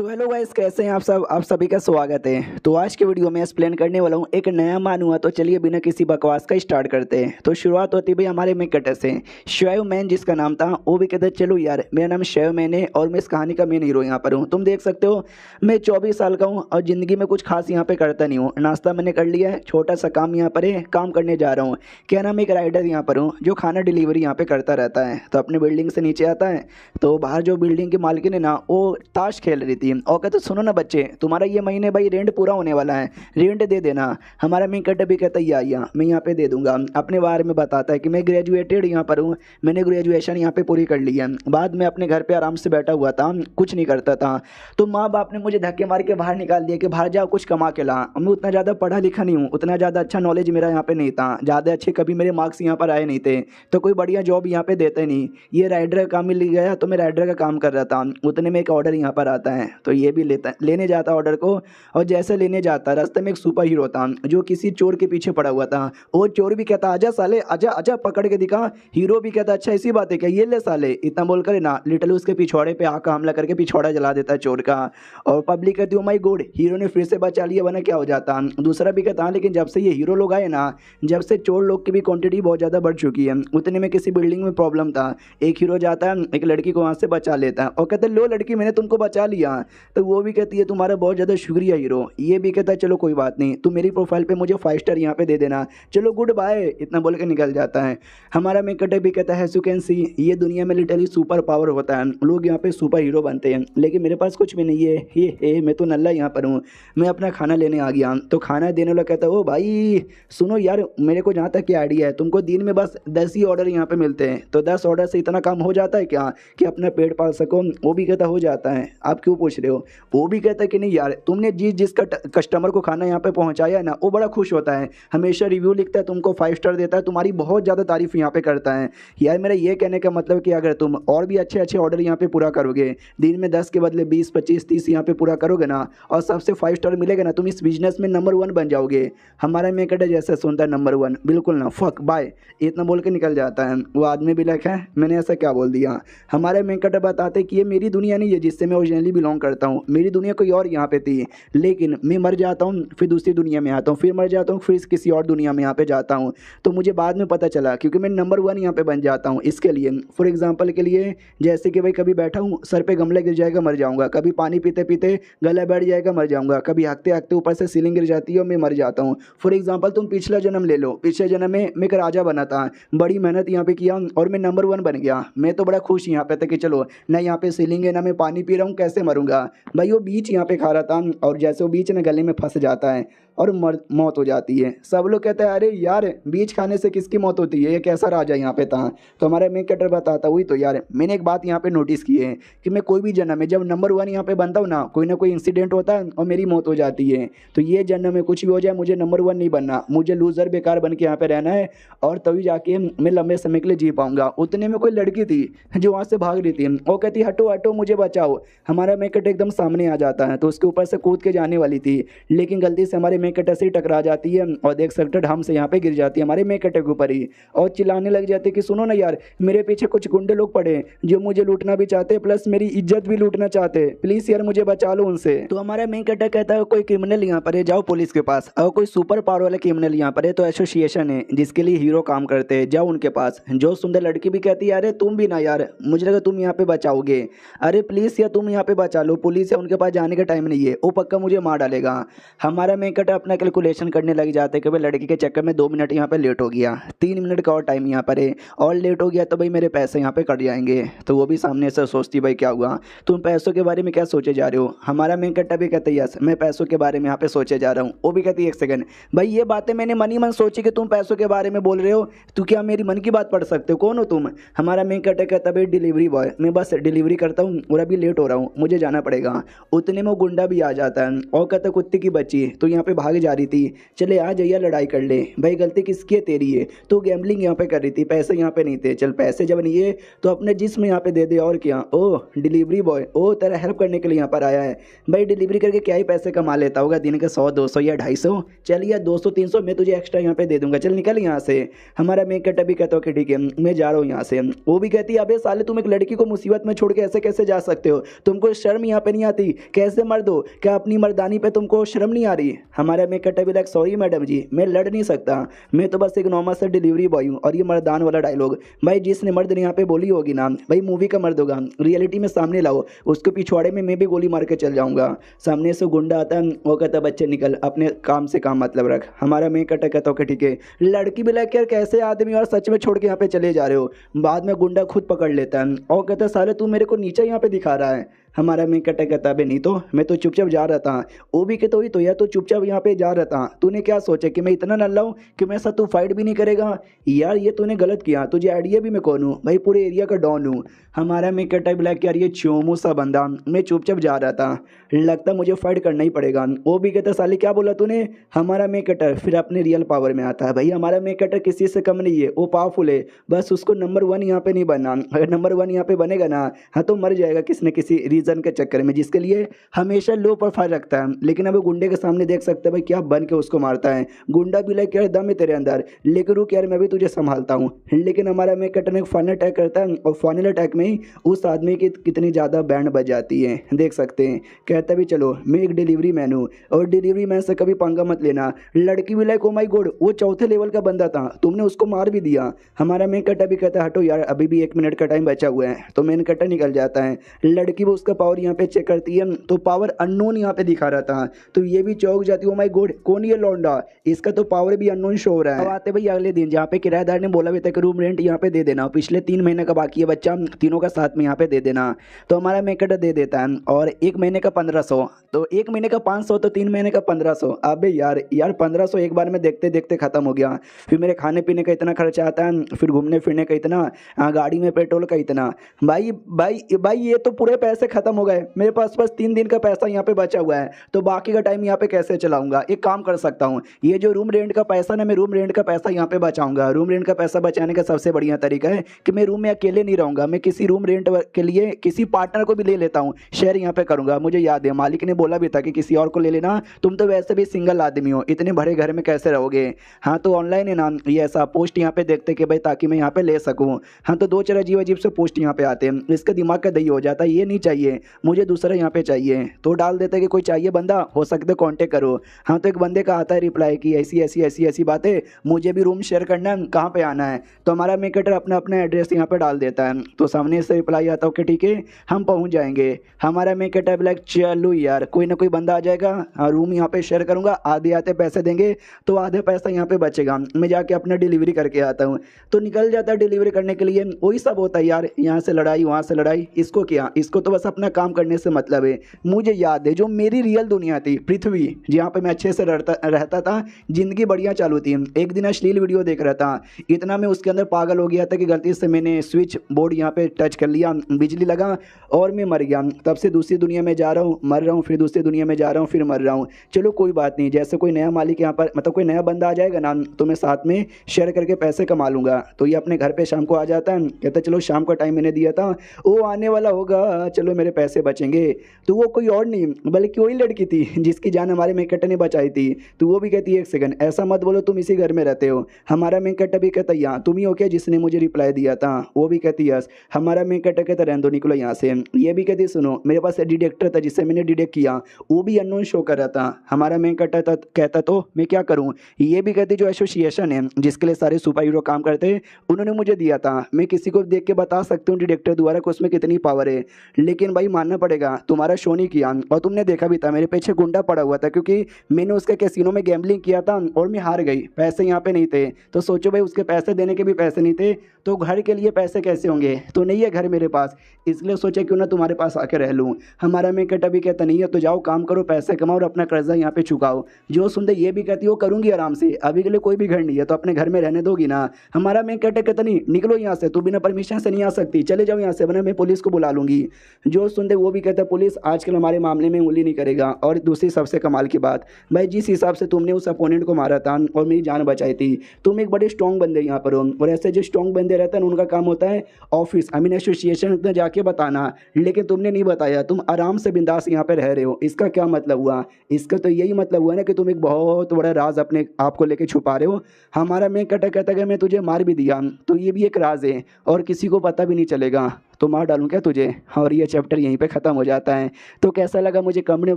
तो hello guys, कैसे हैं आप सब। आप सभी का स्वागत है। तो आज के वीडियो में एक्सप्लेन करने वाला हूँ एक नया मान हुआ। तो चलिए बिना किसी बकवास का स्टार्ट करते हैं। तो शुरुआत होती भाई हमारे मेन कैरेक्टर से, शैव मैन जिसका नाम था। वो भी कहते चलो यार मेरा नाम शैव मैन है और मैं इस कहानी का मेन हीरो यहाँ पर हूँ। तुम देख सकते हो मैं 24 साल का हूँ और ज़िंदगी में कुछ खास यहाँ पे करता नहीं हूँ। नाश्ता मैंने कर लिया है, छोटा सा काम यहाँ पर है, काम करने जा रहा हूँ। क्या नाम, एक राइडर यहाँ पर हूँ जो खाना डिलीवरी यहाँ पे करता रहता है। तो अपने बिल्डिंग से नीचे आता है तो बाहर जो बिल्डिंग की मालकिन है ना, वो ताश खेल रही थी और कहते सुनो ना बच्चे, तुम्हारा ये महीने भाई रेंट पूरा होने वाला है, रेंट दे देना। हमारा मेन कैरेक्टर भी कहता है या मैं यहाँ पे दे दूंगा। अपने बारे में बताता है कि मैं ग्रेजुएटेड यहाँ पर हूँ, मैंने ग्रेजुएशन यहाँ पे पूरी कर ली है। बाद में अपने घर पे आराम से बैठा हुआ था, कुछ नहीं करता था। तो माँ बाप ने मुझे धक्के मार के बाहर निकाल दिया कि बाहर जाओ कुछ कमा के ला। मैं उतना ज़्यादा पढ़ा लिखा नहीं हूँ, उतना ज़्यादा अच्छा नॉलेज मेरा यहाँ पे नहीं था, ज़्यादा अच्छे कभी मेरे मार्क्स यहाँ पर आए नहीं थे, तो कोई बढ़िया जॉब यहाँ पे देते नहीं। ये राइडर का काम मिल गया तो मैं राइडर का काम कर रहा था। उतने में एक ऑर्डर यहाँ पर आता है तो ये भी लेने जाता ऑर्डर को। और जैसे लेने जाता रास्ते में एक सुपर हीरो था जो किसी चोर के पीछे पड़ा हुआ था। वो चोर भी कहता आजा साले आजा आजा, पकड़ के दिखा। हीरो भी कहता अच्छा ऐसी बात है क्या, ये ले साले, इतना बोलकर ना लिटरली उसके पिछवाड़े पे आका हमला करके पिछवाड़ा जला देता है चोर का। और पब्लिक कहती है माय गॉड, हीरो ने फिर से बचा लिया वरना क्या हो जाता। दूसरा भी कहता लेकिन जब से ये हीरो लोग आए ना, जब से चोर लोग की भी क्वांटिटी बहुत ज़्यादा बढ़ चुकी है। उतने में किसी बिल्डिंग में प्रॉब्लम था, एक हीरो जाता है एक लड़की को वहाँ से बचा लेता है और कहता है लो लड़की मैंने तुमको बचा लिया। तो वो भी कहती है तुम्हारा बहुत ज़्यादा शुक्रिया हीरो। ये भी कहता है चलो कोई बात नहीं, तुम मेरी प्रोफाइल पे मुझे 5 स्टार यहाँ पे दे देना, चलो गुड बाय, इतना बोल के निकल जाता है। हमारा मेन कैरेक्टर भी कहता है यू कैन सी, ये दुनिया में लिटरली सुपर पावर होता है, लोग यहाँ पे सुपर हीरो बनते हैं, लेकिन मेरे पास कुछ भी नहीं है। हे मैं तो नल्ला यहाँ पर हूँ, मैं अपना खाना लेने आ गया। तो खाना देने वाला कहता है ओ भाई सुनो यार, मेरे को जहाँ तक की आइडिया है तुमको दिन में बस 10 ही ऑर्डर यहाँ पे मिलते हैं, तो 10 ऑर्डर से इतना काम हो जाता है क्या कि अपना पेट पाल सको। वो भी कहता हो जाता है, आप क्यों पूछ रहे हो। वो भी कहता है कि नहीं यार, तुमने जिसका कस्टमर को खाना यहाँ पे पहुँचाया है ना, वो बड़ा खुश होता है, हमेशा रिव्यू लिखता है, तुमको 5 स्टार देता है, तुम्हारी बहुत ज़्यादा तारीफ यहाँ पे करता है। यार मेरा ये कहने का मतलब कि अगर तुम और भी अच्छे अच्छे ऑर्डर यहाँ पे पूरा करोगे, दिन में 10 के बदले 20 25 30 यहाँ पे पूरा करोगे ना, और सबसे 5 स्टार मिलेगा ना, तुम इस बिजनेस में नंबर 1 बन जाओगे। हमारा मेन कैरेक्टर जैसे सुनता है नंबर 1, बिल्कुल ना, फक बाय, इतना बोल के निकल जाता है। वो आदमी भी लिखा है मैंने ऐसा क्या बोल दिया। हमारे मेन कैरेक्टर बताते कि ये मेरी दुनिया नहीं है जिससे मैं ओरिजिनली बिलोंग करता हूँ, मेरी दुनिया कोई और यहाँ पे थी, लेकिन मैं मर जाता हूँ फिर दूसरी दुनिया में आता हूँ, फिर मर जाता हूँ फिर किसी और दुनिया में यहाँ पे जाता हूँ। तो मुझे बाद में पता चला क्योंकि मैं नंबर 1 यहाँ पे बन जाता हूँ। इसके लिए फॉर एग्जांपल के लिए जैसे कि भाई कभी बैठा हूँ सर पे गमला गिर जाएगा मर जाऊँगा, कभी पानी पीते पीते गला बैठ जाएगा मर जाऊँगा, कभी हाँकते हाँकते ऊपर से सीलिंग गिर जाती है और मैं मर जाता हूँ। फॉर एग्जाम्पल तुम पिछला जन्म ले लो, पिछले जन्म में मैं एक राजा बना था, बड़ी मेहनत यहाँ पे किया और मैं नंबर 1 बन गया। मैं तो बड़ा खुश यहाँ पे था कि चलो ना यहाँ पे सीलिंग है ना मैं पानी पी रहा हूँ, कैसे मरूंगा भाई। वो बीच यहाँ पे खा रहा था और जैसे वो बीच ना गले में फंस जाता है और मौत हो जाती है। सब लोग कहते हैं अरे यार बीज खाने से किसकी मौत होती है, ये कैसा राजा यहाँ पे था। तो हमारा मेन कैरेक्टर बताता हुई तो यार मैंने एक बात यहाँ पे नोटिस की है कि मैं कोई भी जन्म में जब नंबर 1 यहाँ पे बनता हूँ ना कोई इंसिडेंट होता है और मेरी मौत हो जाती है। तो ये जन्म में कुछ भी हो जाए मुझे नंबर 1 नहीं बनना, मुझे लूजर बेकार बन के यहाँ पे रहना है और तभी जाके मैं लंबे समय के लिए जी पाऊंगा। उतने में कोई लड़की थी जो वहाँ से भाग रही थी, वो कहती हटो हटो मुझे बचाओ। हमारा मेन कैरेक्टर एकदम सामने आ जाता है तो उसके ऊपर से कूद के जाने वाली थी, लेकिन गलती से हमारे मेन कैरेक्टर से ही टकरा जाती है और देख सकते हम से यहाँ पे गिर जाती है हमारे मेन कैरेक्टर के ऊपर ही, और चिल्लाने लग जाते कि सुनो ना यार मेरे पीछे कुछ गुंडे लोग पड़े जो मुझे लूटना भी चाहते प्लस मेरी इज्जत भी लूटना चाहते, प्लीज यार मुझे बचा लो उनसे। तो हमारा मेन कैरेक्टर कहता है कोई क्रिमिनल यहाँ पर है जाओ पुलिस के पास, और कोई सुपर पावर वाला क्रिमिनल यहाँ पर है तो एसोसिएशन है जिसके लिए हीरो काम करते हैं, जाओ उनके पास। जो सुंदर लड़की भी कहती है अरे तुम भी ना यार, मुझे लगा तुम यहाँ पे बचाओगे, अरे प्लीज यार तुम यहाँ पे बचा लो, पुलिस है उनके पास जाने का टाइम नहीं है, वो पक्का मुझे मार डालेगा। हमारा मेन कैरेक्टर अपना कैलकुलेशन करने लग जाते हैं कि भाई लड़की के चक्कर में 2 मिनट यहाँ पे लेट हो गया, 3 मिनट का और टाइम यहाँ पर है और लेट हो गया तो भाई मेरे पैसे यहाँ पे कट जाएंगे। तो वो भी सामने से सोचती भाई क्या हुआ, तुम पैसों के बारे में क्या सोचे जा रहे हो। हमारा मेन कैरेक्टर भी कहते यस मैं पैसों के बारे में यहाँ पे सोचे जा रहा हूँ। वो भी कहती है एक सेकंड भाई ये बातें मैंने मन ही मन सोची कि तुम पैसों के बारे में बोल रहे हो, तो क्या मेरी मन की बात पढ़ सकते हो, कौन हो तुम। हमारा मेन कैरेक्टर कहता भाई डिलीवरी बॉय, मैं बस डिलीवरी करता हूँ और अभी लेट हो रहा हूँ मुझे जाना पड़ेगा। उतने में वो गुंडा भी आ जाता है और कहता कुत्ते की बच्ची तो यहाँ पे भाग जा रही थी। चले आ जैया लड़ाई कर ले भाई, गलती किसकी है, तेरी है। तो गैम्बलिंग यहाँ पे कर रही थी, पैसे यहाँ पे नहीं थे। चल पैसे जब नहीं है तो अपने जिस्म यहाँ पे दे दे, और क्या। ओ डिलीवरी बॉय, ओ तेरा हेल्प करने के लिए यहाँ पर आया है भाई। डिलीवरी करके क्या ही पैसे कमा लेता होगा दिन के, 100 200 या 250। चल या 200 300 मैं तुझे एक्स्ट्रा यहाँ पे दे दूंगा, चल निकल यहाँ से। हमारा मेक कट अभी कहता हो कि ठीक है मैं जा रहा हूँ यहाँ से। वो भी कहती है अबे साले तुम एक लड़की को मुसीबत में छोड़ के ऐसे कैसे जा सकते हो, तुमको शर्म यहाँ पे नहीं आती, कैसे मर्द हो, क्या अपनी मर्दानी पे तुमको शर्म नहीं आ रही। हमारा मेक कट अभी लाइक सॉरी मैडम जी, मैं लड़ नहीं सकता, मैं तो बस एक नॉर्मल सा डिलीवरी बॉय हूँ। और ये मर्दान वाला डायलॉग भाई जिसने मर्द ने यहाँ पे बोली होगी ना भाई, मूवी का मर्द होगा, रियलिटी में सामने लाओ, उसके पिछवाड़े में मैं भी गोली मार के चल जाऊंगा। सामने से गुंडा आता है, वो कहता बच्चे निकल, अपने काम से काम मतलब रख। हमारा मैं कटा कहता हूँ कि ठीक है। लड़की भी लाइक यार कैसे आदमी और सच में छोड़ के यहाँ पे चले जा रहे हो। बाद में गुंडा खुद पकड़ लेता है और कहता है साले तू मेरे को नीचे यहाँ पे दिखा रहा है। हमारा मैं कटा कहता है नहीं तो मैं तो चुपचाप जा रहा था। वो भी कहते हुई तो यार तो चुपचाप यहाँ पे जा रहा था, तूने क्या सोचा कि मैं इतना नल्ला हूँ कि मेरे साथ तू फाइट भी नहीं करेगा। यार ये तूने गलत किया, तुझे आइडिया भी मैं कौन हूँ भाई, पूरे एरिया का डॉन हूँ। हमारा मैं कटा ब्लैक यार ये चोमू सा बंदा, मैं चुपचाप जा रहा था, लगता मुझे फाइट करना ही पड़ेगा। वो भी कहता साले क्या बोला तूने। हमारा मेक कटर फिर अपने रियल पावर में आता है भाई। हमारा मेक कटर किसी से कम नहीं है, वो पावरफुल है, बस उसको नंबर 1 यहाँ पे नहीं बनना। अगर नंबर 1 यहाँ पे बनेगा ना हाँ तो मर जाएगा किसी न किसी रीजन के चक्कर में, जिसके लिए हमेशा लो प्रोफाइल रखता है। लेकिन अब गुंडे के सामने देख सकते हैं भाई क्या बन के उसको मारता है। गुंडा भी लाइक यार दम है तेरे अंदर, लेकिन रुक यार मैं भी तुझे संभालता हूँ। लेकिन हमारा मेक कटर ने फाइनल अटैक करता है और फाइनल अटैक में ही उस आदमी की कितनी ज़्यादा बैंड बज जाती है देख सकते हैं। कहता भी चलो मैं एक डिलीवरी मैन हूँ और डिलीवरी मैन से कभी पंगा मत लेना। लड़की भी लाइक ओ माय गॉड वो चौथे लेवल का बंदा था, तुमने उसको मार भी दिया। हमारा मेन कटर भी कहता है हटो यार अभी भी 1 मिनट का टाइम बचा हुआ है, तो मेन कटर निकल जाता है। लड़की वो उसका पावर यहाँ पे चेक करती है तो पावर अननोन यहाँ पे दिखा रहा था, तो ये भी चौंक जाती है ओ माय गॉड कौन ये लौंडा, इसका तो पावर भी अननोन शो हो रहा है। अब आते भाई अगले दिन जहाँ पे किराएदार ने बोला भी था कि रूम रेंट यहाँ पे दे देना, पिछले 3 महीने का बाकी है बच्चा, तीनों का साथ में यहाँ पे दे देना। तो हमारा मेक कटर दे देता है और 1 महीने का 1500, तो 1 महीने का 500 तो 3 महीने का 1500। अबे यार 1500 एक बार में देखते देखते खत्म हो गया। फिर मेरे खाने पीने का इतना खर्चा आता है, फिर घूमने फिरने का इतना, गाड़ी में पेट्रोल का इतना। भाई भाई भाई ये तो पूरे पैसे खत्म हो गए, मेरे पास बस 3 दिन का पैसा यहाँ पे बचा हुआ है, तो बाकी का टाइम यहाँ पे कैसे चलाऊंगा। एक काम कर सकता हूँ, ये जो रूम रेंट का पैसा ना मैं रूम रेंट का पैसा यहाँ पे बचाऊंगा। रूम रेंट का पैसा बचाने का सबसे बढ़िया तरीका है कि मैं रूम में अकेले नहीं रहूँगा, मैं किसी रूम रेंट के लिए किसी पार्टनर को भी ले लेता हूँ, शेयर यहाँ पे करूँगा। मुझे याद है मालिक ने बोला भी था कि किसी और को ले लेना, तुम तो वैसे भी सिंगल आदमी हो, इतने बड़े घर में कैसे रहोगे। हाँ तो ऑनलाइन है ना ये ऐसा पोस्ट यहाँ पे देखते कि भाई ताकि मैं यहाँ पे ले सकूँ। हाँ तो 2 4 अजीब अजीब से पोस्ट यहाँ पे आते हैं, इसका दिमाग का दही हो जाता है, ये नहीं चाहिए मुझे दूसरा यहाँ पे चाहिए, तो डाल देते कि कोई चाहिए बंदा हो सकता है कॉन्टेक्ट करो। हाँ तो एक बंदे का आता है रिप्लाई कि ऐसी ऐसी ऐसी ऐसी बातें, मुझे भी रूम शेयर करना है, कहाँ पे आना है। तो हमारा मेक कटर अपना अपना एड्रेस यहाँ पे डाल देता है, तो सामने से रिप्लाई आता है कि ठीक है हम पहुँच जाएंगे। हमारा मेक कटर ब्लैक चलो यार कोई ना कोई बंदा आ जाएगा, रूम यहाँ पे शेयर करूँगा, आधे आते पैसे देंगे तो आधे पैसा यहाँ पे बचेगा, मैं जाके अपना डिलीवरी करके आता हूँ। तो निकल जाता है डिलीवरी करने के लिए। वही सब होता है यार, यहाँ से लड़ाई वहाँ से लड़ाई, इसको क्या, इसको तो बस अपना काम करने से मतलब है। मुझे याद है जो मेरी रियल दुनिया थी पृथ्वी, जहाँ पे मैं अच्छे से रहता था, जिंदगी बढ़िया चालू थी। एक दिन अश्लील वीडियो देख रहा था, इतना मैं उसके अंदर पागल हो गया था कि गलती से मैंने स्विच बोर्ड यहाँ पे टच कर लिया, बिजली लगा और मैं मर गया। तब से दूसरी दुनिया में जा रहा हूँ, मर रहा हूँ, फिर दूसरी दुनिया में जा रहा हूँ, फिर मर रहा हूँ। चलो कोई बात नहीं, जैसे कोई नया मालिक यहाँ पर मतलब कोई नया बंदा आ जाएगा ना तो मैं साथ में शेयर करके पैसे कमा लूँगा। तो ये अपने घर पे शाम को आ जाता है, कहता चलो शाम का टाइम मैंने दिया था वो आने वाला होगा, चलो मेरे पैसे बचेंगे। तो वो कोई और नहीं बल्कि वही लड़की थी जिसकी जान हमारे मेक कटर ने बचाई थी। तो वो भी कहती है 1 सेकंड ऐसा मत बोलो, तुम इसी घर में रहते हो। हमारा मेक कटर भी कहता यहाँ तुम ही हो क्या जिसने मुझे रिप्लाई दिया था। वो भी कहती यस। हमारा मेक कटर कहता रहने दो निकलो यहाँ से। ये भी कहती सुनो मेरे पास डिटेक्टर था जिससे मैंने डिटेक्ट किया, वो भी अननोन शो कर रहा था। हमारा मेक कटर कहता तो मैं क्या करूँ। ये भी कहती जो एसोसिएशन है जिसके लिए सारे सुपर हीरो काम करते हैं उन्होंने मुझे दिया था, मैं किसी को देख के बता सकती हूँ डिटेक्टर द्वारा को उसमें कितनी पावर है। लेकिन भाई मानना पड़ेगा तुम्हारा शो नहीं किया, और तुमने देखा भी था मेरे पीछे गुंडा पड़ा हुआ था क्योंकि मैंने उसके कैसीनो में गैम्बलिंग किया था और मैं हार गई, पैसे यहाँ पे नहीं थे। तो सोचो भाई उसके पैसे देने के भी पैसे नहीं थे, तो घर के लिए पैसे कैसे होंगे, तो नहीं है घर मेरे पास, इसलिए सोचा क्यों ना तुम्हारे पास आके रह लूँ। हमारा मेक कटर भी कहता नहीं है तो जाओ काम करो, पैसे कमाओ और अपना कर्जा यहाँ पे चुकाओ। जो सुनते ये भी कहती वो करूँगी आराम से, अभी के लिए कोई भी घर नहीं है तो अपने घर में रहने दोगी ना। हमारा मेक कटर कहता नहीं निकलो यहाँ से, तू बिना परमिशन से नहीं आ सकती, चले जाओ यहाँ से वरना मैं पुलिस को बुला लूँगी। जो सुनते वो भी कहता है पुलिस आजकल हमारे मामले में उंगली नहीं करेगा। और दूसरी सबसे कमाल की बात, भाई जिस हिसाब से तुमने उस अपोनेंट को मारा था और मेरी जान बचाई थी, तुम एक बड़े स्ट्रॉन्ग बंदे यहाँ पर हो। और ऐसे जो स्ट्रॉन्ग बंदे रहते हैं उनका काम होता है ऑफिस आई मीन एसोसिएशन में जाके बताना, लेकिन तुमने नहीं बताया। तुम आराम से बिंदास यहाँ पे रह रहे हो। इसका क्या मतलब हुआ? इसका तो यही मतलब हुआ ना कि तुम एक बहुत बड़ा राज अपने आप को लेके छुपा रहे हो। हमारा मैं कहता कहता कि मैं तुझे मार भी दिया तो ये भी एक राज है और किसी को पता भी नहीं चलेगा, तो मार डालूं क्या तुझे? और ये चैप्टर यहीं पे ख़त्म हो जाता है। तो कैसा लगा मुझे कमेंट में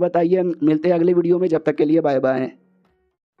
बताइए। मिलते हैं अगले वीडियो में, जब तक के लिए बाय बाय।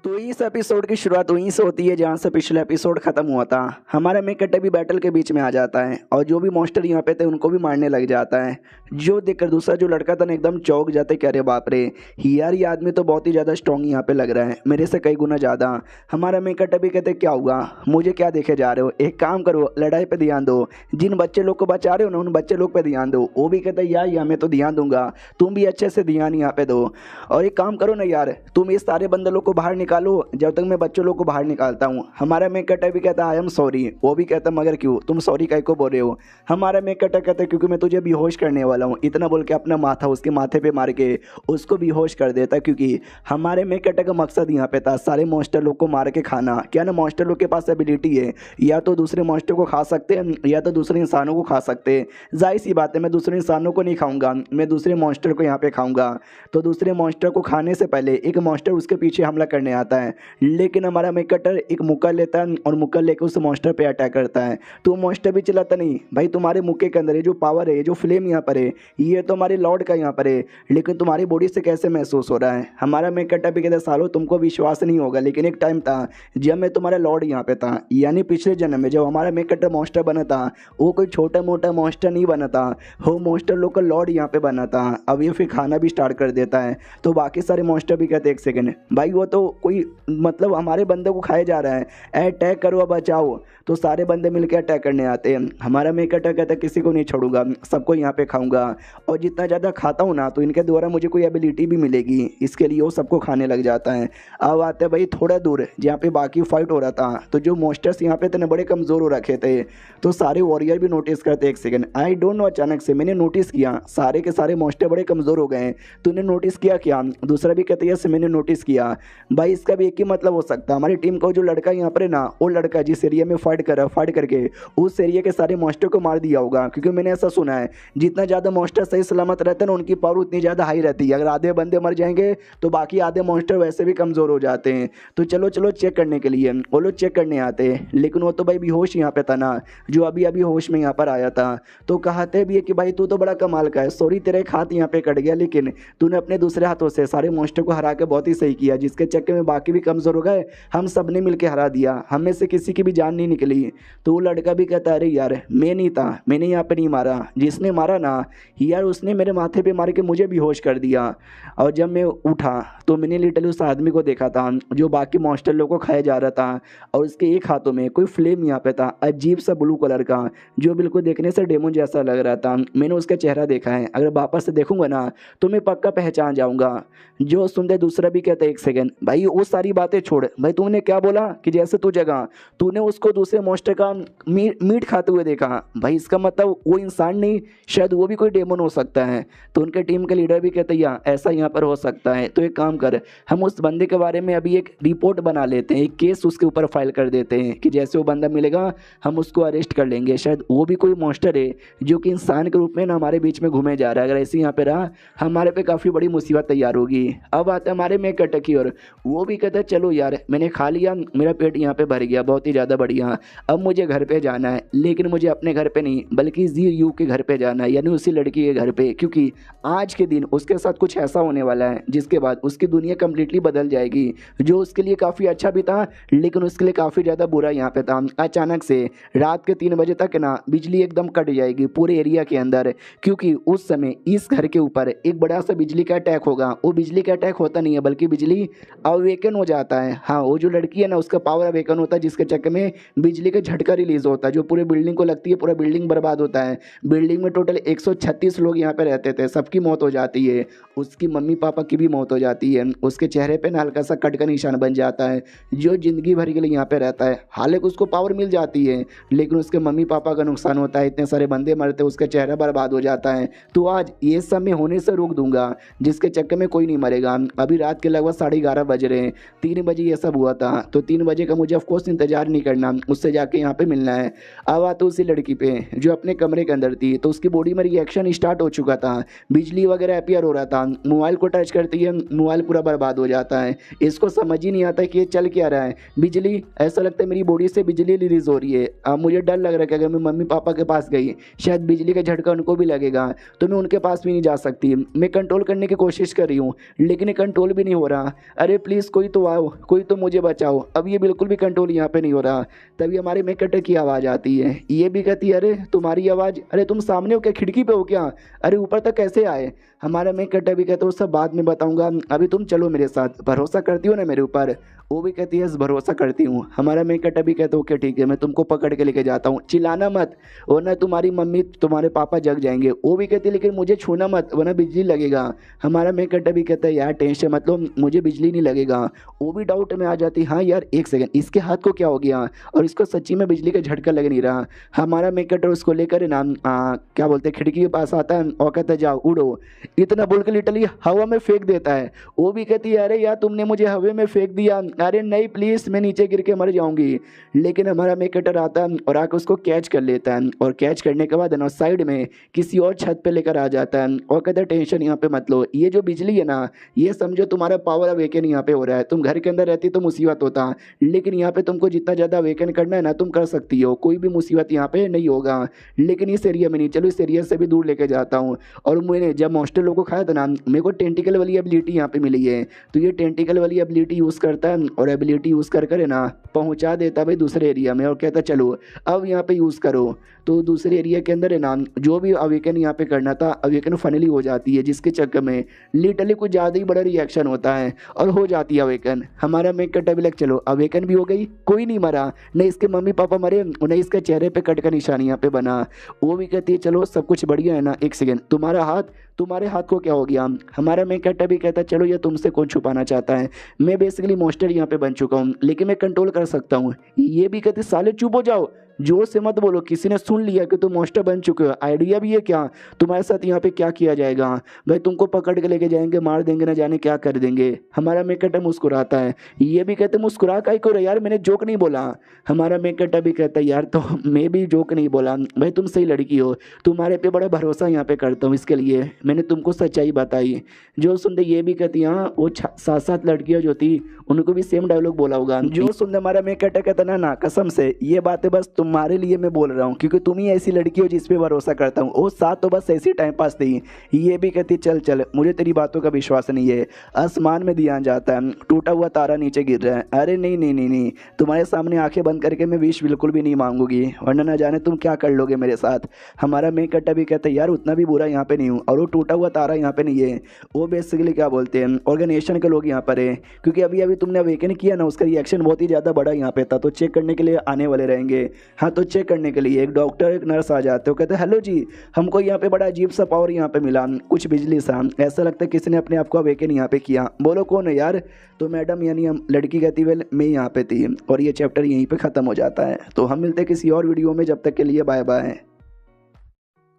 तो इस एपिसोड की शुरुआत वहीं से होती है जहाँ से पिछला एपिसोड खत्म हुआ था। हमारा मेन कैरेक्टर भी बैटल के बीच में आ जाता है और जो भी मॉन्स्टर यहाँ पे थे उनको भी मारने लग जाता है, जो देखकर दूसरा जो लड़का था ना एकदम चौंक जाते कि अरे बाप रे, यार ये आदमी तो बहुत ही ज़्यादा स्ट्रॉन्ग यहाँ पे लग रहा है, मेरे से कई गुना ज़्यादा। हमारा मेन कैरेक्टर भी कहते क्या हुआ, मुझे क्या देखे जा रहे हो, एक काम करो लड़ाई पर ध्यान दो, जिन बच्चे लोग को बचा रहे हो ना उन बच्चे लोग पर ध्यान दो। वो भी कहते यार या मैं तो ध्यान दूंगा, तुम भी अच्छे से ध्यान यहाँ पे दो। और एक काम करो ना यार, तुम इस सारे बंदे लोग को बाहर निकालो जब तक मैं बच्चों लोग को बाहर निकालता हूँ। हमारा मेन कैरेक्टर भी कहता है आई एम सॉरी। वो भी कहता मगर क्यों, तुम सॉरी काहे को बोल रहे हो? हमारा मेन कैरेक्टर कहता है क्योंकि मैं तुझे बेहोश करने वाला हूँ। इतना बोल के अपना माथा उसके माथे पे मार के उसको बेहोश कर देता, क्योंकि हमारे मेन कैरेक्टर का मकसद यहाँ पे था सारे मॉन्स्टर लोग को मार के खाना। क्या ना मॉन्स्टर लोग के पास एबिलिटी है, या तो दूसरे मॉन्स्टर को खा सकते हैं या तो दूसरे इंसानों को खा सकते हैं। जाहिर सी बात है मैं दूसरे इंसानों को नहीं खाऊंगा, मैं दूसरे मॉन्स्टर को यहाँ पे खाऊंगा। तो दूसरे मॉन्स्टर को खाने से पहले एक मॉन्स्टर उसके पीछे हमला करने आता है, लेकिन हमारा मेन कैरेक्टर एक मुक्का लेता है और मुक्का लेकर उस मॉन्स्टर पे अटैक करता है। तो मॉन्स्टर भी चलाता नहीं भाई, तुम्हारे मुक्के के अंदर ये जो पावर है, जो फ्लेम यहाँ पर है, ये तो हमारे लॉर्ड का यहाँ पर है, लेकिन तुम्हारी बॉडी से कैसे महसूस हो रहा है? हमारा मेन कैरेक्टर भी कहता है सालो तुमको विश्वास नहीं होगा, लेकिन एक टाइम था जब मैं तुम्हारा लॉर्ड यहाँ पे था, यानी पिछले जन्म में जब हमारा मेन कैरेक्टर मॉन्स्टर बना था, वो कोई छोटा मोटा मॉन्स्टर नहीं बना था, वो मॉन्स्टर लोग का लॉर्ड यहाँ पे बना था। अब ये फिर खाना भी स्टार्ट कर देता है। तो बाकी सारे मॉन्स्टर भी कहते हैं एक सेकेंड भाई वो तो कोई मतलब हमारे बंदे को खाया जा रहा है, अटैक करो बचाओ। तो सारे बंदे मिलकर अटैक करने आते हैं। हमारा मेन कैरेक्टर कहता है किसी को नहीं छोड़ूंगा, सबको यहाँ पे खाऊंगा, और जितना ज़्यादा खाता हूँ ना तो इनके द्वारा मुझे कोई एबिलिटी भी मिलेगी, इसके लिए वो सबको खाने लग जाता है। अब आते हैं भाई थोड़ा दूर जहाँ पे बाकी फाइट हो रहा था, तो जो मॉन्स्टर्स यहाँ पे थे बड़े कमज़ोर हो रखे थे, तो सारे वॉरियर भी नोटिस करते एक सेकेंड, आई डोंट नो, अचानक से मैंने नोटिस किया सारे के सारे मॉन्स्टर बड़े कमज़ोर हो गए, तूने नोटिस किया क्या? दूसरा भी कहते हैं मैंने नोटिस किया। भाई इसका भी एक ही मतलब हो सकता है, हमारी टीम का जो लड़का यहाँ पर है ना, वो लड़का जिस एरिया में फाइट करके उस एरिया के सारे मॉन्स्टर को मार दिया होगा, क्योंकि मैंने ऐसा सुना है जितना ज़्यादा मॉन्स्टर सही सलामत रहते हैं ना उनकी पावर उतनी ज़्यादा हाई रहती है। अगर आधे बंदे मर जाएंगे तो बाकी आधे मॉन्स्टर वैसे भी कमज़ोर हो जाते हैं। तो चलो चेक करने के लिए वो लोग चेक करने आते हैं, लेकिन वो तो भाई बेहोश यहाँ पे था ना, जो अभी अभी होश में यहाँ पर आया था। तो कहते भी है कि भाई तू तो बड़ा कमाल का है, सॉरी तेरा एक हाथ यहाँ पे कट गया, लेकिन तूने अपने दूसरे हाथों से सारे मॉन्स्टर को हरा के बहुत ही सही किया, जिसके चक्कर में बाकी भी कमज़ोर हो गए, हम सब ने मिलकर हरा दिया, हम में से किसी की भी जान नहीं निकली। तो वो लड़का भी कहता अरे यार मैं नहीं था, मैंने यहाँ पे नहीं मारा, जिसने मारा ना यार उसने मेरे माथे पे मार के मुझे बेहोश कर दिया। और जब मैं उठा तो मैंने लिटरली उस आदमी को देखा था जो बाकी मॉन्स्टर लोगों को खाया जा रहा था, और उसके एक हाथों में कोई फ्लेम यहाँ पे था अजीब सा ब्लू कलर का, जो बिल्कुल देखने से डेमन जैसा लग रहा था। मैंने उसका चेहरा देखा है, अगर वापस से देखूंगा ना तो मैं पक्का पहचान जाऊंगा। जो सुनते दूसरा भी कहता है एक सेकंड भाई वो सारी बातें छोड़, भाई तूने क्या बोला कि जैसे तू जगह तूने उसको दूसरे मॉन्स्टर का मीट खाते हुए देखा, भाई इसका मतलब वो इंसान नहीं, शायद वो भी कोई डेमन हो सकता है। तो उनके टीम के लीडर भी कहते हैं ऐसा यहाँ पर हो सकता है, तो एक काम कर, हम उस बंदे के बारे में अभी एक रिपोर्ट बना लेते हैं, एक केस उसके ऊपर फाइल कर देते हैं कि जैसे वो बंदा मिलेगा हम उसको अरेस्ट कर लेंगे, शायद वो भी कोई मॉन्स्टर है जो कि इंसान के रूप में ना हमारे बीच में घूमे जा रहा है। अगर ऐसे यहाँ पे रहा हमारे पे काफ़ी बड़ी मुसीबत तैयार होगी। अब आता है हमारे मेन कैरेक्टर की ओर, वो भी कहता है चलो यार मैंने खा लिया, मेरा पेट यहाँ पे भर गया, बहुत ही ज़्यादा बढ़िया, अब मुझे घर पे जाना है, लेकिन मुझे अपने घर पे नहीं बल्कि जी यू के घर पे जाना है, यानी उसी लड़की के घर पे, क्योंकि आज के दिन उसके साथ कुछ ऐसा होने वाला है जिसके बाद उसकी दुनिया कम्प्लीटली बदल जाएगी। जो उसके लिए काफ़ी अच्छा भी था लेकिन उसके लिए काफ़ी ज़्यादा बुरा यहाँ पे था। अचानक से रात के 3 बजे तक ना बिजली एकदम कट जाएगी पूरे एरिया के अंदर, क्योंकि उस समय इस घर के ऊपर एक बड़ा सा बिजली का अटैक होगा। वो बिजली का अटैक होता नहीं है बल्कि बिजली अब अवेकन हो जाता है। हाँ, वो जो लड़की है ना उसका पावर अवेकन होता है, जिसके चक्कर में बिजली का झटका रिलीज होता है जो पूरे बिल्डिंग को लगती है, पूरा बिल्डिंग बर्बाद होता है। बिल्डिंग में टोटल 136 लोग यहाँ पे रहते थे, सबकी मौत हो जाती है। उसकी मम्मी पापा की भी मौत हो जाती है। उसके चेहरे पे ना हल्का सा कट का निशान बन जाता है जो ज़िंदगी भर के लिए यहाँ पे रहता है। हालांकि उसको पावर मिल जाती है लेकिन उसके मम्मी पापा का नुकसान होता है, इतने सारे बंदे मरते हैं, उसका चेहरा बर्बाद हो जाता है। तो आज ये सब मैं होने से रोक दूंगा, जिसके चक्कर में कोई नहीं मरेगा। अभी रात के लगभग 11:30 बज रहे हैं, 3 बजे ये सब हुआ था। तो 3 बजे का मुझे ऑफकोर्स इंतजार नहीं करना, उससे जाके यहाँ पे मिलना है। अब आते उसी लड़की पे जो अपने कमरे के अंदर थी, तो उसकी बॉडी में रिएक्शन स्टार्ट हो चुका था, बिजली वगैरह अपीयर हो रहा था। मोबाइल को टच करती है, मोबाइल पूरा बर्बाद हो जाता है। इसको समझ ही नहीं आता कि ये चल क्या रहा है। बिजली, ऐसा लगता है मेरी बॉडी से बिजली रिलीज हो रही है। अब मुझे डर लग रहा है कि अगर मैं मम्मी पापा के पास गई शायद बिजली का झटका उनको भी लगेगा, तो मैं उनके पास भी नहीं जा सकती। मैं कंट्रोल करने की कोशिश कर रही हूँ लेकिन ये कंट्रोल भी नहीं हो रहा। अरे प्लीज़ कोई तो आओ, कोई तो मुझे बचाओ। अब ये बिल्कुल भी कंट्रोल यहाँ पे नहीं हो रहा। तभी हमारे में कटर की आवाज़ आती है। ये भी कहती है अरे तुम्हारी आवाज़, अरे तुम सामने हो क्या, खिड़की पे हो क्या, अरे ऊपर तक कैसे आए। हमारा में कटर भी कहते हो सब बाद में बताऊंगा, अभी तुम चलो मेरे साथ, भरोसा करती हो ना मेरे ऊपर। वो भी कहती है भरोसा करती हूँ। हमारा मैं कटर भी कहते हो ओके ठीक है, मैं तुमको पकड़ के लेके जाता हूँ, चिल्लाना मत वरना तुम्हारी मम्मी तुम्हारे पापा जग जाएंगे। वो भी कहती है लेकिन मुझे छूना मत वरना बिजली लगेगा। हमारा मैं कटर भी कहता है यार टेंशन मत लो, मुझे बिजली नहीं लगेगा। वो भी डाउट में आ जाती, हाँ यार एक सेकंड, इसके हाथ को क्या हो गया और इसको सच्ची में बिजली का झटका लग नहीं रहा। हमारा मैं कटर उसको लेकर ना क्या बोलते हैं खिड़की के पास आता है और कहता है जाओ उड़ो। इतना बोल के लिटरली हवा में फेंक देता है। वो भी कहती है अरे यार तुमने मुझे हवा में फेंक दिया, अरे नहीं प्लीज़ मैं नीचे गिर के मर जाऊंगी। लेकिन हमारा मैं कटर आता है और आकर उसको कैच कर लेता है और कैच करने के बाद ना साइड में किसी और छत पे लेकर आ जाता है और कहता है टेंशन यहाँ पे मत लो, ये जो बिजली है ना ये समझो तुम्हारा पावर अवेकन यहाँ पे हो रहा है। तुम घर के अंदर रहती तो मुसीबत होता, लेकिन यहाँ पे तुमको जितना ज़्यादा अवेकन करना है ना तुम कर सकती हो, कोई भी मुसीबत यहाँ पे नहीं होगा। लेकिन इस एरिया में नहीं, चलो इस एरिया से भी दूर लेके जाता हूँ। और मैंने जब मॉन्स्टर लोगों को खाया था ना मेरे को टेंटिकल वाली एबिलिटी यहाँ पे मिली है। तो ये टेंटिकल वाली एबिलिटी यूज़ करता है और एबिलिटी यूज़ कर करे ना पहुँचा देता भाई दूसरे एरिया में और कहता चलो अब यहाँ पे यूज़ करो। तो दूसरे एरिया के अंदर है ना जो भी अवेकन यहाँ पे करना था अवेकन फाइनली हो जाती है, जिसके चक्कर में लिटरली कुछ ज़्यादा ही बड़ा रिएक्शन होता है और हो जाती है अवेकन। हमारा मेक कट भी लग चलो अवेकन भी हो गई, कोई नहीं मरा, नहीं इसके मम्मी पापा मरे नहीं इसके चेहरे पे कट का निशान यहाँ पे बना। वो भी कहती है चलो सब कुछ बढ़िया है ना, एक सेकेंड तुम्हारे हाथ को क्या हो गया। हमारा मेक कट भी कहता है चलो ये तुमसे कौन छुपाना चाहता है, मैं बेसिकली मॉन्स्टर यहाँ पे बन चुका हूँ लेकिन मैं कंट्रोल कर सकता हूँ। ये भी कहते साले चुप हो जाओ, जोर से मत बोलो, किसी ने सुन लिया कि तुम मॉन्स्टर बन चुके हो। आइडिया भी है क्या तुम्हारे साथ यहाँ पे क्या किया जाएगा, भाई तुमको पकड़ के लेके जाएंगे, मार देंगे, ना जाने क्या कर देंगे। हमारा मेकट मुस्कुराता है। ये भी कहते मुस्कुरा काहे को रहे यार, मैंने जोक नहीं बोला। हमारा मेकट भी कहता है यार तो मैं भी जोक नहीं बोला भाई, तुम सही लड़की हो, तुम्हारे पे बड़ा भरोसा यहाँ पे करता हूँ, इसके लिए मैंने तुमको सच्चाई बताई। जो सुनते ये भी कहती हाँ वो 7 लड़कियाँ जो थी उनको भी सेम डायलॉग बोला होगा। जो सुनते हमारा मेकट कहता ना कसम से ये बातें बस तुम्हारे लिए मैं बोल रहा हूँ क्योंकि तुम ही ऐसी लड़की हो जिस पे भरोसा करता हूँ। वो 7 तो बस ऐसी टाइम पास थी। ये भी कहती चल चल मुझे तेरी बातों का विश्वास नहीं है। आसमान में ध्यान जाता है, टूटा हुआ तारा नीचे गिर रहा है। अरे नहीं नहीं नहीं नहीं, तुम्हारे सामने आंखें बंद करके मैं विश बिल्कुल भी नहीं मांगूंगी वरना ना जाने तुम क्या कर लोगे मेरे साथ। हमारा मेकट भी कहता है यार उतना भी बुरा यहाँ पे नहीं हूँ और वो टूटा हुआ तारा यहाँ पे नहीं है। वो बेसिकली क्या बोलते हैं ऑर्गेनाइजेशन के लोग यहाँ पर है क्योंकि अभी अभी तुमने अवेकन किया ना उसका रिएक्शन बहुत ही ज़्यादा बड़ा यहाँ पे था, तो चेक करने के लिए आने वाले रहेंगे। हाँ तो चेक करने के लिए एक डॉक्टर एक नर्स आ जाते हो, कहते हैं हेलो जी हमको यहाँ पे बड़ा अजीब सा पावर यहाँ पे मिला, कुछ बिजली सा, ऐसा लगता है किसी ने अपने आप को अवेकन यहाँ पे किया। बोलो कौन है यार। तो मैडम यानी हम लड़की कहती वेल मैं यहाँ पे थी और ये चैप्टर यहीं पे ख़त्म हो जाता है। तो हम मिलते हैं किसी और वीडियो में, जब तक के लिए बाय बाय।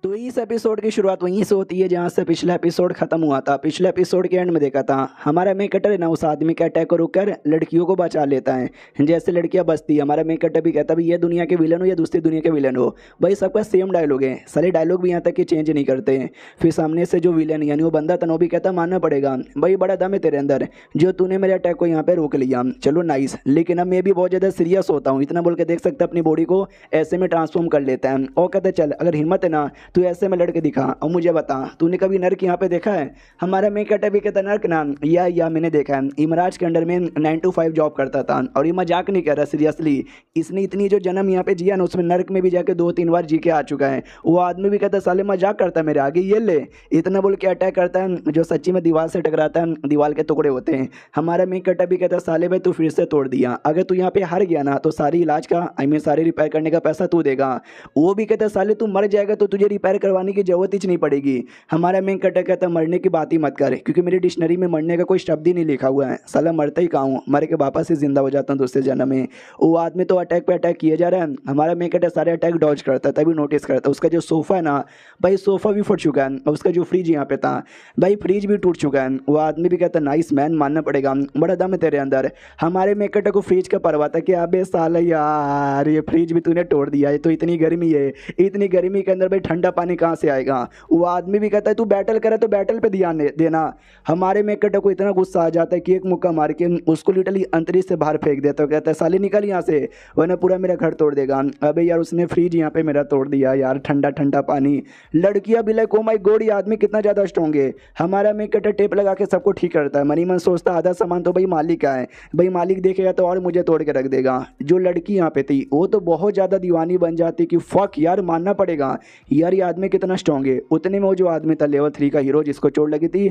तो इस एपिसोड की शुरुआत वहीं से होती है जहाँ से पिछला एपिसोड खत्म हुआ था। पिछले एपिसोड के एंड में देखा था हमारा मेकटर है ना उस आदमी के अटैक को रुककर लड़कियों को बचा लेता है। जैसे लड़कियां बचती, हमारा मेकटर भी कहता भाई ये दुनिया के विलन हो या दूसरी दुनिया के विलन हो, भाई सबका सेम डायलॉग है, सारे डायलॉग भी यहाँ तक कि चेंज नहीं करते हैं। फिर सामने से जो विलन यानी वो बंदा था वो भी कहता मानना पड़ेगा भाई बड़ा दम है तेरे अंदर जो तूने मेरे अटैक को यहाँ पे रोक लिया, चलो नाइस, लेकिन अब मैं भी बहुत ज़्यादा सीरियस होता हूँ। इतना बोल के देख सकते अपनी बॉडी को ऐसे में ट्रांसफॉर्म कर लेता है और कहता है चल अगर हिम्मत है ना तू ऐसे में लड़के दिखा और मुझे बता, तूने कभी नर्क यहाँ पे देखा है? हमारा मैं कहता भी कहता नर्क ना, या मैंने देखा है, इमराज के अंडर में 9 to 5 जॉब करता था। और ये मजाक नहीं कर रहा, सीरियसली। इसने इतनी जो जन्म यहाँ पे जिया ना, उसमें नर्क में भी जाके 2-3 बार जी के आ चुका है। वो आदमी भी कहता साले मजाक करता है मेरे आगे, ये ले इतना बोल के अटैक करता है, जो सच्ची में दीवार से टकराता है, दीवार के टुकड़े होते हैं। हमारा मैं कहता भी कहता साले भाई तू फिर से तोड़ दिया, अगर तू यहाँ पे हार गया ना तो सारी इलाज का सारी रिपेयर करने का पैसा तू देगा। वो भी कहता साले तू मर जाएगा तो तुझे रिपेयर करवाने की जरूरत ही नहीं पड़ेगी। हमारा मैं कहता मरने की बात ही मत कर, क्योंकि मेरी डिक्शनरी में मरने का कोई शब्द ही नहीं लिखा हुआ है। साला मरता ही कहाँ हूँ, मर के वापस ही जिंदा हो जाता हूँ दूसरे जन्म में। वो आदमी तो अटैक पे अटैक किया जा रहा है, हमारा मैं कहता सारे अटैक डॉज करता है, तभी नोटिस करता है। उसका जो सोफा है ना भाई, सोफा भी फट चुका है, और उसका जो फ्रिज यहाँ पे था भाई, फ्रिज भी टूट चुका है। वो आदमी भी कहता नाइस मैन, मानना पड़ेगा, बड़ा दम है तेरे अंदर। हमारे मेकटा को फ्रिज का परवाह था कि अबे साला यार ये फ्रिज भी तूने तोड़ दिया है, तो इतनी गर्मी है, इतनी गर्मी के अंदर भाई ठंडा पानी कहाँ से आएगा? वो आदमी भी कहता है तू बैटल करे तो बैटल पे ध्यान देना। हमारे मेकटा को इतना गुस्सा आ जाता है कि एक मुक्का मार के उसको लिटरली अंतरिक्ष से बाहर फेंक देता है। कहता है साले निकल यहाँ से, वरना पूरा मेरा घर तोड़ देगा। अबे यार उसने फ्रिज यहाँ पे मेरा तोड़ दिया यार, ठंडा ठंडा पानी। लड़कियां भी लाइक ओ माय गॉड ये आदमी कितना ज़्यादा स्ट्रॉन्ग है। हमारा मेकटा टेप लगा के सबको ठीक करता है, मनी मन सोचता आधा सामान तो भाई मालिक का है, भाई मालिक देखेगा तो और मुझे तोड़ के रख देगा। जो लड़की यहाँ पे थी वो तो बहुत ज़्यादा दीवानी बन जाती कि फक यार, मानना पड़ेगा यार ये आदमी कितना स्ट्रॉन्ग है। उतने में वो जो आदमी था लेवल 3 का हीरो जिसको चोट लगी थी,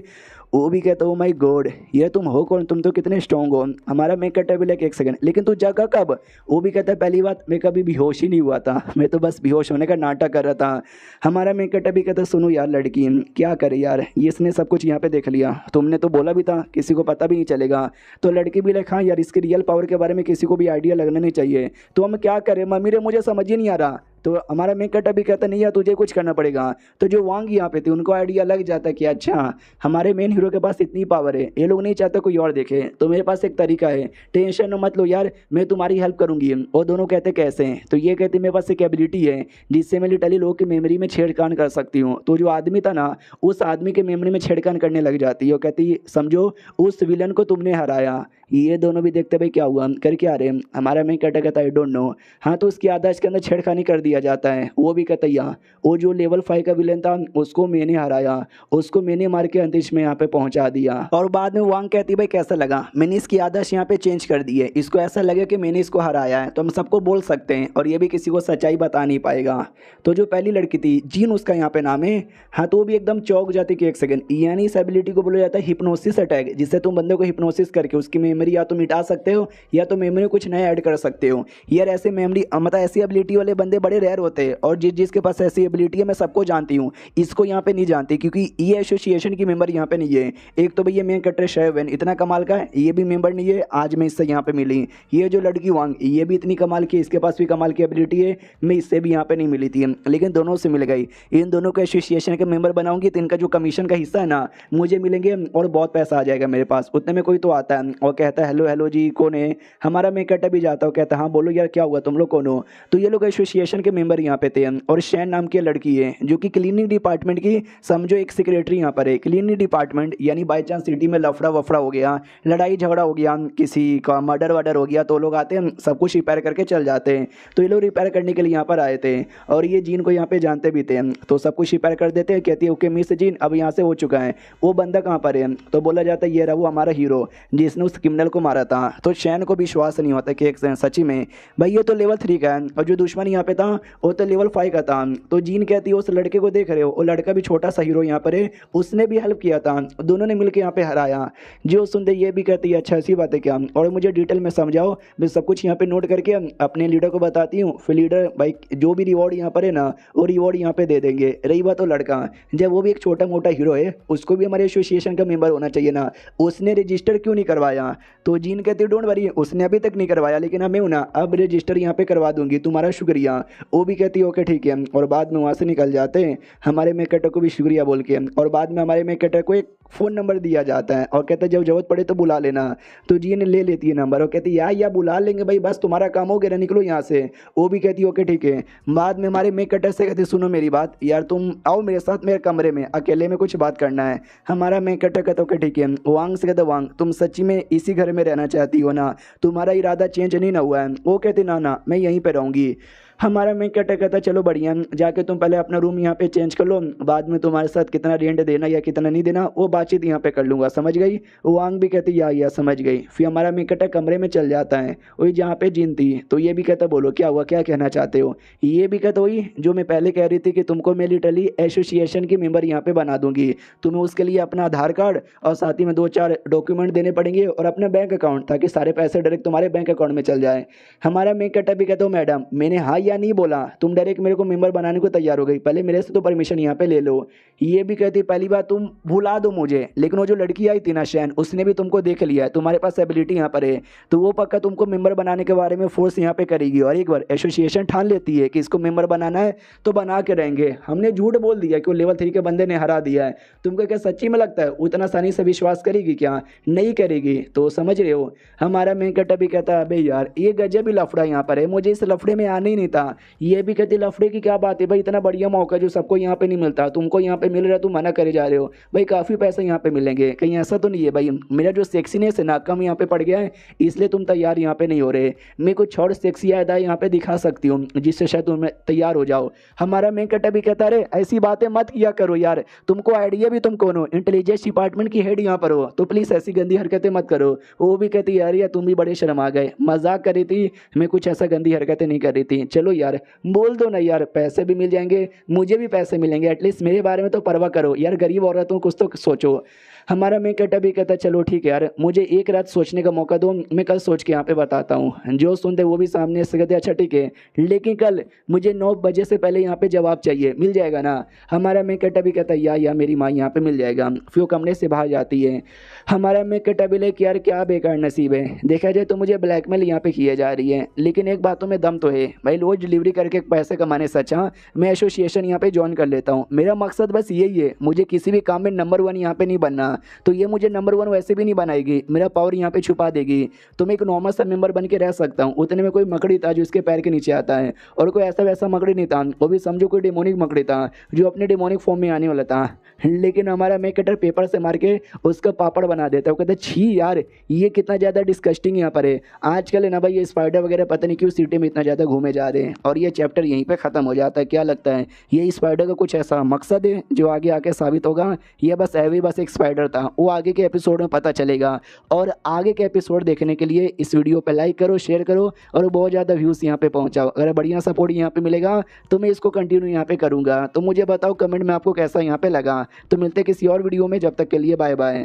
वो भी कहता ओ माय गॉड ये तुम हो कौन, तुम तो कितने स्ट्रॉन्ग हो। हमारा मैं कहता भी लाइक 1 सेकंड, लेकिन तू जगा कब? वो भी कहता है पहली बात मैं कभी बेहोश ही नहीं हुआ था, मैं तो बस बेहोश होने का नाटक कर रहा था। हमारा मैं कहता भी कहता सुनो यार लड़की क्या करे यार, ये इसने सब कुछ यहाँ पे देख लिया, तुमने तो बोला भी था किसी को पता भी नहीं चलेगा। तो लड़की भी लाइक हाँ यार इसके रियल पावर के बारे में किसी को भी आइडिया लगना नहीं चाहिए, तो हम क्या करें मम्मी रे, मुझे समझ ही नहीं आ रहा। तो हमारा मेकटा भी कहता नहीं यार तुझे कुछ करना पड़ेगा। तो जो वांग यहाँ पे थे उनको आइडिया लग जाता है कि अच्छा हमारे मेन हीरो के पास इतनी पावर है, ये लोग नहीं चाहते कोई और देखे, तो मेरे पास एक तरीका है, टेंशन मत लो यार मैं तुम्हारी हेल्प करूंगी। और दोनों कहते कैसे हैं? तो ये कहते मेरे पास एक एबिलिटी है जिससे मैं लिटरली लोगों की मेमोरी में छेड़खान कर सकती हूँ। तो जो आदमी था ना उस आदमी के मेमोरी में छेड़खान करने लग जाती है और कहती समझो उस विलन को तुमने हराया। ये दोनों भी देखते भाई क्या हुआ, कर क्या रहे? हमारा मैं कहता आई डोंट नो। हाँ तो उसकी आदत के अंदर छेड़खानी कर दिया जाता है। वो भी कहता या वो जो लेवल 5 का विलन था उसको मैंने हराया, उसको मैंने मार के अंतरिक्ष में यहाँ पे पहुँचा दिया। और बाद में वांग कहती भाई कैसा लगा, मैंने इसकी आदत यहाँ पे चेंज कर दी है, इसको ऐसा लगे कि मैंने इसको हराया है, तो हम सबको बोल सकते हैं और ये भी किसी को सच्चाई बता नहीं पाएगा। तो जो पहली लड़की थी जीन उसका यहाँ पे नाम है, हाँ तो वो भी एकदम चौंक जाती कि 1 सेकंड, यानी इस एबिलिटी को बोला जाता है हिप्नोसिस अटैक, जिससे तुम बंदे को हिप्नोसिस करके उसकी मेमोरी या तो मिटा सकते हो या तो मेमोरी कुछ नया ऐड कर सकते हो। यार ऐसे मेमोरी मतलब ऐसी एबिलिटी वाले बंदे बड़े रेयर होते हैं, और जिसके पास ऐसी एबिलिटी है मैं सबको जानती हूँ, इसको यहाँ पे नहीं जानती क्योंकि ये एसोसिएशन की मेंबर यहाँ पे नहीं है। एक तो भैया मेन कट्टर शेवन इतना कमाल का है, ये भी मेंबर नहीं है, आज मैं इससे यहाँ पे मिली। ये जो लड़की वांग ये भी इतनी कमाल की, इसके पास भी कमाल की एबिलिटी है, मैं इससे भी यहाँ पे नहीं मिली थी, लेकिन दोनों से मिल गई। इन दोनों को एसोसिएशन के मेंबर बनाऊंगी तो इनका जो कमीशन का हिस्सा है ना मुझे मिलेंगे और बहुत पैसा आ जाएगा मेरे पास। उतने में कोई तो आता है और कहता है हेलो हेलो जी कौन है? हमारा मैं कट्टा भी जाता हूँ, कहता हाँ बोलो यार क्या हुआ, तुम लोग कौन हो? तो ये लोग एसोसिएशन के मेंबर यहाँ पे थे, और शैन नाम की लड़की है जो कि क्लीनिंग डिपार्टमेंट की समझो एक सेक्रेटरी यहाँ पर है। क्लीनिंग डिपार्टमेंट यानी बाई चांस सिटी में लफड़ा वफड़ा हो गया, लड़ाई झगड़ा हो गया, किसी का मर्डर वर्डर हो गया, तो लोग आते हैं सब कुछ रिपेयर करके चल जाते हैं। तो ये लोग रिपेयर करने के लिए यहाँ पर आए थे और ये जीन को यहाँ पे जानते भी थे, तो सब कुछ रिपेयर कर देते हैं। कहती है ओके मिस जीन अब यहाँ से हो चुका है। वो बंदा कहाँ पर है? तो बोला जाता है ये रहा वो हमारा हीरो जिसने उस क्रिमिनल को मारा था। तो शैन को विश्वास नहीं होता कि एक सच्ची में भाई ये तो लेवल 3 का है और जो दुश्मन यहाँ पे था वो तो लेवल 5 का था। तो जीन कहती है उस लड़के को देख रहे हो, वो लड़का भी छोटा सा हीरो यहाँ पर है, उसने भी हेल्प किया था, दोनों ने मिलकर यहाँ पे हराया। जो सुनते ये भी कहती है अच्छा ऐसी बात है क्या, और मुझे डिटेल में समझाओ, मैं सब कुछ यहाँ पे नोट करके अपने लीडर को बताती हूँ, फिर लीडर भाई जो भी रिवॉर्ड यहाँ पर है ना वो रिवॉर्ड यहाँ पे दे देंगे। रही बात तो लड़का, जब वो भी एक छोटा मोटा हीरो है उसको भी हमारे एसोसिएशन का मेंबर होना चाहिए ना, उसने रजिस्टर क्यों नहीं करवाया? तो जीन कहती डोंट वरी उसने अभी तक नहीं करवाया, लेकिन अब मैं हूँ ना अब रजिस्टर यहाँ पे करवा दूंगी, तुम्हारा शुक्रिया। वो भी कहती है ओके ठीक है, और बाद में वहाँ से निकल जाते हैं हमारे मेकटर को भी शुक्रिया बोल के। और बाद में हमारे मेकटर को एक फ़ोन नंबर दिया जाता है और कहता है जब जरूरत पड़े तो बुला लेना। तो जी ने ले लेती है नंबर और कहती है या बुला लेंगे भाई, बस तुम्हारा काम हो गया, निकलो यहाँ से। वो भी कहती है ओके ठीक है। बाद में हमारे मेकटर से कहती सुनो मेरी बात यार, तुम आओ मेरे साथ मेरे कमरे में, अकेले में कुछ बात करना है। हमारा मेकटर कहता ओके ठीक है। वांग से कहता वांग तुम सच्ची में इसी घर में रहना चाहती हो ना, तुम्हारा इरादा चेंज नहीं ना हुआ है? वो कहती ना ना मैं यहीं पर रहूँगी। हमारा मेन कैरेक्टर कहता है चलो बढ़िया, जाके तुम पहले अपना रूम यहाँ पे चेंज कर लो, बाद में तुम्हारे साथ कितना रेंट देना या कितना नहीं देना वो बातचीत यहाँ पे कर लूँगा, समझ गई। वांग भी कहती या समझ गई। फिर हमारा मेन कैरेक्टर कमरे में चल जाता है, वही जहाँ पे जिन थी। तो ये भी कहता बोलो क्या हुआ, क्या कहना चाहते हो। ये भी कहता वही जो मैं पहले कह रही थी कि तुमको मैं लिटरली एसोसिएशन की मेंबर यहाँ पे बना दूंगी। तुम्हें उसके लिए अपना आधार कार्ड और साथ ही में 2-4 डॉक्यूमेंट देने पड़ेंगे और अपना बैंक अकाउंट, ताकि सारे पैसे डायरेक्ट तुम्हारे बैंक अकाउंट में चल जाए। हमारा मेन कैरेक्टर भी कहता हूँ मैडम मैंने हाँ या नहीं बोला, तुम डायरेक्ट मेरे को मेंबर बनाने को तैयार हो गई, पहले मेरे से तो परमिशन यहाँ पे ले लो। ये भी कहती पहली बात तुम भुला दो मुझे, लेकिन वो जो लड़की आई थी ना शैन, उसने भी तुमको देख लिया है, तुम्हारे पास एबिलिटी यहाँ पर है, तो वो पक्का तुमको मेंबर बनाने के बारे में फोर्स यहाँ पे करेगी। और एक बार एसोसिएशन ठान लेती है कि इसको मेंबर बनाना है तो बना के रहेंगे। हमने झूठ बोल दिया कि वो लेवल 3 के बंदे ने हरा दिया है, तुमको क्या सच्ची में लगता है उतना आसानी से विश्वास करेगी क्या, नहीं करेगी। तो समझ रहे हो। हमारा मेन कैरेक्टर भी कहता है अबे यार ये गजब ही लफड़ा यहाँ पर है, मुझे इस लफड़े में आना ही नहीं था। ये भी कहती लफड़े की क्या बात है भाई, इतना बढ़िया मौका जो सबको यहाँ पे नहीं मिलता, तुमको यहाँ पे मिल रहा है, तुम मना करे जा रहे हो। भाई काफ़ी पैसे यहाँ पे मिलेंगे, कहीं ऐसा तो नहीं है भाई मेरा जो सेक्सीनेस है ना कम यहाँ पे पड़ गया है इसलिए तुम तैयार यहाँ पे नहीं हो रहे। मैं कुछ और सेक्सी अदा यहाँ पे दिखा सकती हूँ जिससे शायद तुम तैयार हो जाओ। हमारा मेन कैरेक्टर भी कहता है ऐसी बातें मत किया करो यार, तुमको आइडिया भी तुम कौन हो, इंटेलिजेंस डिपार्टमेंट की हेड यहाँ पर हो, तो प्लीज़ ऐसी गंदी हरकतें मत करो। वो भी कहती यार यार तुम भी बड़े शर्म आ गए, मजाक कर रही थी, मैं कुछ ऐसा गंदी हरकतें नहीं कर रही थी। चलो यार बोल दो ना यार, पैसे भी मिल जाएंगे, मुझे भी पैसे मिलेंगे, एटलीस्ट मेरे बारे में तो परवाह करो यार, गरीब औरतों कुछ तो सोचो। हमारा मेन कैरेक्टर भी कहता है चलो ठीक है यार मुझे एक रात सोचने का मौका दो, मैं कल सोच के यहाँ पे बताता हूँ। जो सुनते वो भी सामने से कहते अच्छा ठीक है, लेकिन कल मुझे 9 बजे से पहले यहाँ पे जवाब चाहिए, मिल जाएगा ना। हमारा मेन कैरेक्टर भी कहता है या मेरी माँ यहाँ पे मिल जाएगा। फिर वो कमरे से बाहर जाती है। हमारा मेन कैरेक्टर भी लेके यार क्या बेकार नसीब है, देखा जाए तो मुझे ब्लैकमेल यहाँ पे किए जा रही है, लेकिन एक बातों में दम तो है भाई, रोज डिलीवरी करके पैसे कमाने से अच्छा मैं एसोसिएशन यहाँ पे ज्वाइन कर लेता हूँ। मेरा मकसद बस यही है, मुझे किसी भी काम में नंबर 1 यहाँ पे नहीं बनना, तो ये मुझे नंबर 1 वैसे भी नहीं बनाएगी, मेरा पावर यहाँ पे छुपा देगी। तो मैं एक नॉर्मल सा मेंबर बन के रह सकता हूँ। उतने में कोई मकड़ी था जो इसके पैर के नीचे आता है, और कोई ऐसा वैसा मकड़ी नहीं था, वो भी समझो कोई डेमोनिक मकड़ी था जो अपने डेमोनिक फॉर्म में आने वाला था। लेकिन हमारा मेन कैरेक्टर पेपर से मार के उसका पापड़ बना देता है। वो कहते छी यार ये कितना ज़्यादा डिस्कस्टिंग यहाँ पर है। आजकल है ना भाई ये स्पाइडर वगैरह पता नहीं क्यों सिटी में इतना ज़्यादा घूमे जा रहे हैं, और ये चैप्टर यहीं पे ख़त्म हो जाता है। क्या लगता है ये स्पाइडर का कुछ ऐसा मकसद है जो आगे आके साबित होगा, ये बस एवी बस एक स्पाइडर था, वो आगे के एपिसोड में पता चलेगा। और आगे के एपिसोड देखने के लिए इस वीडियो पर लाइक करो, शेयर करो और बहुत ज़्यादा व्यूज़ यहाँ पे पहुँचाओ। अगर बढ़िया सपोर्ट यहाँ पे मिलेगा तो मैं इसको कंटिन्यू यहाँ पे करूँगा। तो मुझे बताओ कमेंट में आपको कैसा यहाँ पे लगा। तो मिलते किसी और वीडियो में, जब तक के लिए बाय बाय।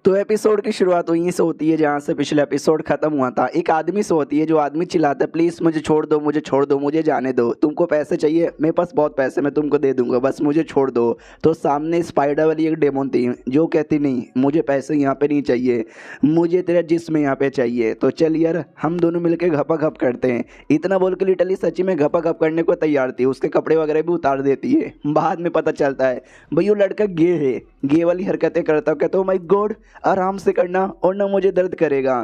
तो एपिसोड की शुरुआत वहीं से होती है जहाँ से पिछला एपिसोड खत्म हुआ था। एक आदमी से होती है जो आदमी चिल्लाता है प्लीज़ मुझे छोड़ दो, मुझे छोड़ दो, मुझे जाने दो, तुमको पैसे चाहिए, मेरे पास बहुत पैसे मैं तुमको दे दूंगा, बस मुझे छोड़ दो। तो सामने स्पाइडर वाली एक डेमोन थी जो कहती नहीं मुझे पैसे यहाँ पे नहीं चाहिए, मुझे तेरा जिस्म यहाँ पे चाहिए, तो चल यार हम दोनों मिलकर घपा घप करते हैं। इतना बोल के लिटरली सच्ची में घपा घप करने को तैयार थी, उसके कपड़े वगैरह भी उतार देती है। बाद में पता चलता है भाई वो लड़का गे है, गे वाली हरकतें करता है। कहता हूँ माई गॉड आराम से करना और ना मुझे दर्द करेगा।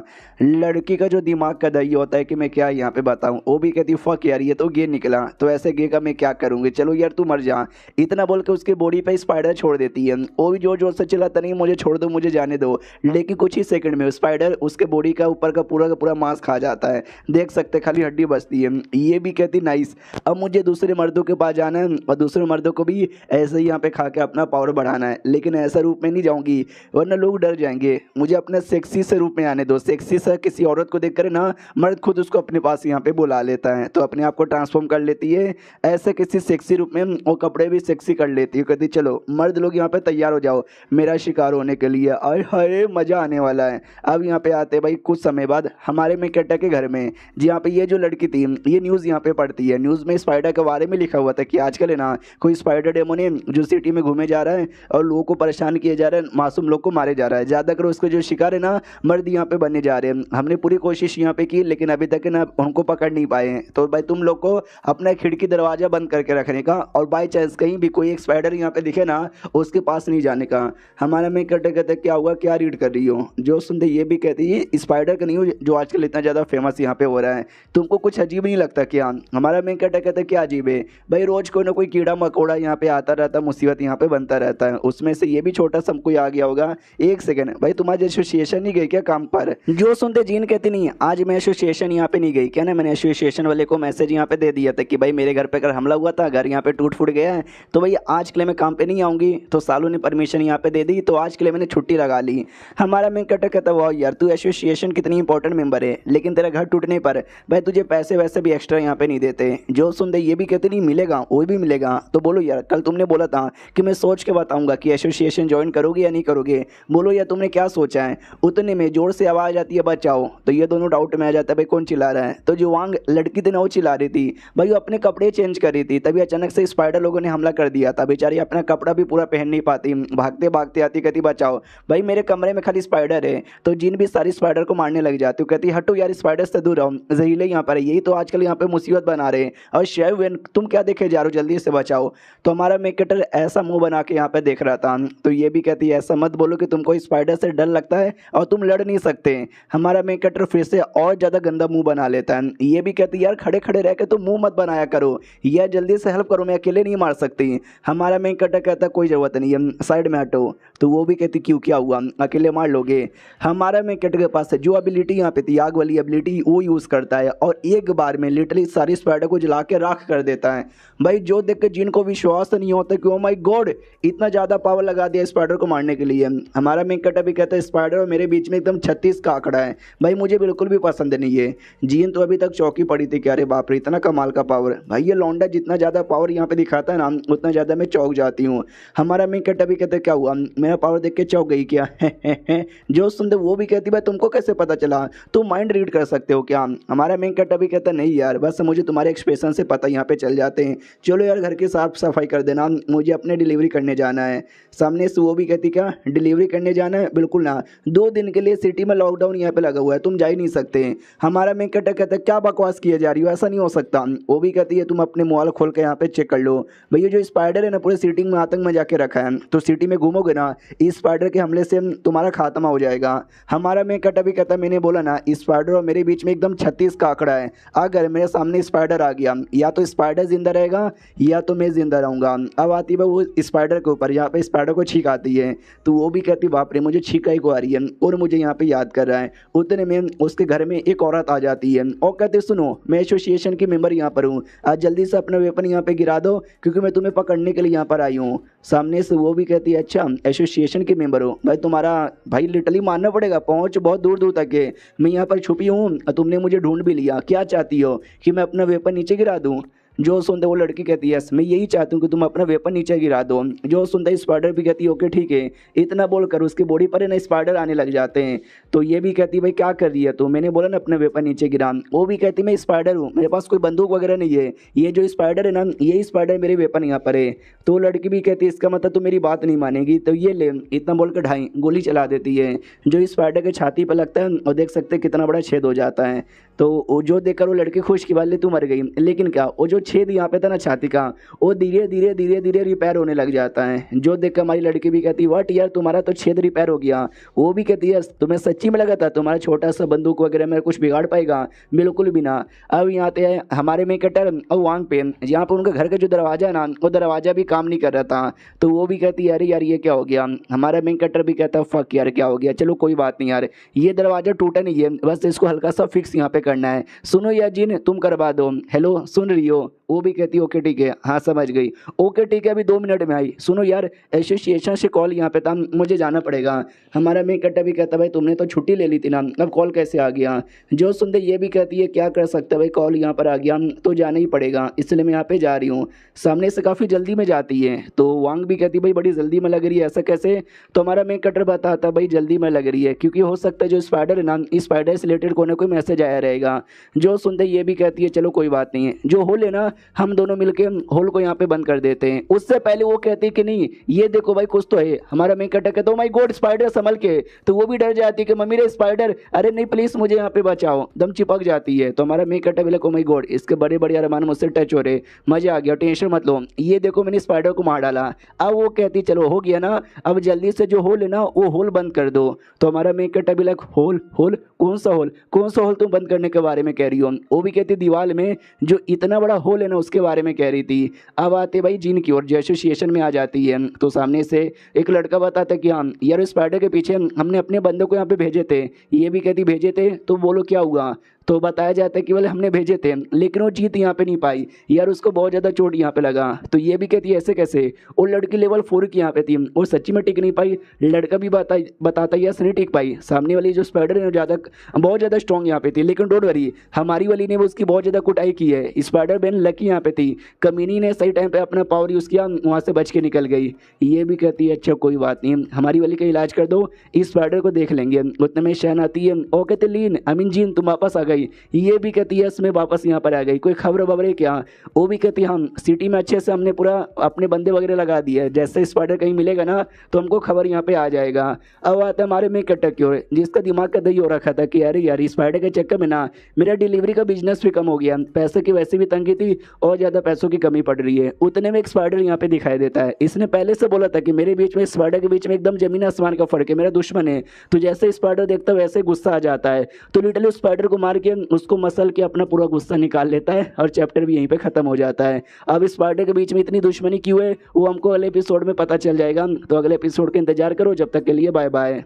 लड़की का जो दिमाग का दही होता है कि मैं क्या यहाँ पे बताऊँ, वो भी कहती फक यार ये तो गे निकला, तो ऐसे गे का मैं क्या करूँगी, चलो यार तू मर जा। इतना बोल के उसकी बॉडी पे स्पाइडर छोड़ देती है। वो भी जोर जोर से चिल्लाता नहीं मुझे छोड़ दो, मुझे जाने दो, लेकिन कुछ ही सेकंड में स्पाइडर उसके बॉडी का ऊपर का पूरा मांस खा जाता है। देख सकते खाली हड्डी बचती है। ये भी कहती नाइस, अब मुझे दूसरे मर्दों के पास जाना है और दूसरे मर्दों को भी ऐसे ही यहाँ पे खा के अपना पावर बढ़ाना है, लेकिन ऐसा रूप में नहीं जाऊँगी वरना लोग डर जाएंगे। मुझे अपने सेक्सी से रूप में आने दो। सेक्सी से किसी औरत को देखकर ना मर्द खुद उसको अपने पास यहाँ पे बुला लेता है, तो अपने आप को ट्रांसफॉर्म कर लेती है ऐसे किसी सेक्सी रूप में, वो कपड़े भी सेक्सी कर लेती है। कहती चलो मर्द लोग यहाँ पे तैयार हो जाओ मेरा शिकार होने के लिए, आए हाय मज़ा आने वाला है। अब यहाँ पे आते भाई कुछ समय बाद हमारे में कैरेक्टर के घर में, जहाँ पे ये जो लड़की थी ये न्यूज़ यहाँ पे पढ़ती है। न्यूज़ में स्पाइडर के बारे में लिखा हुआ था कि आजकल है ना कोई स्पाइडर डेमोन है जो सिटी में घूमे जा रहा है और लोगों को परेशान किए जा रहे हैं, मासूम लोग को मारे जा रहा है, ज़्यादातर उसके जो शिकार है ना मर्द यहाँ पे बनने जा रहे हैं। हमने पूरी कोशिश यहाँ पे की लेकिन अभी तक ना उनको पकड़ नहीं पाए हैं। तो भाई तुम लोग को अपना खिड़की दरवाजा बंद करके रखने का, और बाई चांस कहीं भी कोई एक स्पाइडर यहाँ पे दिखे ना उसके पास नहीं जाने का। हमारा में कहते कहते क्या हुआ क्या रीड कर रही हो, जो सुनते ये भी कहती है स्पाइडर का नहीं हो जो आजकल इतना ज़्यादा फेमस यहाँ पे हो रहा है, तुमको कुछ अजीब नहीं लगता क्या। हमारा में कहते कहते क्या अजीब है भाई, रोज़ कोई ना कोई कीड़ा मकोड़ा यहाँ पे आता रहता, मुसीबत यहाँ पे बनता रहता है, उसमें से ये भी छोटा सा कोई आ गया होगा। एक सेकंड, भाई तुम्हारी एसोसिएशन नहीं गई क्या काम पर? जो सुनते जीन कहती नहीं आज मैं एसोसिएशन यहाँ पे नहीं गई क्या ना, मैंने एसोसिएशन वाले को मैसेज यहाँ पे दे दिया था कि भाई मेरे घर पे अगर हमला हुआ था, घर यहाँ पे टूट फूट गया है, तो भाई आज के लिए मैं काम पे नहीं आऊँगी। तो सालों ने परमिशन यहाँ पे दे दी, तो आज के लिए मैंने छुट्टी लगा ली। हमारा मेन कटर कहता वाह यार तू एसोसिएशन कितनी इंपॉर्टेंट मेंबर है, लेकिन तेरा घर टूटने पर भाई तुझे पैसे वैसे भी एक्स्ट्रा यहाँ पे नहीं देते। जो सुनते ये भी कहते नहीं मिलेगा वो भी मिलेगा। तो बोलो यार कल तुमने बोला था कि मैं सोच के बताऊंगा कि एसोसिएशन ज्वाइन करोगे या नहीं करोगे, बोलो यार तुमने क्या सोचा है? उतने में जोर से आवाज़ आती है बचाओ, तो ये दोनों डाउट में आ जाता है भाई कौन चिल्ला रहा है। तो जो वांग लड़की थी ना वो चिल्ला रही थी भाई, वो अपने कपड़े चेंज कर रही थी, तभी अचानक से स्पाइडर लोगों ने हमला कर दिया था। बेचारी अपना कपड़ा भी पूरा पहन नहीं पाती, भागते भागते आती, कहती बचाओ भाई मेरे कमरे में खाली स्पाइडर है। तो जिन भी सारी स्पाइडर को मारने लग जाती, कहती हटो यार स्पाइडर से दूर रहो, जहरीले यहाँ पर है, यही तो आजकल यहाँ पे मुसीबत बना रहे हैं। और शेव तुम क्या देखे जा रहे हो, जल्दी से बचाओ। तो हमारा मेकेटर ऐसा मुंह बना के यहाँ पे देख रहा था। तो ये भी कहती है ऐसा मत बोलो कि तुमको स्पाइडर से डर लगता है और तुम लड़ नहीं सकते। हमारा मेकेटर फिर से और ज़्यादा गंदा मुंह बना लेता है। ये भी कहती है यार खड़े खड़े रह के तुम मुंह मत बनाया करो, यार जल्दी से हेल्प करो, मैं अकेले नहीं मार सकती। हमारा मेकेटर कहता कोई ज़रूरत नहीं है, साइड में हटो। तो वो भी कहती क्यों क्या हुआ, अकेले मार लोगे? हमारा मेकेटर के पास जो एबिलिटी यहाँ पे थी आग वाली एबिलिटी वो यूज़ करता है और एक बार में लिटरली सारी स्पाइडर को जला के राख कर देता है। भाई जो देख के जिनको विश्वास नहीं होता कि ओ माय गॉड इतना ज़्यादा पावर लगा दिया स्पाइडर को मारने के लिए। हमारा मेकेटर भी कहता है स्पाइडर और मेरे बीच में एकदम 36 का आंकड़ा है, भाई मुझे बिल्कुल भी पसंद नहीं है। जीन तो अभी तक चौकी पड़ी थी कि अरे बाप रे इतना कमाल का पावर। भाई ये लौंडा जितना ज़्यादा पावर यहाँ पे दिखाता है ना उतना ज़्यादा मैं चौक जाती हूँ। हमारा मेकेटर भी कहते क्या हुआ, मेरा पावर देख के चौक गई क्या? जो सुनते वो भी कहती भाई तुमको कैसे पता चला, तुम माइंड रीड कर सकते हो क्या? हमारा मेकेटर भी कहता नहीं यार बस मुझे तुम्हारे एक्सप्रेशन से पता यहाँ पे चल जाते हैं। चलो यार घर की साफ सफाई कर देना, मुझे अपने डिलीवरी करने जाना है। सामने से वो भी कहती क्या डिलीवरी करने जाना है? बिल्कुल ना, 2 दिन के लिए सिटी में लॉकडाउन यहाँ पे लगा हुआ है, तुम जा ही नहीं सकते। हमारा मेकेटर कहता है क्या बकवास किए जा रही हो, ऐसा नहीं हो सकता। वो भी कहती है तुम अपने मोबाइल खोल के यहाँ पे चेक कर लो। भैया जो स्पाइडर है ना पूरे सिटी में आतंक में जाके रखा है, तो सिटी में घूमोगे ना इस स्पाइडर के हमले से तुम्हारा खात्मा हो जाएगा। हमारा मेकेटर भी कहता है मैंने बोला ना स्पाइडर और मेरे बीच में एकदम 36 का आंकड़ा है, अगर मेरे सामने स्पाइडर आ गया या तो स्पाइडर जिंदा रहेगा या तो मैं जिंदा रहूँगा। अब आती है वो स्पाइडर के ऊपर, यहाँ पे स्पाइडर को छींक आती है, तो वो भी कहती बाप रे मुझे छींक ही को आ रही है और मुझे यहाँ पे याद कर रहा है। उतने में उसके घर में एक औरत आ जाती है और कहते सुनो मैं एसोसिएशन की मेंबर यहाँ पर हूँ, आज जल्दी से अपना वेपन यहाँ पे गिरा दो क्योंकि मैं तुम्हें पकड़ने के लिए यहाँ पर आई हूँ। सामने से वो भी कहती है अच्छा एसोसिएशन की मेंबर हो, भाई तुम्हारा भाई लिटरली मानना पड़ेगा पहुँच बहुत दूर दूर तक है, मैं यहाँ पर छुपी हूँ, तुमने मुझे ढूंढ भी लिया, क्या चाहती हो कि मैं अपना वेपन नीचे गिरा दूँ? जो सुनते वो लड़की कहती है मैं यही चाहती हूँ कि तुम अपना वेपन नीचे गिरा दो। जो सुनते स्पाइडर भी कहती है ओके ठीक है। इतना बोलकर उसकी बॉडी पर है ना स्पाइडर आने लग जाते हैं। तो ये भी कहती भाई क्या कर रही है, तो मैंने बोला ना अपना वेपन नीचे गिरा। वो भी कहती मैं स्पाइडर हूँ, मेरे पास कोई बंदूक वगैरह नहीं है, ये जो स्पाइडर है ना यही स्पाइडर मेरे वेपन यहाँ पर है। तो लड़की भी कहती है इसका मतलब तो मेरी बात नहीं मानेगी, तो ये ले, इतना बोलकर ढाई गोली चला देती है जो स्पाइडर के छाती पर लगता है और देख सकते हैं कितना बड़ा छेद हो जाता है। तो जो देखकर वो लड़की खुश की बात ले तू मर गई, लेकिन क्या वो जो छेद यहाँ पे था ना छाती का वो धीरे धीरे धीरे धीरे रिपेयर होने लग जाता है। जो देखकर हमारी लड़की भी कहती व्हाट यार तुम्हारा तो छेद रिपेयर हो गया। वो भी कहती है तुम्हें सच्ची में लगा था तुम्हारा छोटा सा बंदूक वगैरह में कुछ बिगाड़ पाएगा, बिल्कुल भी ना। अब यहाँ पे हमारे मेकेटर और वांग पे यहाँ पर उनका घर का जो दरवाजा है ना वो दरवाजा भी काम नहीं कर रहा था। तो वो भी कहती है अरे यार ये क्या हो गया। हमारा मेकेटर भी कहता फक यार क्या हो गया, चलो कोई बात नहीं यार ये दरवाजा टूटा नहीं है, बस इसको हल्का सा फिक्स यहाँ पे करना है, सुनो यार जिन तुम करवा दो। हेलो सुन रही हो? वो भी कहती है ओके ठीक है, हाँ समझ गई, ओके ठीक है अभी 2 मिनट में आई। सुनो यार एसोसिएशन से कॉल यहाँ पे था, मुझे जाना पड़ेगा। हमारा मेकेटर भी कहता भाई तुमने तो छुट्टी ले ली थी ना, अब कॉल कैसे आ गया। जो सुनते ये भी कहती है क्या कर सकते भाई कॉल यहाँ पर आ गया तो जाना ही पड़ेगा, इसलिए मैं यहाँ पे जा रही हूँ। सामने से काफ़ी जल्दी में जाती है। तो वांग भी कहती भाई बड़ी जल्दी में लग रही है, ऐसा कैसे? तो हमारा मेकेटर बताता भाई जल्दी में लग रही है क्योंकि हो सकता है जो स्पाइडर है ना इस स्पाइडर से रिलेटेड कोई ना कोई मैसेज आया रहेगा। जो सुनते ये भी कहती है चलो कोई बात नहीं है, जो होल है ना हम दोनों मिलकर होल को यहाँ पे बंद कर देते हैं। उससे पहले वो कहती है कि नहीं ये देखो भाई कुछ तो है। हमारा मेकेटर कहता है माय गॉड स्पाइडर संभल के। तो वो भी डर जाती है कि मम्मी रे स्पाइडर, अरे नहीं प्लीज मुझे यहाँ पे बचाओ, दम चिपक जाती है। तो हमारा मेकेटर भी माय गॉड इसके बड़े बड़े अरमान मुझसे टच हो रहे, मजा आ गया, टेंशन मत लो, ये देखो मैंने स्पाइडर को मार डाला। अब वो कहती चलो हो गया ना, अब जल्दी से जो होल है ना वो होल बंद कर दो। तो हमारा मेकेटर भी होल होल कौन सा होल तुम बंद करने के बारे में कह रही हो? वो भी कहती दीवार में जो इतना बड़ा होल है ना उसके बारे में कह रही थी। अब आते भाई जिन की ओर जो एसोसिएशन में आ जाती है तो सामने से एक लड़का बताता है कि हाँ यार स्पाइडर के पीछे हमने अपने बंदों को यहाँ पे भेजे थे। ये भी कहती भेजे थे तो बोलो क्या हुआ। तो बताया जाता है कि बोले हमने भेजे थे लेकिन वो जीत यहाँ पे नहीं पाई यार, उसको बहुत ज़्यादा चोट यहाँ पे लगा। तो ये भी कहती है ऐसे कैसे, वो लड़की लेवल 4 की यहाँ पे थी और सच्ची में टिक नहीं पाई। लड़का भी बताता यस नहीं टिक पाई। सामने वाली जो स्पाइडर है ज़्यादा बहुत ज़्यादा स्ट्रॉन्ग यहाँ पे थी, लेकिन डोंट वरी हमारी वाली ने वो उसकी बहुत ज़्यादा कुटाई की है। स्पाइडर बैन लकी यहाँ पे थी, कमीनी ने सही टाइम पे अपना पावर यूज़ किया, वहाँ से बच के निकल गई। ये भी कहती है अच्छा कोई बात नहीं, हमारी वाली का इलाज कर दो, इस स्पाइडर को देख लेंगे। उतने में शहन आती है, ओ कहते लीन अमीन जीन तुम वापस आ गई। ये भी कहती है मैं वापस यहाँ पर आ गई, कोई खबर वबरे क्या। वो भी कहती है हम सिटी में अच्छे से हमने पूरा अपने बंदे वगैरह लगा दिए, जैसे स्पाइडर कहीं मिलेगा ना तो हमको खबर यहाँ पे आ जाएगा। अब आता है हमारे में कटक की ओर, जिसका दिमाग का दही हो रखा था कि अरे यार स्पाइडर के चक्कर में ना मेरा डिलीवरी का बिजनेस भी कम हो गया, पैसे की वैसे भी तंगी थी और ज़्यादा पैसों की कमी पड़ रही है। उतने में एक स्पाइडर यहाँ पे दिखाई देता है। इसने पहले से बोला था कि मेरे बीच में स्पाइडर के बीच में एकदम जमीन आसमान का फर्क है, मेरा दुश्मन है। तो जैसे स्पाइडर देखता है वैसे गुस्सा आ जाता है, तो लिटरली स्पाइडर को मार के उसको मसल के अपना पूरा गुस्सा निकाल लेता है और चैप्टर भी यहीं पे खत्म हो जाता है। अब स्पाइडर के बीच में इतनी दुश्मनी क्यों है वो हमको अगले एपिसोड में पता चल जाएगा। तो अगले एपिसोड का इंतजार करो, जब तक के लिए बाय बाय।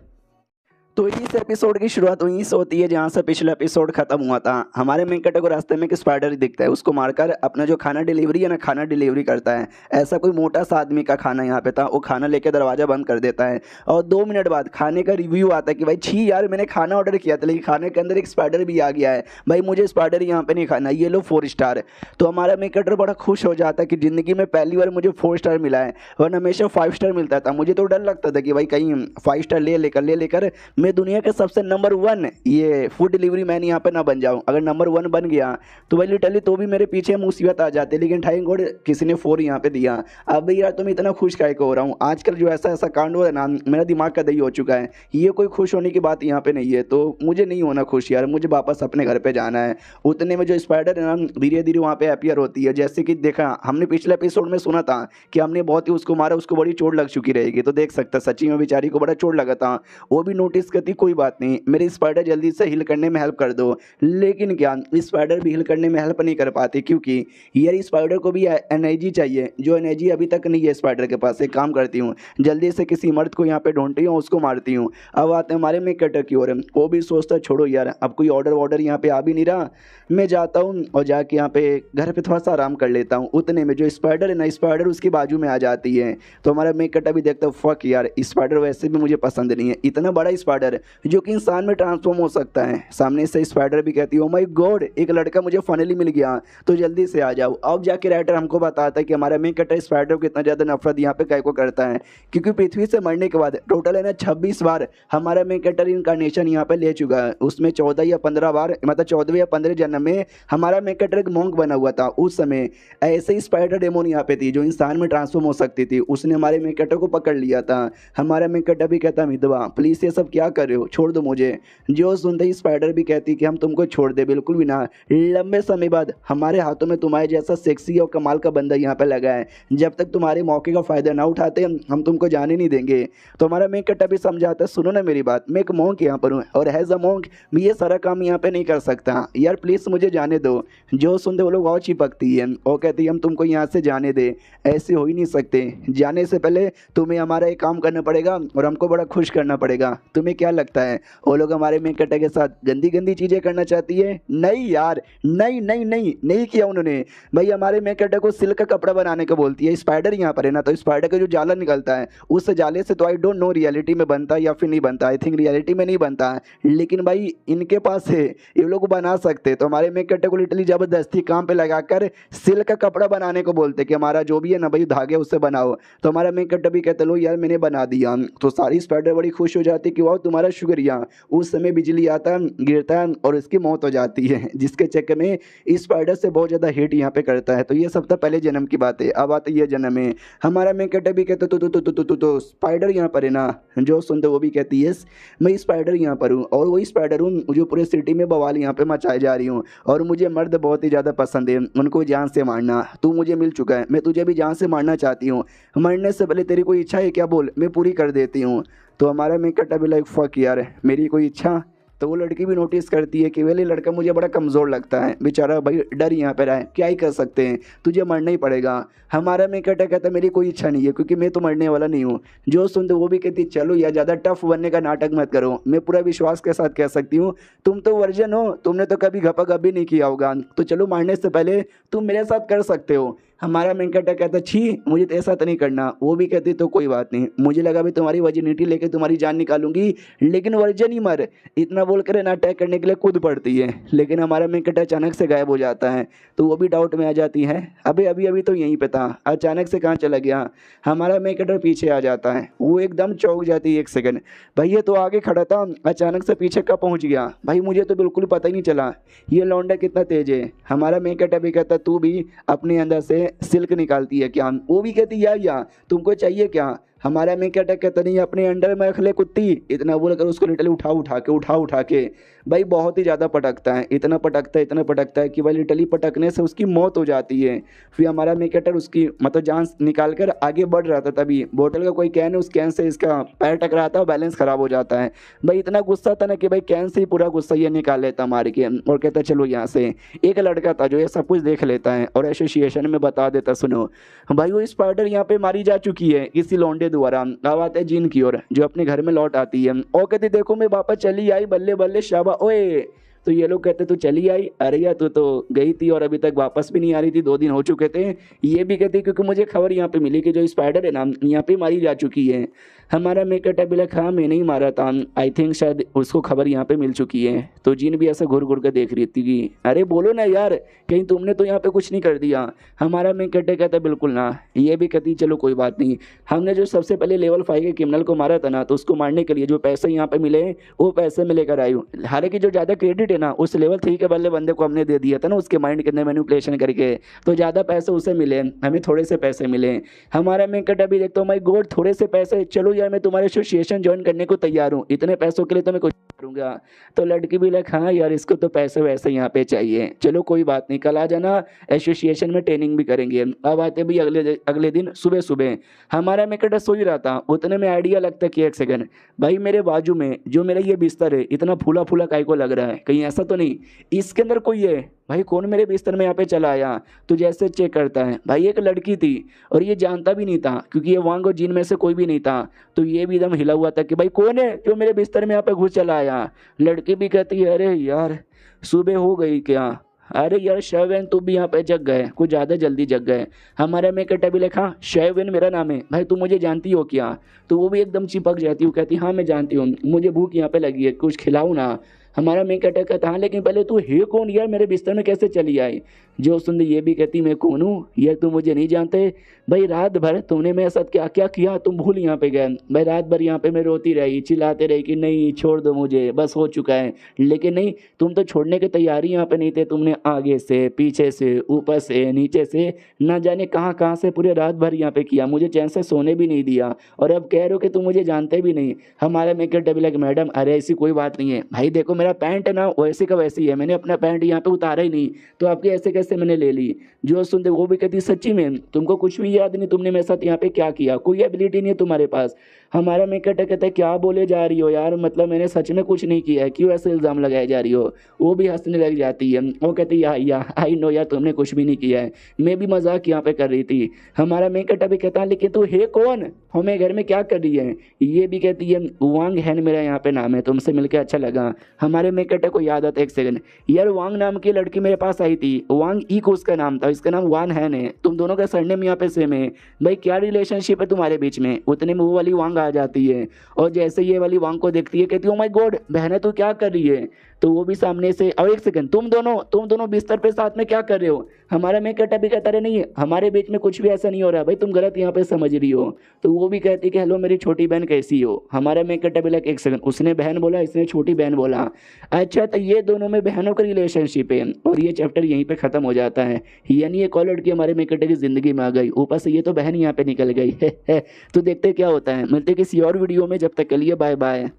तो इस एपिसोड की शुरुआत वहीं से होती है जहाँ से पिछला एपिसोड खत्म हुआ था। हमारे मेन कैरेक्टर को रास्ते में एक स्पाइडर दिखता है, उसको मारकर अपना जो खाना डिलीवरी है ना खाना डिलीवरी करता है। ऐसा कोई मोटा सा आदमी का खाना यहाँ पे था, वो खाना लेके दरवाजा बंद कर देता है और 2 मिनट बाद खाने का रिव्यू आता है कि भाई छी यार मैंने खाना ऑर्डर किया था लेकिन खाने के अंदर एक स्पाइडर भी आ गया है, भाई मुझे स्पाइडर यहाँ पे नहीं खाना, ये लो 4 स्टार। तो हमारा मेन कैरेक्टर बड़ा खुश हो जाता है कि ज़िंदगी में पहली बार मुझे 4 स्टार मिला है, वरना हमेशा 5 स्टार मिलता था। मुझे तो डर लगता था कि भाई कहीं 5 स्टार ले लेकर मैं दुनिया के सबसे नंबर 1 ये फूड डिलीवरी मैन यहाँ पे ना बन जाऊँ। अगर नंबर 1 बन गया तो भाई लिटरली तो भी मेरे पीछे मुसीबत आ जाती, लेकिन थैंक गॉड किसी ने 4 यहाँ पे दिया। अब यार तुम इतना खुश काहे को हो रहा हूँ, आजकल जो ऐसा कांड हो रहा है ना मेरा दिमाग का दही हो चुका है। ये कोई खुश होने की बात यहाँ पे नहीं है, तो मुझे नहीं होना खुश यार, मुझे वापस अपने घर पे जाना है। उतने में जो स्पाइडर है ना धीरे धीरे वहाँ पे अपीयर होती है। जैसे कि देखा हमने पिछले एपिसोड में सुना था कि हमने बहुत ही उसको मारा, उसको बड़ी चोट लग चुकी रहेगी, तो देख सकता सच्ची में बेचारी को बड़ा चोट लगा था। वो भी नोटिस करती कोई बात नहीं मेरी स्पाइडर जल्दी से हील करने में हेल्प कर दो, लेकिन क्या स्पाइडर भी हील करने में हेल्प नहीं कर पाती क्योंकि यार स्पाइडर को भी एनर्जी चाहिए, जो एनर्जी अभी तक नहीं है स्पाइडर के पास। एक काम करती हूँ जल्दी से किसी मर्द को यहाँ पे ढूंढती हूँ, उसको मारती हूँ। अब आते हैं हमारे में कटर की ओर, वो भी सोचता छोड़ो यार अब कोई ऑर्डर यहाँ पे आ भी नहीं रहा, मैं जाता हूँ और जाके यहाँ पे घर पे थोड़ा सा आराम कर लेता हूँ। उतने में जो स्पाइडर है ना स्पाइडर उसकी बाजू में आ जाती है। तो हमारा मेक कटा भी देखता हूँ फक यार स्पाइडर वैसे भी मुझे पसंद नहीं है, इतना बड़ा स्पाइडर जो कि इंसान में ट्रांसफॉर्म हो सकता है। सामने से स्पाइडर भी कहती है ओ माय गॉड एक लड़का मुझे फाइनली मिल गया, तो जल्दी से आ जाओ। अब जाके राइटर हमको बताता है कि हमारा मेक कटा स्पाइडर को इतना ज़्यादा नफरत यहाँ पे काय को करता है क्योंकि पृथ्वी से मरने के बाद टोटल है ना 26 बार हमारा मेक कटर इनकारनेशन यहाँ पे ले चुका है। उसमें 14 या 15 बार मतलब 14 या 15 जन्म में हमारा मेक कटर एक मॉन्क बना हुआ था। उस समय ऐसे ही स्पाइडर डेमोन यहाँ पे थी जो इंसान में ट्रांसफॉर्म हो सकती थी, उसने हमारे मेक कटर को पकड़ लिया था। हमारा मेक कटर भी कहता मितवा प्लीज़ ये सब क्या कर रहे हो, छोड़ दो मुझे। जो सुनते ही स्पाइडर भी कहती कि हम तुमको छोड़ दे बिल्कुल भी ना, लंबे समय बाद हमारे हाथों में तुम्हारे जैसा सेक्सी और कमाल का बंदा यहाँ पे लगा है, जब तक तुम्हारे मौके का फ़ायदा ना उठाते हम तुमको जाने नहीं देंगे। तो हमारा मेक कटा भी समझाता है सुनो ना मेरी बात, मैं एक मॉन्क यहाँ पर हूँ और हैज़ अ मॉन्क मैं ये सारा काम यहाँ पे नहीं कर सकता यार, प्लीज़ मुझे जाने दो। जो सुनते वो लोग और चिपकती है और कहती है हम तुमको यहाँ से जाने दे, ऐसे हो ही नहीं सकते, जाने से पहले तुम्हें हमारा एक काम करना पड़ेगा और हमको बड़ा खुश करना पड़ेगा। तुम्हें क्या लगता है वो लोग हमारे मेक कटा के साथ गंदी गंदी चीज़ें करना चाहती है? नहीं यार नहीं नहीं नहीं नहीं किया उन्होंने। भाई हमारे मेक कटा को सिल्क का कपड़ा बनाने को बोलती है, स्पाइडर यहाँ पर है ना, तो स्पाइडर का जो जाला निकलता है उस जाले से तो आई डोंट नो रियलिटी में बनता है या फिर नहीं बनता, आई थिंक रियलिटी में नहीं बनता है, लेकिन भाई इनके पास है ये लोग बना सकते। तो हमारे मेक कटे को लिटरली जबरदस्ती काम पे लगाकर सिल्क का कपड़ा बनाने को बोलते कि हमारा जो भी है ना भाई धागे उससे बनाओ। तो हमारा मेक कटा भी कहते लो यार मैंने बना दिया। तो सारी स्पाइडर बड़ी खुश हो जाती कि वाह तुम्हारा शुक्रिया। उस समय बिजली आता है गिरता है और इसकी मौत हो जाती है, जिसके चक्कर में स्पाइडर से बहुत ज़्यादा हिट यहाँ पे करता है। तो ये सब था पहले जन्म की बात है। अब आते ये जन्म में हमारा मेक कटा भी कहते तो स्पाइडर यहाँ पर है ना, जो सुनते वो भी कहती है मैं स्पाइडर यहाँ पर हूँ और वही स्पाइडर हूँ जो पूरे सिटी में बवाल यहाँ पे मचाए जा रही हूँ और मुझे मर्द बहुत ही ज़्यादा पसंद है, उनको जान से मारना। तू मुझे मिल चुका है, मैं तुझे भी जान से मारना चाहती हूँ, मरने से पहले तेरी कोई इच्छा है क्या बोल, मैं पूरी कर देती हूँ। तो हमारा मेक कटा भी लाइक फक यार मेरी कोई इच्छा तो वो लड़की भी नोटिस करती है कि वेल ये लड़का मुझे बड़ा कमज़ोर लगता है, बेचारा भाई डर यहाँ पे रहा है, क्या ही कर सकते हैं, तुझे मरना ही पड़ेगा। हमारा मैं कहता मेरी कोई इच्छा नहीं है क्योंकि मैं तो मरने वाला नहीं हूँ। जो सुनते वो भी कहती चलो यार ज़्यादा टफ बनने का नाटक मत करो, मैं पूरा विश्वास के साथ कह सकती हूँ तुम तो वर्जन हो, तुमने तो कभी घपाघप भी नहीं किया होगा, तो चलो मारने से पहले तुम मेरे साथ कर सकते हो। हमारा मेंकटा कहता छी मुझे तो ऐसा तो नहीं करना। वो भी कहती तो कोई बात नहीं, मुझे लगा भी तुम्हारी वर्जिनिटी लेके तुम्हारी जान निकालूंगी, लेकिन वर्जन ही मर, इतना बोलकर ना अटैक करने के लिए कूद पड़ती है। लेकिन हमारा मेंकटा अचानक से गायब हो जाता है, तो वो भी डाउट में आ जाती है अबे अभी अभी तो यहीं पे था, अचानक से कहाँ चला गया। हमारा मेंकटा पीछे आ जाता है, वो एकदम चौंक जाती है, एक सेकंड भाई ये तो आगे खड़ा था अचानक से पीछे कब पहुँच गया, भाई मुझे तो बिल्कुल पता ही नहीं चला, ये लौंडा कितना तेज है। हमारा मेंकटा भी कहता तू भी अपने अंदर से सिल्क निकालती है क्या। वो भी कहती या तुमको चाहिए क्या। हमारा मेंकटा कहता नहीं अपने अंडर में रख ले कुत्ती, इतना बोलकर उसको लिटरली उठा के भाई बहुत ही ज़्यादा पटकता है, इतना पटकता है कि भाई लिटरली पटकने से उसकी मौत हो जाती है। फिर हमारा मेंकटर उसकी मतलब जान निकाल कर आगे बढ़ रहा था, तभी बोतल का कोई कैन है, उस कैन से इसका पैर टकराता था, बैलेंस खराब हो जाता है। भाई इतना गुस्सा था ना कि भाई कैन से ही पूरा गुस्सा ये निकाल लेता मार के, और कहता चलो यहाँ से। एक लड़का था जो ये सब कुछ देख लेता है और एसोसिएशन में बता देता सुनो भाई वो स्पाइडर यहाँ पे मारी जा चुकी है किसी लौंडे द्वारा। अब आते हैं जीन की ओर जो अपने घर में लौट आती है और कहती देखो मैं वापस चली आई, बल्ले बल्ले शाबा ओए। तो ये लोग कहते तू चली आई, अरे यार तू तो गई थी और अभी तक वापस भी नहीं आ रही थी, 2 दिन हो चुके थे। ये भी कहती क्योंकि मुझे खबर यहाँ पे मिली कि जो स्पाइडर है ना यहाँ पे मारी जा चुकी है। हमारा मेंकटा भी लगा हाँ मैंने ही मारा था, आई थिंक शायद उसको खबर यहाँ पे मिल चुकी है। तो जीन भी ऐसा घूर घूर कर देख रही थी कि अरे बोलो ना यार कहीं तुमने तो यहाँ पे कुछ नहीं कर दिया। हमारा मेंकटा कहता बिल्कुल ना। ये भी कहती चलो कोई बात नहीं, हमने जो सबसे पहले लेवल 5 के क्रिमिनल को मारा था ना, तो उसको मारने के लिए जो पैसे यहाँ पे मिले वो पैसे में लेकर आई हूँ। हालांकि जो ज़्यादा क्रेडिट है ना उस लेवल 3 के वाले बंदे को हमने दे दिया था ना, उसके माइंड के अंदर मैनिपुलेशन करके, तो ज़्यादा पैसे उसे मिले, हमें थोड़े से पैसे मिले। हमारा मेंकटा भी देखता हूँ माई गॉड थोड़े से पैसे, चलो यार मैं तुम्हारे एसोसिएशन ज्वाइन करने को तैयार हूँ, इतने पैसों के लिए तो मैं कुछ करूँगा। तो लड़की भी लग हाँ यार इसको तो पैसे वैसे यहाँ पे चाहिए, चलो कोई बात नहीं कल आ जाना, एसोसिएशन में ट्रेनिंग भी करेंगे। अब आते भी अगले दिन सुबह सुबह हमारा मेंकटा सो ही रहा था, उतने में आइडिया लगता कि एक सेकंड भाई मेरे बाजू में जो मेरा ये बिस्तर है इतना फूला फूला काय को लग रहा है, कहीं ऐसा तो नहीं इसके अंदर कोई है, भाई कौन मेरे बिस्तर में यहाँ पे चला आया। तो जैसे चेक करता है भाई एक लड़की थी और ये जानता भी नहीं था क्योंकि ये वांग और जीन में से कोई भी नहीं था। तो ये भी एकदम हिला हुआ था कि भाई कौन है जो मेरे बिस्तर में यहाँ पे घुस चला आया। लड़की भी कहती है अरे यार सुबह हो गई क्या, अरे यार शैवेन तू भी यहाँ पे जग गए, कुछ ज़्यादा जल्दी जग गए। हमारे मेंकटा भी लिखा शैवेन मेरा नाम है, भाई तू मुझे जानती हो क्या। तो वो भी एकदम चिपक जाती हूँ, कहती हाँ मैं जानती हूँ, मुझे भूख यहाँ पे लगी है कुछ खिलाओ ना। हमारा मेंकटा कहता हाँ लेकिन पहले तू है कौन यार, मेरे बिस्तर में कैसे चली आई। जो सुन ये भी कहती मैं कौन हूँ यार तुम मुझे नहीं जानते, भाई रात भर तुमने मेरे साथ क्या क्या किया तुम भूल यहाँ पे गए। भाई रात भर यहाँ पे मैं रोती रही चिल्लाते रही कि नहीं छोड़ दो मुझे बस हो चुका है, लेकिन नहीं तुम तो छोड़ने की तैयारी यहाँ पे नहीं थे, तुमने आगे से पीछे से ऊपर से नीचे से ना जाने कहाँ कहाँ से पूरे रात भर यहाँ पे किया, मुझे चैन से सोने भी नहीं दिया और अब कह रहे हो कि तुम मुझे जानते भी नहीं। हमारा मेंकटा भी लगे मैडम अरे ऐसी कोई बात नहीं है, भाई देखो मेरा पैंट है ना वैसे का वैसे ही है, मैंने अपना पैंट यहाँ पे उतारा ही नहीं, तो आपके ऐसे कैसे मैंने ले ली। जो सुनते वो भी कहती सच्ची में तुमको कुछ भी याद नहीं, तुमने मेरे साथ यहाँ पे क्या किया, कोई एबिलिटी नहीं है तुम्हारे पास। हमारा मेंकटा कहता है क्या बोले जा रही हो यार, मतलब मैंने सच में कुछ नहीं किया है, क्यों ऐसे इल्ज़ाम लगाए जा रही हो। वो भी हंसने लग जाती है, वो कहती है या आई नो यार तुमने कुछ भी नहीं किया है, मैं भी मजाक यहाँ पे कर रही थी। हमारा मेंकटा भी कहता है लेकिन तू है कौन, हमें घर में क्या कर रही है। ये भी कहती है वांग हैन मेरा यहाँ पे नाम है, तुमसे मिलकर अच्छा लगा। हमारे मेंकटा को याद आता एक सेकंड यार वांग नाम की लड़की मेरे पास आई थी, वांग ई को उसका नाम था, इसका नाम वान हैन है, तुम दोनों का सरनेम यहाँ पे सेम है, भाई क्या रिलेशनशिप है तुम्हारे बीच में। उतने में वो वाली वांग आ जाती है और जैसे ये वाली वांग को देखती है कहती है ओ माय गॉड बहने तू क्या कर रही है। तो वो भी सामने से और एक सेकंड तुम दोनों बिस्तर पे साथ में क्या कर रहे हो। हमारा मेंकटा भी कहता रहे नहीं हमारे बीच में कुछ भी ऐसा नहीं हो रहा भाई, तुम गलत यहाँ पे समझ रही हो। तो वो भी कहती कि हेलो मेरी छोटी बहन कैसी हो। हमारा मेंकटा भी लगा एक सेकंड उसने बहन बोला इसने छोटी बहन बोला, अच्छा तो ये दोनों में बहनों का रिलेशनशिप है। और ये चैप्टर यहीं पे खत्म हो जाता है, यानी एक और लड़की हमारे मेंकटा की जिंदगी में आ गई, ऊपर से ये तो बहन यहाँ पे निकल गई है। तो देखते क्या होता है, मिलते किसी और वीडियो में, जब तक के लिए बाय बाय।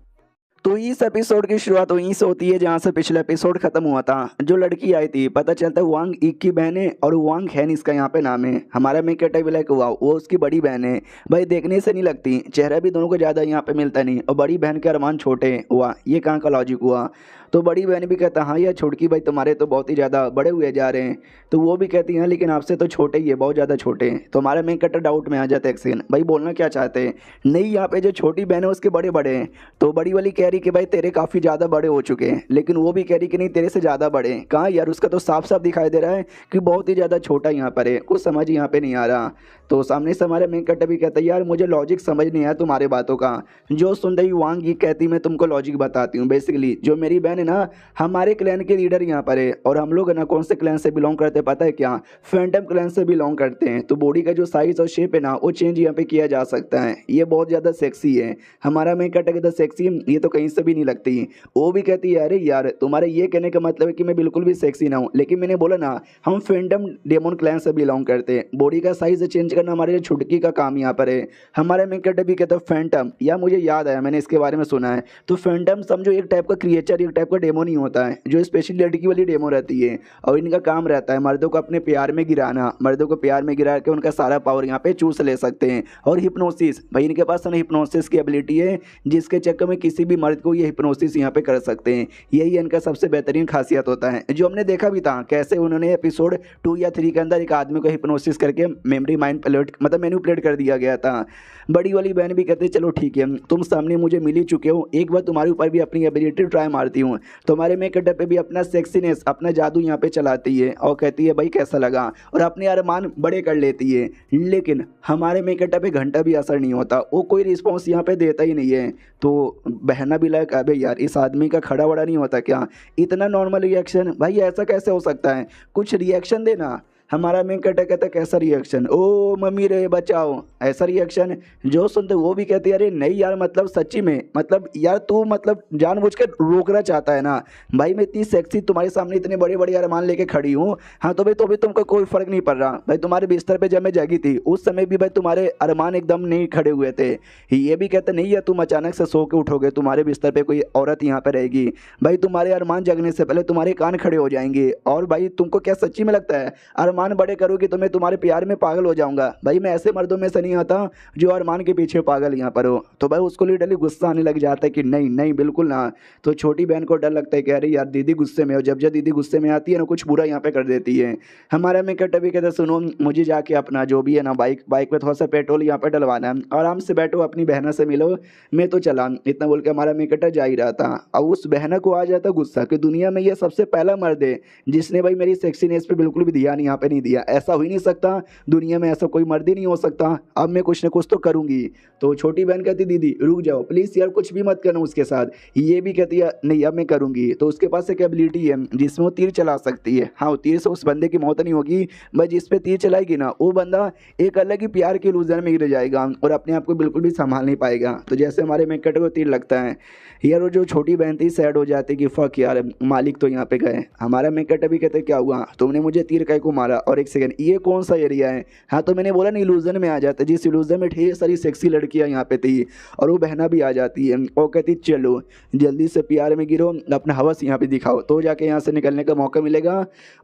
तो इस एपिसोड की शुरुआत वहीं से होती है जहाँ से पिछला एपिसोड खत्म हुआ था। जो लड़की आई थी पता चलता है वांग इक की बहन है और वांग हैन इसका यहाँ पे नाम है। हमारा मेन कैरेक्टर भी लाइक हुआ वो उसकी बड़ी बहन है। भाई देखने से नहीं लगती, चेहरा भी दोनों को ज़्यादा यहाँ पे मिलता नहीं और बड़ी बहन के अरमान छोटे हुआ, ये कहाँ का लॉजिक हुआ। तो बड़ी बहन भी कहता हाँ यार छोटकी भाई तुम्हारे तो बहुत ही ज़्यादा बड़े हुए जा रहे हैं। तो वो भी कहती हैं लेकिन आपसे तो छोटे ही है, बहुत ज़्यादा छोटे हैं। तो हमारा मेन कैरेक्टर डाउट में आ जाता है एक सेकंड, भाई बोलना क्या चाहते हैं। नहीं यहाँ पे जो छोटी बहन है उसके बड़े बड़े हैं। तो बड़ी वाली कह रही कि भाई तेरे काफ़ी ज़्यादा बड़े हो चुके हैं, लेकिन वो भी कह रही कि नहीं तेरे से ज़्यादा बड़े हैं। कहाँ यार, उसका तो साफ साफ दिखाई दे रहा है कि बहुत ही ज़्यादा छोटा यहाँ पर है, कुछ समझ यहाँ पे नहीं आ रहा। तो सामने से हमारे मेन कैरेक्टर भी कहता है यार मुझे लॉजिक समझ नहीं आया तुम्हारे बातों का। जो सुन रही वांग ये कहती मैं तुमको लॉजिक बताती हूँ। बेसिकली जो मेरी बहन है ना, हमारे क्लैन के लीडर यहाँ पर है और हम लोग है ना कौन से क्लैन से बिलोंग करते हैं पता है क्या, फैंटम क्लैन से बिलोंग करते हैं। तो बॉडी का जो साइज और शेप है ना वो चेंज यहाँ पे किया जा सकता है। ये बहुत ज़्यादा सेक्सी है। हमारा मेन कैरेक्टर कहता है सेक्सी ये तो कहीं से भी नहीं लगती। वो भी कहती है अरे यार तुम्हारे ये कहने का मतलब है कि मैं बिल्कुल भी सेक्सी ना हूँ, लेकिन मैंने बोला ना हम फैंटम डेमन क्लैन से बिलोंग करते हैं। बॉडी का साइज चेंज करना हमारे छुटकी का काम यहाँ पर है। हमारे मेन कैरेक्टर भी कहता है फैंटम, या मुझे याद आया मैंने इसके बारे में सुना है। तो फैंटम समझो एक टाइप का क्रिएचर, एक टाइप का डेमन ही होता है जो स्पेशली लड़की वाली डेमो रहती है और इनका काम रहता है मर्दों को अपने प्यार में गिराना, मर्दों को प्यार में गिरा के उनका सारा पावर यहाँ पे चूस ले सकते हैं। और हिप्नोसिस, भाई इनके पास ना हिप्नोसिस की एबिलिटी है जिसके चक्कर में किसी भी मर्द को ये हिप्नोसिस यहाँ पे कर सकते हैं। यही इनका सबसे बेहतरीन खासियत होता है, जो हमने देखा भी था कैसे उन्होंने एपिसोड 2 या 3 के अंदर एक आदमी को हिप्नोसिस करके मेमोरी माइंड प्लेट मतलब मैनिपुलेट कर दिया गया था। बड़ी वाली बहन भी कहते चलो ठीक है तुम सामने मुझे मिल ही चुके हो, एक बार तुम्हारे ऊपर भी अपनी एबिलिटी ट्राई मारती हूँ। तो हमारे मेन कैरेक्टर पे भी अपना सेक्सीनेस अपना जादू यहाँ पे चलाती है और कहती है भाई कैसा लगा, और अपने अरमान बड़े कर लेती है। लेकिन हमारे मेन कैरेक्टर पे घंटा भी असर नहीं होता, वो कोई रिस्पॉन्स यहाँ पे देता ही नहीं है। तो बहना भी लायक अबे यार इस आदमी का खड़ा बड़ा नहीं होता क्या, इतना नॉर्मल रिएक्शन, भाई ऐसा कैसे हो सकता है, कुछ रिएक्शन देना। हमारा मेन कैरेक्टर कहता है कैसा रिएक्शन, ओ मम्मी रे बचाओ, ऐसा रिएक्शन। जो सुनते वो भी कहते हैं अरे नहीं यार मतलब सच्ची में मतलब यार तू मतलब जानबूझकर रोकना चाहता है ना। भाई मैं इतनी सेक्सी तुम्हारे सामने इतने बड़े बड़े अरमान लेके खड़ी हूँ, हाँ तो भाई तो भी तुमको कोई फर्क नहीं पड़ रहा। भाई तुम्हारे बिस्तर पे जब मैं जागी थी उस समय भी भाई तुम्हारे अरमान एकदम नहीं खड़े हुए थे। ये भी कहते नहीं यार तुम अचानक से सो के उठोगे, तुम्हारे बिस्तर पे कोई औरत यहाँ पे रहेगी, भाई तुम्हारे अरमान जगने से पहले तुम्हारे कान खड़े हो जाएंगे। और भाई तुमको क्या सच्ची में लगता है अरमान बड़े करोगे तो मैं तुम्हारे प्यार में पागल हो जाऊंगा। भाई मैं ऐसे मर्दों में से नहीं आता जो अरमान के पीछे पागल यहाँ पर हो। तो भाई उसको लिटरली गुस्सा आने लग जाता है कि नहीं नहीं बिल्कुल ना। तो छोटी बहन को डर लगता है कि अरे यार दीदी गुस्से में हो, जब जब दीदी गुस्से में आती है ना कुछ बुरा यहाँ पे कर देती है। हमारा मेन कैरेक्टर भी कहता है सुनो मुझे जाके अपना जो भी है ना बाइक पे थोड़ा सा पेट्रोल यहाँ पे डलवाना है, आराम से बैठो अपनी बहना से मिलो, मैं तो चला। इतना बोल के हमारा मेन कैरेक्टर जा ही रहा था। अब उस बहना को आ जाता गुस्सा कि दुनिया में ये सबसे पहला मर्द है जिसने भाई मेरी सेक्सीनेस पे बिल्कुल भी ध्यान यहाँ पे नहीं दिया, ऐसा हो ही नहीं सकता, दुनिया में ऐसा कोई मर्द ही नहीं हो सकता, अब मैं कुछ ना कुछ तो करूंगी। तो छोटी बहन कहती दीदी रुक जाओ प्लीज़ यार कुछ भी मत करना उसके साथ। ये भी कहती है नहीं अब मैं करूंगी। तो उसके पास एक एबिलिटी है जिसमें वो तीर चला सकती है। हाँ वो तीर से उस बंदे की मौत नहीं होगी, बस जिस पे तीर चलाएगी ना वो बंदा एक अलग ही प्यार के इल्यूजन में गिर जाएगा और अपने आप को बिल्कुल भी संभाल नहीं पाएगा। तो जैसे हमारे मेन कैरेक्टर को तीर लगता है यार, वो जो छोटी बहन थी सैड हो जाती कि फक यार मालिक तो यहाँ पे गए। हमारा मेन कैरेक्टर भी कहते क्या हुआ तुमने मुझे तीर कहीं को मारा, और एक सेकंड ये कौन सा एरिया है। हाँ तो मैंने बोला ना इल्यूजन में आ जाता है, जिस इल्यूजन में ढेर सारी सेक्सी लड़कियाँ यहाँ पे थी और वो बहना भी आ जाती है और कहती चलो जल्दी से प्यार में गिरो, अपना हवस यहाँ पे दिखाओ तो जाके यहाँ से निकलने का मौका मिलेगा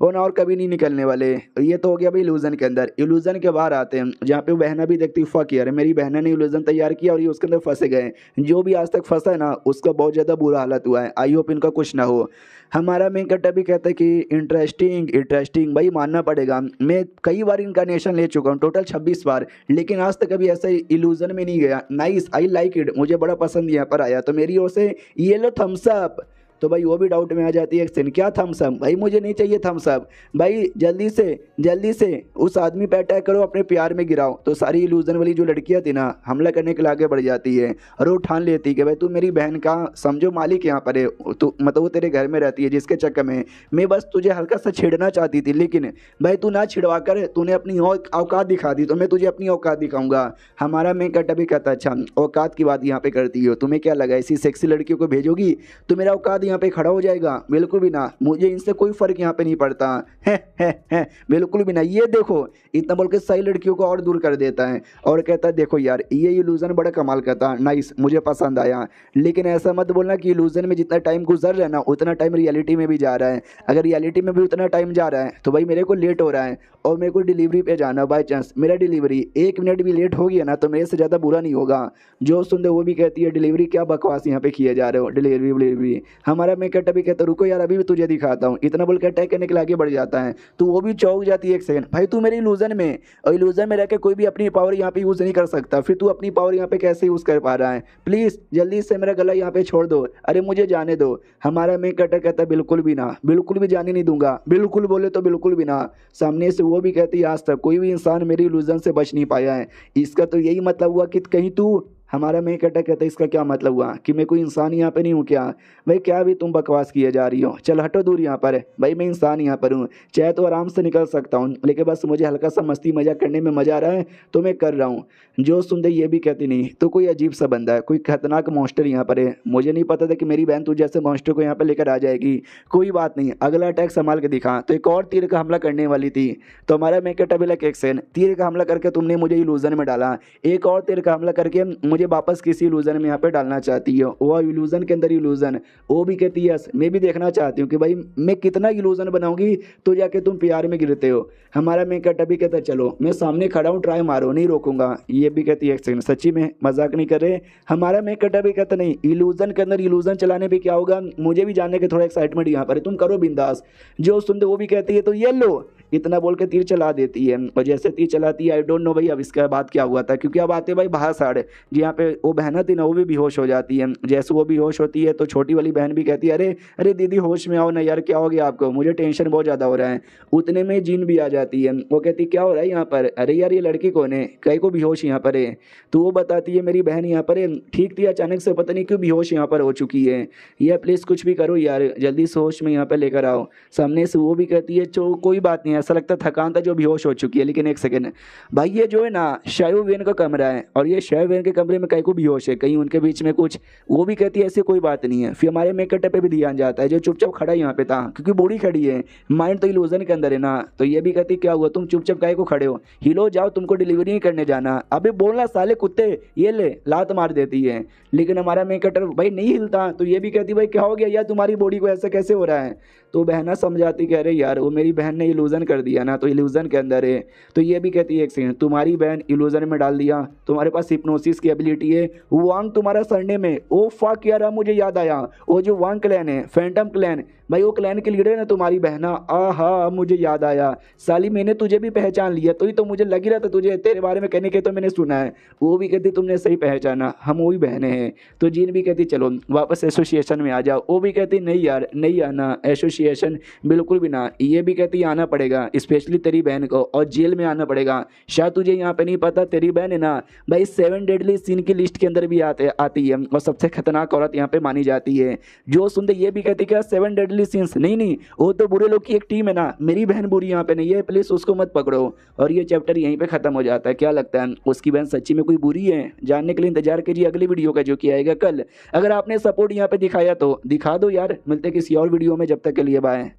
और ना और कभी नहीं निकलने वाले। ये तो हो गया भाई इल्यूजन के अंदर। इल्यूजन के बाहर आते हैं जहाँ पे वो बहना भी देखती फक यार मेरी बहना ने इल्यूजन तैयार किया और ये उसके अंदर फंसे गए। जो भी आज तक फंसा है ना उसका बहुत ज़्यादा बुरा हालत हुआ है, आई होप इनका कुछ ना हो। हमारा मेन कैरेक्टर भी कहता है कि इंटरेस्टिंग इंटरेस्टिंग, भाई मानना पड़ेगा मैं कई बार इनकारनेशन ले चुका हूँ टोटल 26 बार, लेकिन आज तक कभी ऐसा इल्यूजन में नहीं गया। नाइस आई लाइक इट, मुझे बड़ा पसंद यहाँ पर आया। तो मेरी ओर से ये लो थम्स अप। तो भाई वो भी डाउट में आ जाती है एक्शन क्या थम्स अप, भाई मुझे नहीं चाहिए थम्स अप, भाई जल्दी से उस आदमी पे अटैक करो अपने प्यार में गिराओ। तो सारी इल्यूजन वाली जो लड़कियां थी ना हमला करने के लिए आगे बढ़ जाती है और वो ठान लेती है कि भाई तू मेरी बहन का समझो मालिक यहाँ पर है, तो मतलब वो तेरे घर में रहती है जिसके चक्कर में मैं बस तुझे हल्का सा छेड़ना चाहती थी, लेकिन भाई तू ना छिड़वा कर तूने अपनी औकात दिखा दी तो मैं तुझे अपनी औकात दिखाऊंगा। हमारा मेन कैरेक्टर भी कहता अच्छा औकात की बात यहाँ पे करती हो, तुम्हें क्या लगा ऐसी सेक्सी लड़कियों को भेजोगी तो मेरा औकात यहाँ पे खड़ा हो जाएगा? बिल्कुल भी ना, मुझे इनसे कोई फर्क यहाँ पे नहीं पड़ता है, बिल्कुल भी ना। ये देखो, इतना बोल के सही लड़कियों को और दूर कर देता है और कहता है देखो यार ये इल्यूजन बड़ा कमाल का था, नाइस, मुझे पसंद आया। लेकिन ऐसा मत बोलना कि इल्यूजन में जितना टाइम गुजर रहा है ना उतना टाइम रियलिटी में भी जा रहा है। अगर रियलिटी में भी उतना टाइम जा रहा है तो भाई मेरे को लेट हो रहा है और मेरे को डिलीवरी पे जाना, बाई चांस मेरा डिलीवरी 1 मिनट भी लेट हो गया ना तो मेरे से ज़्यादा बुरा नहीं होगा। जो सुनते वो भी कहती है डिलीवरी क्या बकवास यहाँ पे किए जा रहे हो, डिलीवरी। हमारा मेकअप भी कहता रुको यार अभी भी तुझे दिखाता हूँ, इतना बोल के अटैक करने के लिए आगे बढ़ जाता है। तो वो भी चौंक जाती है, एक सेकंड भाई तू मेरे इल्यूजन में, और इल्यूजन में रह के कोई भी अपनी पावर यहाँ पे यूज़ नहीं कर सकता, फिर तू अपनी पावर यहाँ पे कैसे यूज़ कर पा रहा है? प्लीज़ जल्दी से मेरा गला यहाँ पे छोड़ दो, अरे मुझे जाने दो। हमारा मेकअप कहता बिल्कुल भी ना, बिल्कुल भी जाने नहीं दूंगा, बिल्कुल बोले तो बिल्कुल भी ना। सामने से वो भी कहती है आज तक कोई भी इंसान मेरी इल्यूजन से बच नहीं पाया है। इसका तो यही मतलब हुआ कि कहीं तू, हमारा मैं कहता कहता इसका क्या मतलब हुआ कि मैं कोई इंसान यहाँ पे नहीं हूँ क्या? भाई क्या भी तुम बकवास किए जा रही हो, चल हटो दूर यहाँ पर। भाई मैं इंसान यहाँ पर हूँ, चाहे तो आराम से निकल सकता हूँ लेकिन बस मुझे हल्का सा मस्ती मजाक करने में मज़ा आ रहा है तो मैं कर रहा हूँ। जो सुनते ये भी कहती नहीं तो कोई अजीब सा बंदा है, कोई खतरनाक मॉन्स्टर यहाँ पर है। मुझे नहीं पता था कि मेरी बहन तू जैसे मॉन्स्टर को यहाँ पर लेकर आ जाएगी। कोई बात नहीं, अगला अटैक संभाल के दिखा। तो एक और तीर का हमला करने वाली थी तो हमारा मेकअप अभी लग एक्शन, तीर का हमला करके तुमने मुझे इल्यूजन में डाला, एक और तीर का हमला करके मुझे वापस किसी इल्यूजन में यहाँ पे डालना चाहती है। वो इल्यूजन के अंदर इल्यूजन, वो भी कहती है मैं भी देखना चाहती हूँ कि भाई मैं कितना इल्यूजन बनाऊंगी तो जाके तुम प्यार में गिरते हो। हमारा मेकअप अभी कहता है चलो मैं सामने खड़ा हूँ, ट्राई मारो, नहीं रोकूंगा। ये भी कहती है एक सेकंड, सच्ची में मजाक नहीं कर रहे। हमारा मेकअप अभी कहता नहीं, इल्यूजन के अंदर इल्यूजन चलाने पे क्या होगा, मुझे भी जानने के थोड़ा एक्साइटमेंट यहाँ पर है, तुम करो बिंदास। जो सुनते वो भी कहती है तो ये लो, इतना बोल के तीर चला देती है। और जैसे तीर चलाती है आई डोंट नो भाई अब इसके बाद क्या हुआ था, क्योंकि अब आते भाई भाषण जहाँ पे वो बहना थी ना वो भी बेहोश हो जाती है। जैसे वो बेहोश होती है तो छोटी वाली बहन भी कहती है अरे अरे दीदी होश में आओ ना यार, क्या हो गया आपको, मुझे टेंशन बहुत ज़्यादा हो रहा है। उतने में जीन भी आ जाती है, वो कहती क्या हो रहा है यहाँ पर, अरे यार ये लड़की कौन है, कई को बेहोश यहाँ पर है। तो वो बताती है मेरी बहन यहाँ पर है, ठीक थी अचानक से पता नहीं क्यों बेहोश यहाँ पर हो चुकी है। यह प्लीज़ कुछ भी करो यार, जल्दी से होश में यहाँ पर लेकर आओ। सामने से वो भी कहती है चलो कोई बात नहीं, ऐसा लगता थकान था जो बेहोश हो चुकी है। लेकिन एक सेकंड भाई, ये जो है ना शायू वेन का कमरा है और ये शायू वेन के कमरे में कहीं को बेहोश है, कहीं उनके बीच में कुछ, वो भी कहती है ऐसी कोई बात नहीं है। फिर हमारे मेकअप पे भी ध्यान जाता है जो चुपचाप खड़ा यहाँ पे था, क्योंकि बूढ़ी खड़ी है, माइंड तो इल्यूजन के अंदर है ना। तो ये भी कहती क्या हुआ तुम चुपचाप काहे को खड़े हो, हिलो जाओ, तुमको डिलीवरी नहीं करने जाना। अबे बोलना साले कुत्ते, ये ले लात मार देती है। लेकिन हमारा मेकअप भाई नहीं हिलता। तो ये भी कहती भाई क्या हो गया यार, तुम्हारी बॉडी को ऐसा कैसे हो रहा है? तो बहना समझाती कह रहे यार वो मेरी बहन ने इल्यूजन कर दिया ना, तो इल्यूजन के अंदर है। तो ये भी कहती है एक सेकंड, तुम्हारी बहन इल्यूजन में डाल दिया, तुम्हारे पास हिप्नोसिस की एबिलिटी है, वांग तुम्हारा सरने में। ओ फक यार मुझे याद आया, वो जो वांग क्लैन है, फैंटम क्लैन, भाई वो क्लैन के लीडर है ना तुम्हारी बहना। आहा मुझे याद आया, साली मैंने तुझे भी पहचान लिया। तो ही तो मुझे लग ही रहा था तुझे तेरे बारे में कहने के तो मैंने सुना है। वो भी कहती तुमने सही पहचाना, हम वही बहनें हैं। तो जीन भी कहती चलो वापस एसोसिएशन में आ जाओ। वो भी कहती नहीं यार नहीं आना एसोसिएशन, बिल्कुल भी ना। ये भी कहती आना पड़ेगा, स्पेशली तेरी बहन को, और जेल में आना पड़ेगा। शायद तुझे यहाँ पे नहीं पता तेरी बहन है ना भाई 7 डेडली सीन की लिस्ट के अंदर भी आती है और सबसे खतरनाक औरत यहाँ पे मानी जाती है। जो सुनते ये भी कहती क्या 7 डेडली सीन्स, नहीं वो तो बुरे लोग की एक टीम है ना, मेरी बहन बुरी यहाँ पे नहीं है, प्लीज उसको मत पकड़ो। और ये चैप्टर यहीं पे खत्म हो जाता है। क्या लगता है उसकी बहन सच्ची में कोई बुरी है? जानने के लिए इंतजार कीजिए अगली वीडियो का जो कि आएगा कल। अगर आपने सपोर्ट यहाँ पे दिखाया तो दिखा दो यार। मिलते किसी और वीडियो में, जब तक के लिए बाय।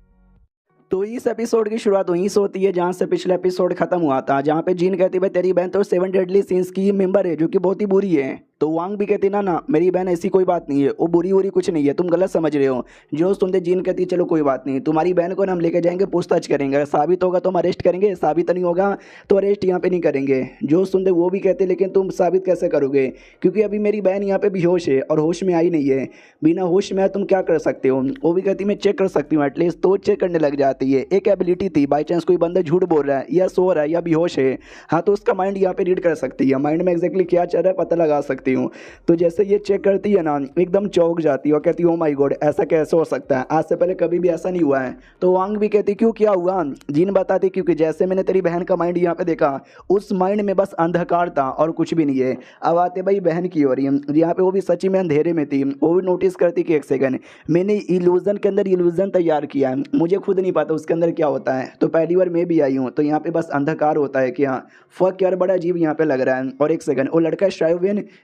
तो इस एपिसोड की शुरुआत वहीं से होती है जहाँ से पिछला एपिसोड खत्म हुआ था, जहाँ पे जीन कहती है भाई तेरी बहन तो 7 डेडली सीन्स की मेंबर है जो कि बहुत ही बुरी है। तो वांग भी कहती ना मेरी बहन ऐसी कोई बात नहीं है, वो बुरी वुरी कुछ नहीं है, तुम गलत समझ रहे हो। जो सुनते जीन कहती चलो कोई बात नहीं, तुम्हारी बहन को ना हम लेके जाएंगे, पूछताछ करेंगे, अगर साबित होगा तो हम अरेस्ट करेंगे, साबित नहीं होगा तो अरेस्ट यहाँ पे नहीं करेंगे। जो सुनते वो भी कहते लेकिन तुम साबित कैसे करोगे, क्योंकि अभी मेरी बहन यहाँ पे बेहोश है और होश में आई नहीं है। बिना होश में तुम क्या कर सकते हो? वो भी कहती मैं चेक कर सकती हूँ एटलीस्ट। तो चेक करने लग जाती है। एक एबिलिटी थी, बाई चांस कोई बंदा झूठ बोल रहा है या सो रहा है या बेहोश है, हाँ तो उसका माइंड यहाँ पे रीड कर सकती है, माइंड में एग्जैक्टली क्या चल रहा है पता लगा सकती हूँ। तो जैसे ये चेक करती है ना एकदम चौंक जाती है और कहती है ओ माय गॉड ऐसा कैसे हो सकता है, आज से पहले कभी भी ऐसा नहीं हुआ है। तो वांग भी कहती क्यों क्या हुआ? जीन बताती क्योंकि जैसे मैंने तेरी बहन का माइंड यहाँ पे देखा, उस माइंड में बस अंधकार था और कुछ भी नहीं है। अब आते भाई बहन की हो रही है, यहाँ पे वो भी सच्ची में अंधेरे में थी। वो भी नोटिस करती कि एक सेकंड मैंने इल्यूजन के अंदर इल्यूजन तैयार किया है, मुझे खुद नहीं पता उसके अंदर क्या होता है। तो पहली बार मैं भी आई हूँ तो यहाँ पे बस अंधकार होता है क्या? फक यार बड़ा अजीब यहाँ पे लग रहा है। और एक सेकंड वो लड़का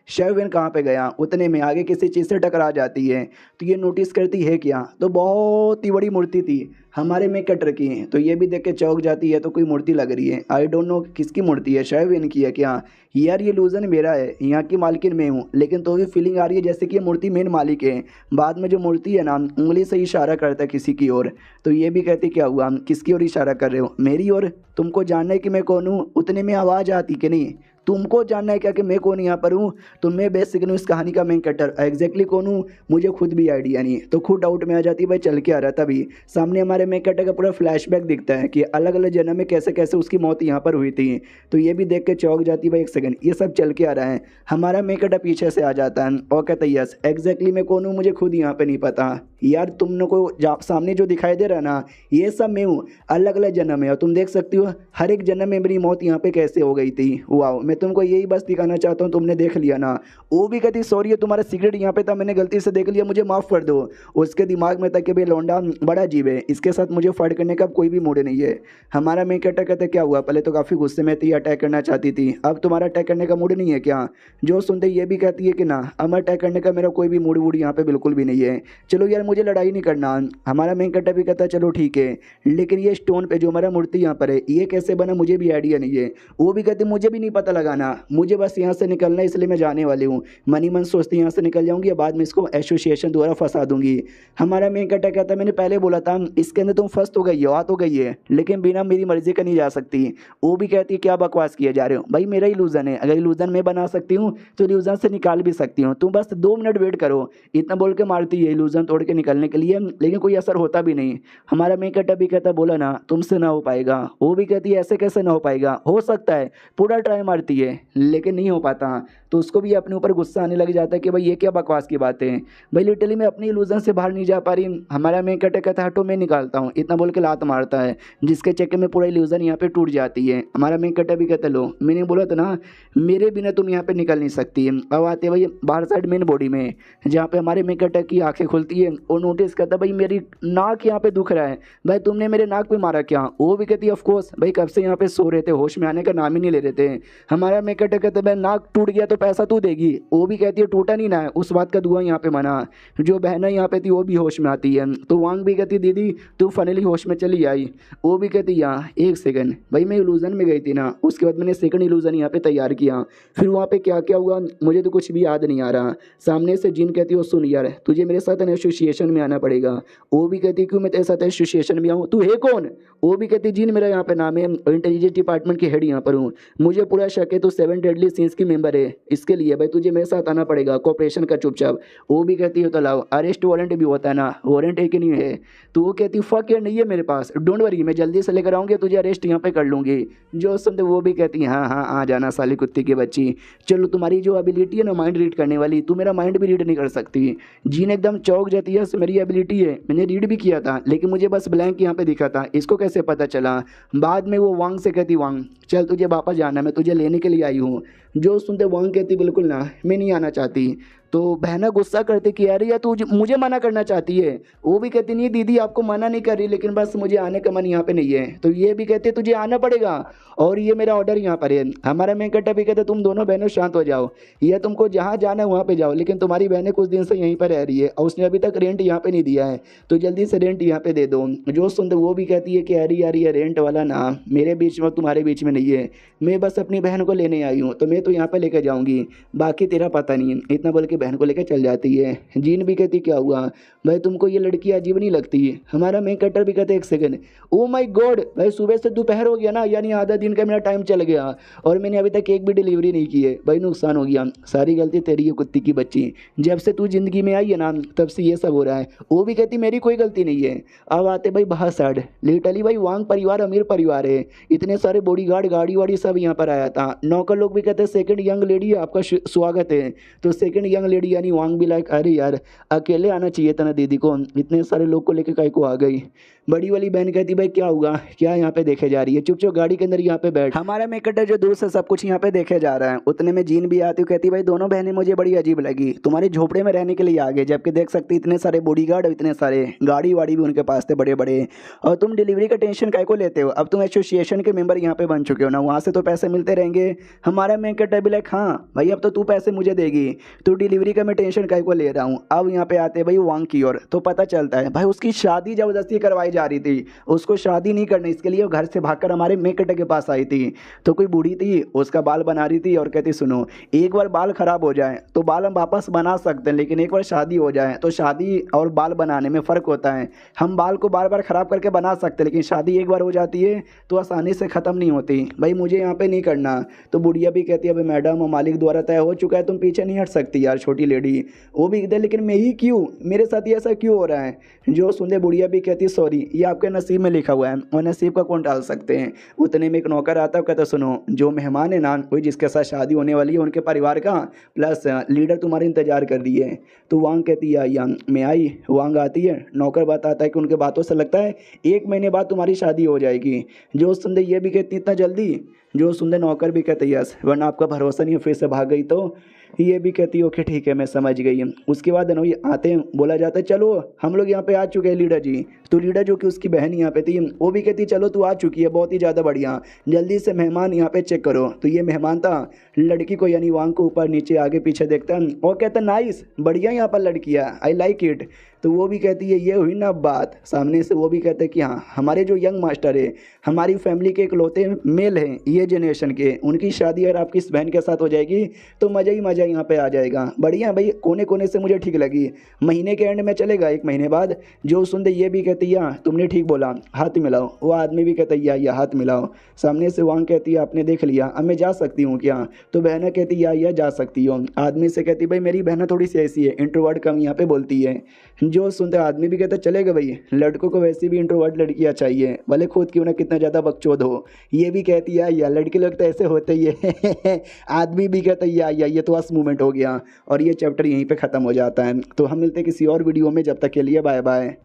शैविन कहाँ पे गया, उतने में आगे किसी चीज़ से टकरा जाती है। तो ये नोटिस करती है क्या, तो बहुत ही बड़ी मूर्ति थी हमारे में कट रखी है। तो ये भी देख के चौंक जाती है, तो कोई मूर्ति लग रही है, आई डोंट नो किसकी मूर्ति है, शायद इनकी है क्या। यार ये इल्यूजन मेरा है, यहाँ की मालकिन मैं हूँ, लेकिन तो भी फीलिंग आ रही है जैसे कि ये मूर्ति मेन मालिक है। बाद में जो मूर्ति है ना, उंगली से इशारा करता है किसी की ओर। तो ये भी कहती क्या हुआ, किसकी ओर इशारा कर रहे हो, मेरी ओर। तुमको जानना है कि मैं कौन हूँ, उतने में आवाज़ आती कि नहीं, तुमको जानना है क्या कि मैं कौन यहाँ पर हूँ। तो मैं बेसिकली इस कहानी का मेन कैरेक्टर एग्जैक्टली कौन हूँ मुझे खुद भी आइडिया नहीं है। तो खुद डाउट में आ जाती है भाई चल के आ रहा। तभी सामने हमारे मेन कैरेक्टर का पूरा फ्लैशबैक दिखता है कि अलग अलग जन्म में कैसे कैसे उसकी मौत यहाँ पर हुई थी। तो ये भी देख के चौंक जाती है भाई एक सेकंड, ये सब चल के आ रहा है। हमारा मेन कैरेक्टर पीछे से आ जाता है और कहता है यस एग्जैक्टली मैं कौन हूँ मुझे खुद यहाँ पे नहीं पता। यार तुम लोग को सामने जो दिखाई दे रहा है ना, ये सब मैं हूँ, अलग अलग जन्म है। और तुम देख सकती हो हर एक जन्म में मेरी मौत यहाँ पे कैसे हो गई थी। वाह, मैं तुमको यही बस दिखाना चाहता हूँ, तुमने देख लिया ना। वो भी कहती सॉरी है तुम्हारा सिगरेट यहाँ पे था, मैंने गलती से देख लिया, मुझे माफ़ कर दो। उसके दिमाग में था कि भाई लौंडा बड़ा अजीब है, इसके साथ मुझे फाइट करने का कोई भी मूड नहीं है। हमारा मेन कैरेक्टर कहते क्या हुआ, पहले तो काफ़ी गुस्से में थी, अटैक करना चाहती थी, अब तुम्हारा अटैक करने का मूड नहीं है क्या। जो सुनते ये भी कहती है कि ना अब अटैक करने का मेरा कोई भी मूड वूड यहाँ पे बिल्कुल भी नहीं है, चलो यार मुझे लड़ाई नहीं करना। हमारा मेन कैरेक्टर भी कहता है चलो ठीक है, लेकिन ये स्टोन पे जो हमारा मूर्ति यहाँ पर है ये कैसे बना मुझे भी आइडिया नहीं है। वो भी कहते मुझे भी नहीं पता लगाना, मुझे बस यहाँ से निकलना है इसलिए मैं जाने वाली हूँ। मनी मन सोचती यहाँ से निकल जाऊंगी, बाद में इसको एसोसिएशन द्वारा फंसा दूंगी। हमारा मेन कैरेक्टर कहता है मैंने पहले बोला था इसके अंदर तुम फंस तो गई हो, आ तो गई है, लेकिन बिना मेरी मर्जी का नहीं जा सकती। वो भी कहती है क्या बकवास किए जा रहे हो, भाई मेरा इल्यूजन है, अगर इल्यूजन मैं बना सकती हूँ तो इल्यूजन से निकाल भी सकती हूँ, तुम बस 2 मिनट वेट करो। इतना बोल के मारती है इल्यूजन तोड़ के निकलने के लिए, लेकिन कोई असर होता भी नहीं। हमारा मेन कैरेक्टर भी कहता बोला ना तुमसे ना हो पाएगा। वो भी कहती है ऐसे कैसे ना हो पाएगा, हो सकता है, पूरा ट्राई मारती है लेकिन नहीं हो पाता। तो उसको भी अपने ऊपर गुस्सा आने लग जाता है कि भाई ये क्या बकवास की बात है, भाई लिटरली मैं अपनी इल्यूजन से बाहर नहीं जा पा रही। हमारा मेन कैरेक्टर कहता है हटो मैं निकालता हूँ, इतना बोल के लात मारता है, जिसके चक्कर में पूरा इल्यूजन यहाँ पे टूट जाती है। हमारा मेन कैरेक्टर भी कहता लो मैंने बोला था ना मेरे बिना तुम यहाँ पे निकल नहीं सकती। अब आते हैं भाई बाहर साइड मेन बॉडी में, जहाँ पे हमारे मेन कैरेक्टर की आंखें खुलती है और नोटिस करता है भाई मेरी नाक यहाँ पे दुख रहा है, भाई तुमने मेरे नाक पे मारा क्या। वो भी कहती है ऑफकोर्स भाई कब से यहाँ पे सो रहे थे, होश में आने का नाम ही नहीं ले रहे थे। हमारा मेन कैरेक्टर कहता है भाई नाक टूट गया तो पैसा तू देगी। वो भी कहती है टूटा नहीं ना, उस बात का दुआ यहाँ पे मना। जो बहना यहाँ पे थी वो भी होश में आती है, तो वांग भी कहती दीदी तू फाइनली होश में चली आई। वो भी कहती यहाँ एक सेकंड भाई मैं इल्यूजन में गई थी ना, उसके बाद मैंने सेकंड इल्यूजन यहाँ पे तैयार किया, फिर वहाँ पे क्या क्या हुआ मुझे तो कुछ भी याद नहीं आ रहा। सामने से जिन कहती है सुन यार तुझे मेरे साथ एसोसिएशन में आना पड़ेगा। वो भी कहती क्यों मैं तेरे साथ एसोसिएशन में आऊँ, तू है कौन। वो भी कहती जिन मेरा यहाँ पे नाम है, इंटेलिजेंस डिपार्टमेंट की हेड यहाँ पर हूँ, मुझे पूरा शक है तो 7 डेडली सीन्स की मेंबर है, इसके लिए भाई तुझे मेरे साथ आना पड़ेगा, कोऑपरेशन का चुपचाप। वो भी कहती है तो लाओ अरेस्ट वारंट भी होता है ना, वारंट है कि नहीं है। तो वो कहती फक यार नहीं है मेरे पास, डोंट वरी मैं जल्दी से लेकर आऊँगी, तुझे अरेस्ट यहाँ पे कर लूँगी। जो सुनते वो भी कहती हाँ हाँ आ जाना साली कुत्ती की बच्ची, चलो तुम्हारी जो एबिलिटी है ना माइंड रीड करने वाली, तू मेरा माइंड भी रीड नहीं कर सकती। जीन एकदम चौंक जाती है, मेरी एबिलिटी है, मैंने रीड भी किया था लेकिन मुझे बस ब्लैंक यहाँ पे दिखा था, इसको कैसे पता चला। बाद में वो वांग से कहती वांग चल तुझे वापस जाना, मैं तुझे लेने के लिए आई हूँ। जो सुनते वांग कहती बिल्कुल ना मैं नहीं आना चाहती। तो बहना गुस्सा करती कि अरे यार तू मुझे मना करना चाहती है। वो भी कहती नहीं दीदी आपको मना नहीं कर रही, लेकिन बस मुझे आने का मन यहाँ पे नहीं है। तो ये भी कहते तुझे आना पड़ेगा और ये मेरा ऑर्डर यहाँ पर है। हमारा मेन कैरेक्टर भी कहते तुम दोनों बहनों शांत हो जाओ, ये तुमको जहाँ जाना है वहाँ पे जाओ, लेकिन तुम्हारी बहनें कुछ दिन से यहीं पर रह रही है और उसने अभी तक रेंट यहाँ पे नहीं दिया है, तो जल्दी से रेंट यहाँ पे दे दो। जो सुनते वो भी कहती है कि अरे यार ये रेंट वाला ना मेरे बीच में तुम्हारे बीच में नहीं है, मैं बस अपनी बहन को लेने आई हूँ, तो मैं तो यहाँ पे लेकर जाऊँगी, बाकी तेरा पता नहीं। इतना बोल के बहन को लेकर चल जाती है। जीन भी कहती क्या हुआ भाई तुमको ये लड़की अजीब नहीं लगती है। हमारा मेन कैरेक्टर भी कहते एक सेकंड ओ माय गॉड भाई सुबह से दोपहर हो गया ना, यानी आधा दिन का मेरा टाइम चल गया और मैंने अभी तक एक भी डिलीवरी नहीं की है, भाई नुकसान हो गया, सारी गलती तेरी है कुत्ती की बच्ची, जब से तू जिंदगी में आई है ना तब से ये सब हो रहा है। वो भी कहती मेरी कोई गलती नहीं है। अब आते भाई बाहर साइड लिटरली भाई वांग परिवार अमीर परिवार है, इतने सारे बॉडीगार्ड गाड़ी वाड़ी सब यहाँ पर आया था। नौकर लोग भी कहते हैं सेकंड यंग लेडी आपका स्वागत है। तो सेकंड यंग दोनों लेडी यानी वांग भी लाइक अरे यार अकेले आना चाहिए था ना दीदी को, इतने सारे लोग को लेकर काहे को आ गई। बड़ी वाली बहन कहती भाई क्या हुआ, क्या यहाँ पे देखे जा रही है, चुप गाड़ी के अंदर यहाँ पे बैठ। हमारा मेकट है जो दूर से सब कुछ यहाँ पे देखे जा रहा है। उतने में जीन भी आती, कहती भाई दोनों बहनें मुझे बड़ी अजीब लगी, तुम्हारे झोपड़े में रहने के लिए आ गए, जबकि देख सकती इतने सारे बॉडीगार्ड और इतने सारे गाड़ी वाड़ी भी उनके पास थे बड़े बड़े, और तुम डिलीवरी का टेंशन काय को लेते हो, अब तुम एसोसिएशन के मेंबर यहाँ पे बन चुके हो ना, वहाँ से तो पैसे मिलते रहेंगे। हमारा मेकट है भी लाइक हाँ भाई अब तो तू पैसे मुझे देगी, तू डिलीवरी का मैं टेंशन काय को ले रहा हूँ। अब यहाँ पे आते भाई वांग की ओर, तो पता चलता है भाई उसकी शादी जबरदस्ती करवाई जा रही थी, उसको शादी नहीं करनी, इसके लिए वो घर से भागकर हमारे मेकट के पास आई थी। तो कोई बूढ़ी थी उसका बाल बना रही थी और कहती सुनो एक बार बाल खराब हो जाए तो बाल हम वापस बना सकते हैं, लेकिन एक बार शादी हो जाए तो शादी और बाल बनाने में फ़र्क होता है। हम बाल को बार बार ख़राब करके बना सकते हैं, लेकिन शादी एक बार हो जाती है तो आसानी से ख़त्म नहीं होती। भाई मुझे यहाँ पे नहीं करना। तो बुढ़िया भी कहती है भाई मैडम मालिक द्वारा तय हो चुका है, तुम पीछे नहीं हट सकती यार छोटी लेडी। वो भी इधर लेकिन मैं ही क्यों, मेरे साथ ही ऐसा क्यों हो रहा है। जो सुनते बुढ़िया भी कहती है सॉरी ये आपके नसीब में लिखा हुआ है और नसीब का कौन टाल सकते हैं। उतने में एक नौकर आता है, कहता सुनो जो मेहमान है ना कोई जिसके साथ शादी होने वाली है उनके परिवार का प्लस लीडर तुम्हारे इंतजार कर रही है। तो वांग कहती है या मैं आई। वांग आती है, नौकर बताता है कि उनके बातों से लगता है 1 महीने बाद तुम्हारी शादी हो जाएगी। जो सुंदर ये भी कहती इतना जल्दी, जो सुंदर नौकर भी कहते यस वरना आपका भरोसा नहीं है फिर से भाग गई। तो ये भी कहती ओके ठीक है मैं समझ गई। उसके बाद ना ये आते हैं, बोला जाता है चलो हम लोग यहाँ पे आ चुके हैं लीडर जी। तो लीडर जो कि उसकी बहन यहाँ पे थी वो भी कहती चलो तू आ चुकी है, बहुत ही ज़्यादा बढ़िया, जल्दी से मेहमान यहाँ पे चेक करो। तो ये मेहमान था लड़की को यानी वांग को ऊपर नीचे आगे पीछे देखता है और कहता नाइस बढ़िया यहाँ पर लड़कियाँ आई लाइक इट। तो वो भी कहती है ये हुई ना बात। सामने से वो भी कहते हैं कि हाँ हमारे जो यंग मास्टर है हमारी फैमिली के इकलौते मेल हैं ये जनरेशन के, उनकी शादी अगर आपकी इस बहन के साथ हो जाएगी तो मज़ा ही मज़ा यहाँ पे आ जाएगा। बढ़िया भाई कोने कोने से मुझे ठीक लगी। महीने के एंड में चलेगा 1 महीने बाद। जो सुनते ये भी कहती है तुमने ठीक बोला हाथ मिलाओ। वो आदमी भी कहता है या हाथ मिलाओ। सामने से वांग कहती है आपने देख लिया अब मैं जा सकती हूँ क्या। तो बहना कहती या जा सकती हो। आदमी से कहती भाई मेरी बहना थोड़ी सी ऐसी है इंट्रोवर्ट कम यहाँ पे बोलती है। जो सुनते आदमी भी कहता चलेगा भाई लड़कों को वैसे भी इंट्रोवर्ट लड़कियाँ चाहिए भले खुद क्यों ना कितना ज़्यादा बकचोद हो। ये भी कहती है या लड़के लोग तो ऐसे होते ही है। आदमी भी कहता है या ये तो बस मूवमेंट हो गया और ये चैप्टर यहीं पे ख़त्म हो जाता है। तो हम मिलते हैं किसी और वीडियो में, जब तक के लिए बाय बाय।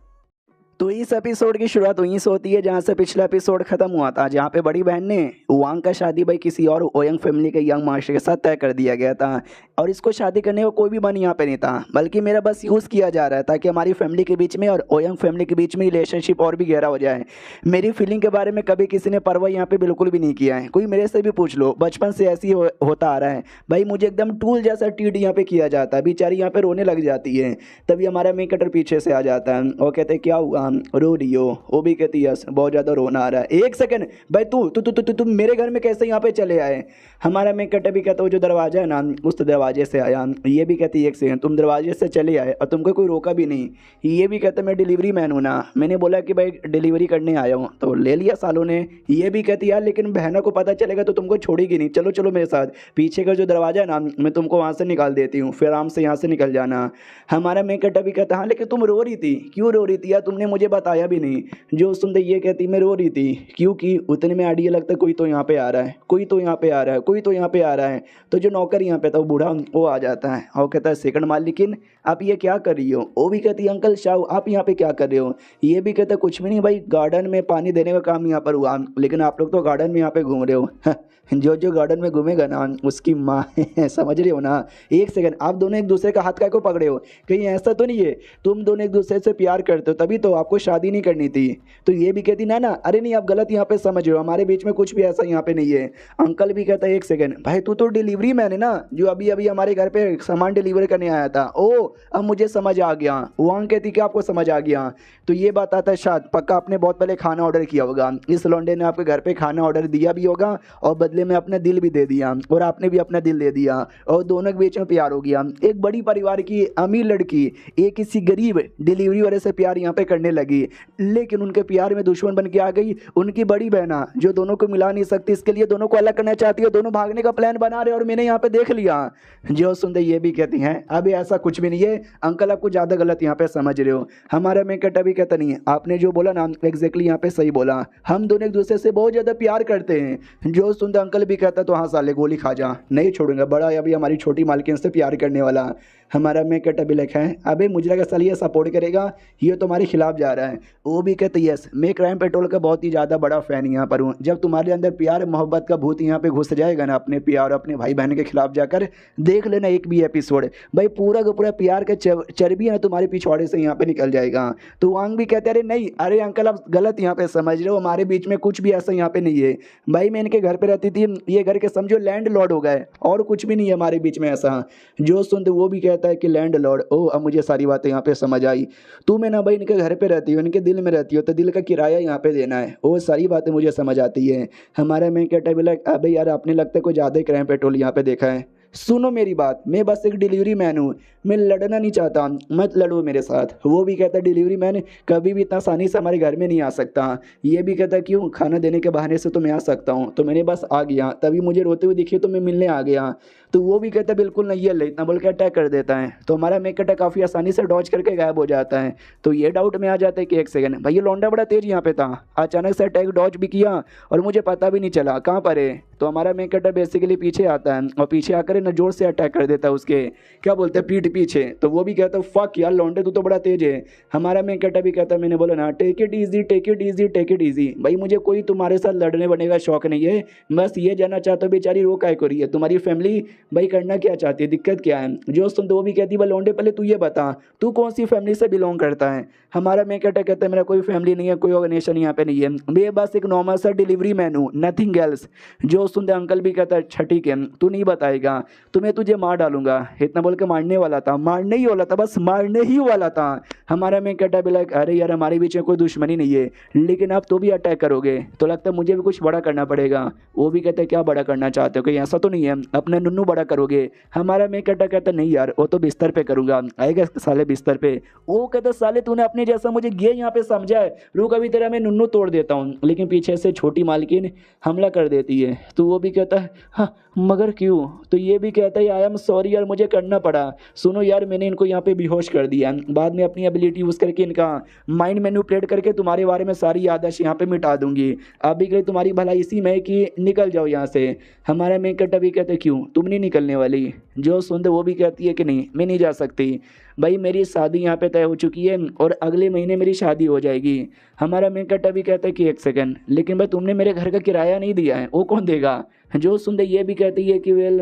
तो इस एपिसोड की शुरुआत वहीं से होती है जहाँ से पिछला एपिसोड खत्म हुआ था, जहाँ पे बड़ी बहन ने वांग का शादी भाई किसी और ओयंग फैमिली के यंग मास्टर के साथ तय कर दिया गया था और इसको शादी करने का कोई भी मन यहाँ पे नहीं था, बल्कि मेरा बस यूज़ किया जा रहा है ताकि हमारी फैमिली के बीच में और ओयंग फैमिली के बीच में रिलेशनशिप और भी गहरा हो जाए। मेरी फीलिंग के बारे में कभी किसी ने परवाह यहाँ पे बिल्कुल भी नहीं किया है। कोई मेरे से भी पूछ लो बचपन से ऐसी होता आ रहा है भाई, मुझे एकदम टूल जैसा ट्रीट यहाँ पे किया जाता है, बेचारी यहाँ पे रोने लग जाती है। तभी हमारा मेक कटर पीछे से आ जाता है और कहते क्या हुआ रो रही हो। वो भी कहती है यस बहुत ज़्यादा रोना आ रहा है। 1 सेकंड भाई तू मेरे घर में कैसे यहाँ पे चले आए। हमारा मेक कटर भी कहता वो जो दरवाजा है ना उस दरवाजे से आया। ये भी कहती है 1 सेकंड तुम दरवाजे से चले आए और तुमको कोई रोका भी नहीं। ये भी कहता मैं डिलीवरी मैन हूँ ना, मैंने बोला कि भाई डिलीवरी करने आया हूँ तो ले लिया सालों ने। ये भी कहती यार लेकिन बहना को पता चलेगा तो तुमको छोड़ेगी नहीं, चलो चलो मेरे साथ, पीछे का जो दरवाजा है ना मैं तुमको वहाँ से निकाल देती हूँ फिर आराम से यहाँ से निकल जाना। हमारा मेक कटर भी कहता हाँ लेकिन तुम रो रही थी, क्यों रो रही थी यार, तुमने मुझे बताया भी नहीं। जो सुनते ये कहती मैं रो रही थी क्योंकि उतने में आइडिया लगता है कोई तो यहाँ पे आ रहा है, कोई तो यहाँ पे आ रहा है, कोई तो यहाँ पे आ रहा है। तो जो नौकर यहाँ पे था वो बूढ़ा वो आ जाता है और कहता है सेकंड मालिकिन आप ये क्या कर रही हो। वो भी कहती है अंकल शाहू आप यहाँ पे क्या कर रहे हो। ये भी कहता है कुछ भी नहीं भाई गार्डन में पानी देने का काम यहाँ पर हुआ, लेकिन आप लोग तो गार्डन में यहाँ पे घूम रहे हो। जो जो गार्डन में घूमेगा ना उसकी माँ समझ रहे हो ना। 1 सेकंड आप दोनों एक दूसरे का हाथ का को पकड़े हो, कहीं ऐसा तो नहीं है तुम दोनों एक दूसरे से प्यार करते हो तभी तो आपको शादी नहीं करनी थी। तो ये भी कहती ना अरे नहीं आप गलत यहाँ पे समझ रहे हो, हमारे बीच में कुछ भी ऐसा यहाँ पे नहीं है। अंकल भी कहता है 1 सेकंड भाई तू तो डिलीवरी मैन है ना जो अभी अभी हमारे घर पे सामान डिलीवर करने आया था। ओ अब मुझे समझ आ गया। वांग कहती कि आपको समझ आ गया। तो ये बात आता है शायद पक्का आपने बहुत पहले खाना ऑर्डर किया होगा, इस लौंडे ने आपके घर पे खाना ऑर्डर दिया भी होगा और बदले में अपना दिल भी दे दिया और आपने भी अपना दिल दे दिया और दोनों के बीच में प्यार हो गया। एक बड़ी परिवार की अमीर लड़की एक किसी गरीब डिलीवरी वाले से प्यार यहाँ पे करने लगी, लेकिन उनके प्यार में दुश्मन बन के आ गई उनकी बड़ी बहना जो दोनों को मिला नहीं सकती, इसके लिए दोनों को अलग करना चाहती है, दोनों भागने का प्लान बना रहे और मैंने यहाँ पे देख लिया। जो सुनते ये भी कहती हैं अभी ऐसा कुछ भी नहीं है अंकल आपको ज़्यादा गलत यहाँ पे समझ रहे हो। हमारा मेकट अभी कहता नहीं है आपने जो बोला ना एग्जैक्टली यहाँ पे सही बोला, हम दोनों एक दूसरे से बहुत ज़्यादा प्यार करते हैं। जो सुनते अंकल भी कहता तो हाँ साले गोली खा जा, नहीं छोड़ूंगा, बड़ा अभी हमारी छोटी मालकिन से प्यार करने वाला। हमारा मैं कहता भी लिखा है अबे मुझे लगा साली ये सपोर्ट करेगा, ये तुम्हारे खिलाफ जा रहा है। वो भी कहते यस मैं क्राइम पेट्रोल का बहुत ही ज़्यादा बड़ा फ़ैन यहाँ पर हूँ। जब तुम्हारे अंदर प्यार मोहब्बत का भूत यहाँ पे घुस जाएगा ना अपने प्यार और अपने भाई बहन के खिलाफ जाकर, देख लेना एक भी एपिसोड भाई पूरा का पूरा प्यार का चर्बी है ना तुम्हारे पिछवाड़े से यहाँ पे निकल जाएगा। तो वांग भी कहते अरे नहीं अरे अंकल आप गलत यहाँ पे समझ रहे हो, हमारे बीच में कुछ भी ऐसा यहाँ पे नहीं है। भाई मैं इनके घर पे रहती थी, ये घर के समझो लैंड लॉर्ड हो गए और कुछ भी नहीं है हमारे बीच में ऐसा। जो सुनते वो भी कहता है कि लैंड लॉर्ड, ओ अब मुझे सारी बातें यहाँ पे समझ आई। तू मैं ना भाई इनके घर पे रहती हो, इनके दिल में रहती हो, तो दिल का किराया यहाँ पे देना है, वो सारी बातें मुझे समझ आती है। हमारा मैं कहता भी लग अबे यार आपने लगता है कोई ज़्यादा ही क्राइम पेट्रोल यहाँ पे देखा है। सुनो मेरी बात, मैं बस एक डिलीवरी मैन हूँ, मैं लड़ना नहीं चाहता, मत लड़ो मेरे साथ। वो भी कहता डिलीवरी मैन कभी भी इतना आसानी से हमारे घर में नहीं आ सकता। ये भी कहता क्यों, खाना देने के बहाने से तो मैं आ सकता हूँ। तो मैंने बस आ गया, तभी मुझे रोते हुए दिखे तो मैं मिलने आ गया। तो वो भी कहता बिल्कुल नहीं, ये ले इतना बोल के अटैक कर देता है। तो हमारा मेक अटैक काफ़ी आसानी से डॉज करके गायब हो जाता है। तो ये डाउट में आ जाता है कि एक सेकंड भाई ये लौंडा बड़ा तेज यहाँ पे था, अचानक से अटैक डॉज भी किया और मुझे पता भी नहीं चला कहाँ पर है। तो हमारा मेक अटैक बेसिकली पीछे आता है और पीछे आकर ना जोर से अटैक कर देता है उसके क्या बोलते हैं पीठ पीछे। तो वो भी कहता है फक यार लौंडे तू तो बड़ा तेज है। हमारा मेक अटैक भी कहता है मैंने बोला ना take it easy take it easy take it easy. भाई मुझे कोई तुम्हारे साथ लड़ने बने का शौक नहीं है, बस ये जानना चाहता हूँ बेचारी रो काय को रही है तुम्हारी फैमिली, भाई करना क्या चाहती है, दिक्कत क्या है। जो सुन तो वो भी कहती है लौंडे पहले तू ये बता तू कौन सी फैमिली से बिलोंग करता है। हमारा मेक अटैक कहता है मेरा कोई फैमिली नहीं है, कोई ऑर्गेनाइजेशन यहाँ पे नहीं है, मैं बस एक नॉर्मल सा डिलीवरी मैन हूँ, नथिंग एल्स। जो सुनते अंकल भी कहता है अच्छा ठीक है तू नहीं बताएगा तो मैं तुझे मार डालूंगा। इतना बोल के मारने वाला था, मारने ही वाला था, बस मारने ही वाला था। हमारा मेक अटैक भी लाइक अरे यार हमारे बीच में कोई दुश्मनी नहीं है, लेकिन अब तो भी अटैक करोगे तो लगता है मुझे भी कुछ बड़ा करना पड़ेगा। वो भी कहते हैं क्या बड़ा करना चाहते हो, कहीं ऐसा तो नहीं है अपने नुन्नू बड़ा करोगे। हमारा मेक अटैक कहता नहीं यार वो तो बिस्तर पे करूंगा, आएगा साले बिस्तर पे। वो कहता साले तूने अपने जैसा मुझे गे यहाँ पे समझा है, रुक अभी तेरा मैं नुन्नू तोड़ देता हूँ। लेकिन पीछे से छोटी मालकिन हमला कर देती है। तो वो भी कहता है हाँ मगर क्यों। तो ये भी कहता है आई एम सॉरी यार मुझे करना पड़ा। सुनो यार मैंने इनको यहाँ पे बेहोश कर दिया, बाद में अपनी एबिलिटी यूज़ करके इनका माइंड मैनिपुलेट करके तुम्हारे बारे में सारी याददाश्त यहाँ पे मिटा दूंगी। अभी के लिए तुम्हारी भलाई इसी में है कि निकल जाओ यहाँ से। हमारा मेक अटैक भी कहते क्यों तुम नहीं निकलने वाली। जो सुनते वो भी कहती है कि नहीं मैं नहीं जा सकती, भाई मेरी शादी यहाँ पे तय हो चुकी है और अगले महीने मेरी शादी हो जाएगी। हमारा मेक अटैक भी कहता है कि एक सेकंड लेकिन भाई तुमने मेरे घर का किराया नहीं दिया है, वो कौन देगा। जो सुनते ये भी कहती है कि वेल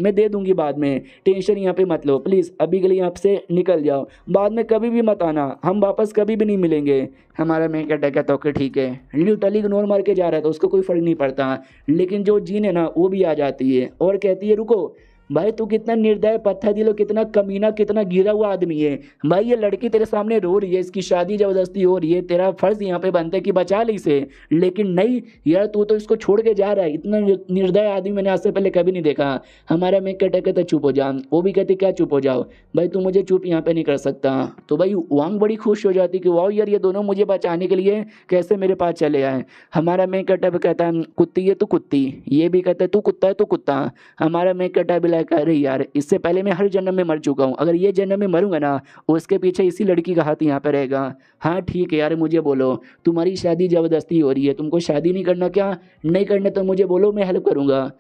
मैं दे दूंगी बाद में, टेंशन यहाँ पे मत लो प्लीज़, अभी के लिए यहाँ से निकल जाओ, बाद में कभी भी मत आना, हम वापस कभी भी नहीं मिलेंगे। हमारा मेक अटैक कहता ओके ठीक है। लिटरली इग्नोर मार के जा रहा है तो उसको कोई फर्क नहीं पड़ता, लेकिन जो जीन है ना वो भी आ जाती है और कहती है रुको भाई तू कितना निर्दय पत्थर दिलो, कितना कमीना, कितना गिरा हुआ आदमी है। भाई ये लड़की तेरे सामने रो रही है, इसकी शादी जबरदस्ती हो रही है, तेरा फर्ज यहाँ पे बनता है कि बचा ले इसे, लेकिन नहीं यार तू तो इसको छोड़ के जा रहा है। इतना निर्दय आदमी मैंने आज से पहले कभी नहीं देखा। हमारा मेक कटक कहता चुप हो जा। वो भी कहती क्या चुप हो जाओ भाई, तू मुझे चुप यहाँ पे नहीं कर सकता। तो भाई वांग बड़ी खुश हो जाती कि वाह यार ये दोनों मुझे बचाने के लिए कैसे मेरे पास चले आए। हमारा मेक कटक कहता है कुत्ती है तू कुत्ती, ये भी कहता है तू कुत्ता है तू कुत्ता। हमारा मेक कटक भी लाइक अरे यार इससे पहले मैं हर जन्म में मर चुका हूँ, अगर ये जन्म में मरूंगा ना उसके पीछे इसी लड़की का हाथ यहाँ पे रहेगा। हाँ ठीक है यार मुझे बोलो तुम्हारी शादी जबरदस्ती हो रही है, तुमको शादी नहीं करना क्या, नहीं करना तो मुझे बोलो मैं हेल्प करूँगा।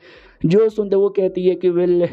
जो सुनते वो कहती है कि वेल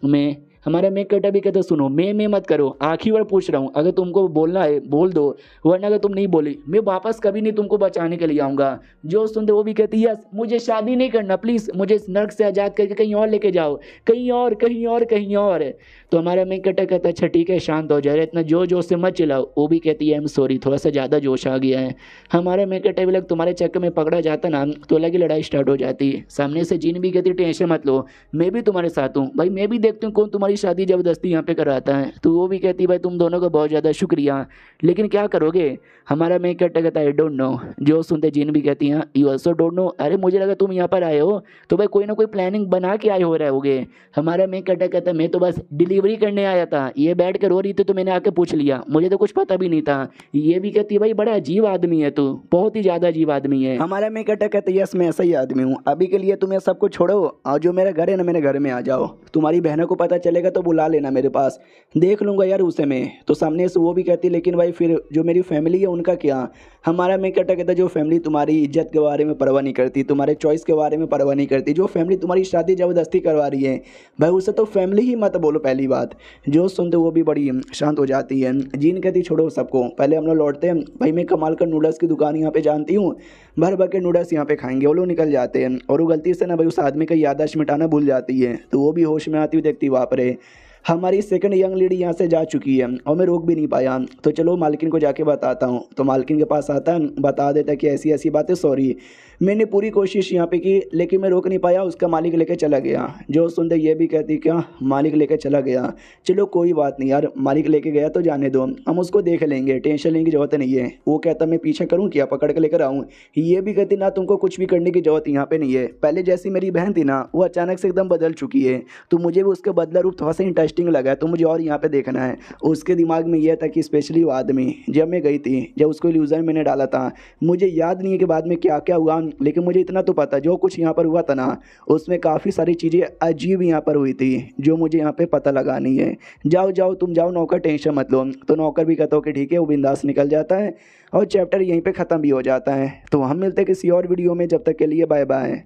मैं हमारा मेक कटा भी कहते सुनो मैं मत करो, आखिरी बार पूछ रहा हूँ, अगर तुमको बोलना है बोल दो, वरना अगर तुम नहीं बोली मैं वापस कभी नहीं तुमको बचाने के लिए आऊँगा। जो सुनते वो भी कहती है यस मुझे शादी नहीं करना, प्लीज़ मुझे इस नर्क से आज़ाद करके कहीं और लेके जाओ, कहीं और कहीं और कहीं और। तो हमारा मेक कटा कहता अच्छा ठीक है शांत हो जाए, इतना जोश से मत चिल्लाओ। वो भी कहती है आई एम सॉरी थोड़ा सा ज़्यादा जोश आ गया है। हमारा मेक कटा भी लग तुम्हारे चक्कर में पकड़ा जाता ना तो अलग ही लड़ाई स्टार्ट हो जाती है। सामने से जीन भी कहती टेंशन मत लो मैं भी तुम्हारे साथ हूँ, भाई मैं भी देखती हूँ कौन तुम्हारी शादी जबरदस्ती यहाँ पे कराता है। तो वो भी कहती भाई तुम दोनों का बहुत ज़्यादा शुक्रिया, लेकिन क्या करोगे। हमारा मेक कटा कहता है आई डोंट नो। जो सुनते जीन भी कहती हैं यू ऑल्सो डोंट नो। अरे मुझे लगा तुम यहाँ पर आए हो तो भाई कोई ना कोई प्लानिंग बना के आए हो रहे होगे। हमारा मेक कटा कहता है मैं तो बस डिलीवरी करने आया था, ये बैठ कर रो रही थी तो मैंने आके पूछ लिया, मुझे तो कुछ पता भी नहीं था। ये भी कहती है भाई बड़ा अजीब आदमी है तू, बहुत ही ज़्यादा अजीब आदमी है। हमारा मेक कटा कहता है यस मैं ऐसा ही आदमी हूँ, अभी के लिए तुम्हें सबको छोड़ो और जो मेरा घर है ना मेरे घर में आ जाओ, तुम्हारी बहनों को पता चलेगा तो बुला लेना मेरे पास, देख लूँगा यार उसे मैं। तो सामने से वो भी कहती लेकिन भाई फिर जो मेरी फैमिली है उनका क्या। हमारा मेन कैरेक्टर कहता है जो फैमिली तुम्हारी इज्जत के बारे में परवाह नहीं करती, तुम्हारे चॉइस के बारे में परवाह नहीं करती, जो फैमिली तुम्हारी शादी ज़बरदस्ती करवा रही है भाई उसे तो फैमिली ही मत बोलो पहली बात। जो सुनते वो भी बड़ी शांत हो जाती है। जीन कहती छोड़ो सबको, पहले हम लोग लौटते हैं भाई, मैं कमाल का नूडल्स की दुकान यहाँ पे जानती हूँ, भर भर के नूडल्स यहाँ पे खाएंगे। वो लोग निकल जाते हैं और वो गलती से ना भाई उस आदमी का याददाश्त मिटाना भूल जाती है, तो वो भी होश में आती हुई देखती वाप रे हमारी सेकंड यंग लेडी यहाँ से जा चुकी है और मैं रोक भी नहीं पाया, तो चलो मालकिन को जाके बताता हूँ। तो मालकिन के पास आता है, बता देता है कि ऐसी ऐसी बातें, सॉरी मैंने पूरी कोशिश यहाँ पे की लेकिन मैं रोक नहीं पाया, उसका मालिक लेके चला गया। जो सुनते ये भी कहती क्या मालिक लेके चला गया, चलो कोई बात नहीं यार, मालिक लेके गया तो जाने दो, हम उसको देख लेंगे, टेंशन लेने की जरूरत नहीं है। वो कहता मैं पीछे करूँ क्या, पकड़ के लेकर आऊँ। ये भी कहती ना तुमको कुछ भी करने की जरूरत यहाँ पे नहीं है, पहले जैसी मेरी बहन थी ना वो अचानक से एकदम बदल चुकी है, तो मुझे भी उसका बदला रूप थोड़ा सा इंटरेस्टिंग लगा है, तो मुझे और यहाँ पे देखना है। उसके दिमाग में यह था कि स्पेशली वो आदमी जब मैं गई थी, जब उसको इल्यूजन मैंने डाला था, मुझे याद नहीं है कि बाद में क्या क्या हुआ, लेकिन मुझे इतना तो पता जो कुछ यहाँ पर हुआ था ना उसमें काफ़ी सारी चीज़ें अजीब यहाँ पर हुई थी जो मुझे यहाँ पे पता लगानी है। जाओ जाओ तुम जाओ नौकर, टेंशन मत लो। तो नौकर भी कहता हो कि ठीक है, वो बिंदास निकल जाता है और चैप्टर यहीं पे ख़त्म भी हो जाता है। तो हम मिलते हैं किसी और वीडियो में, जब तक के लिए बाय बाय।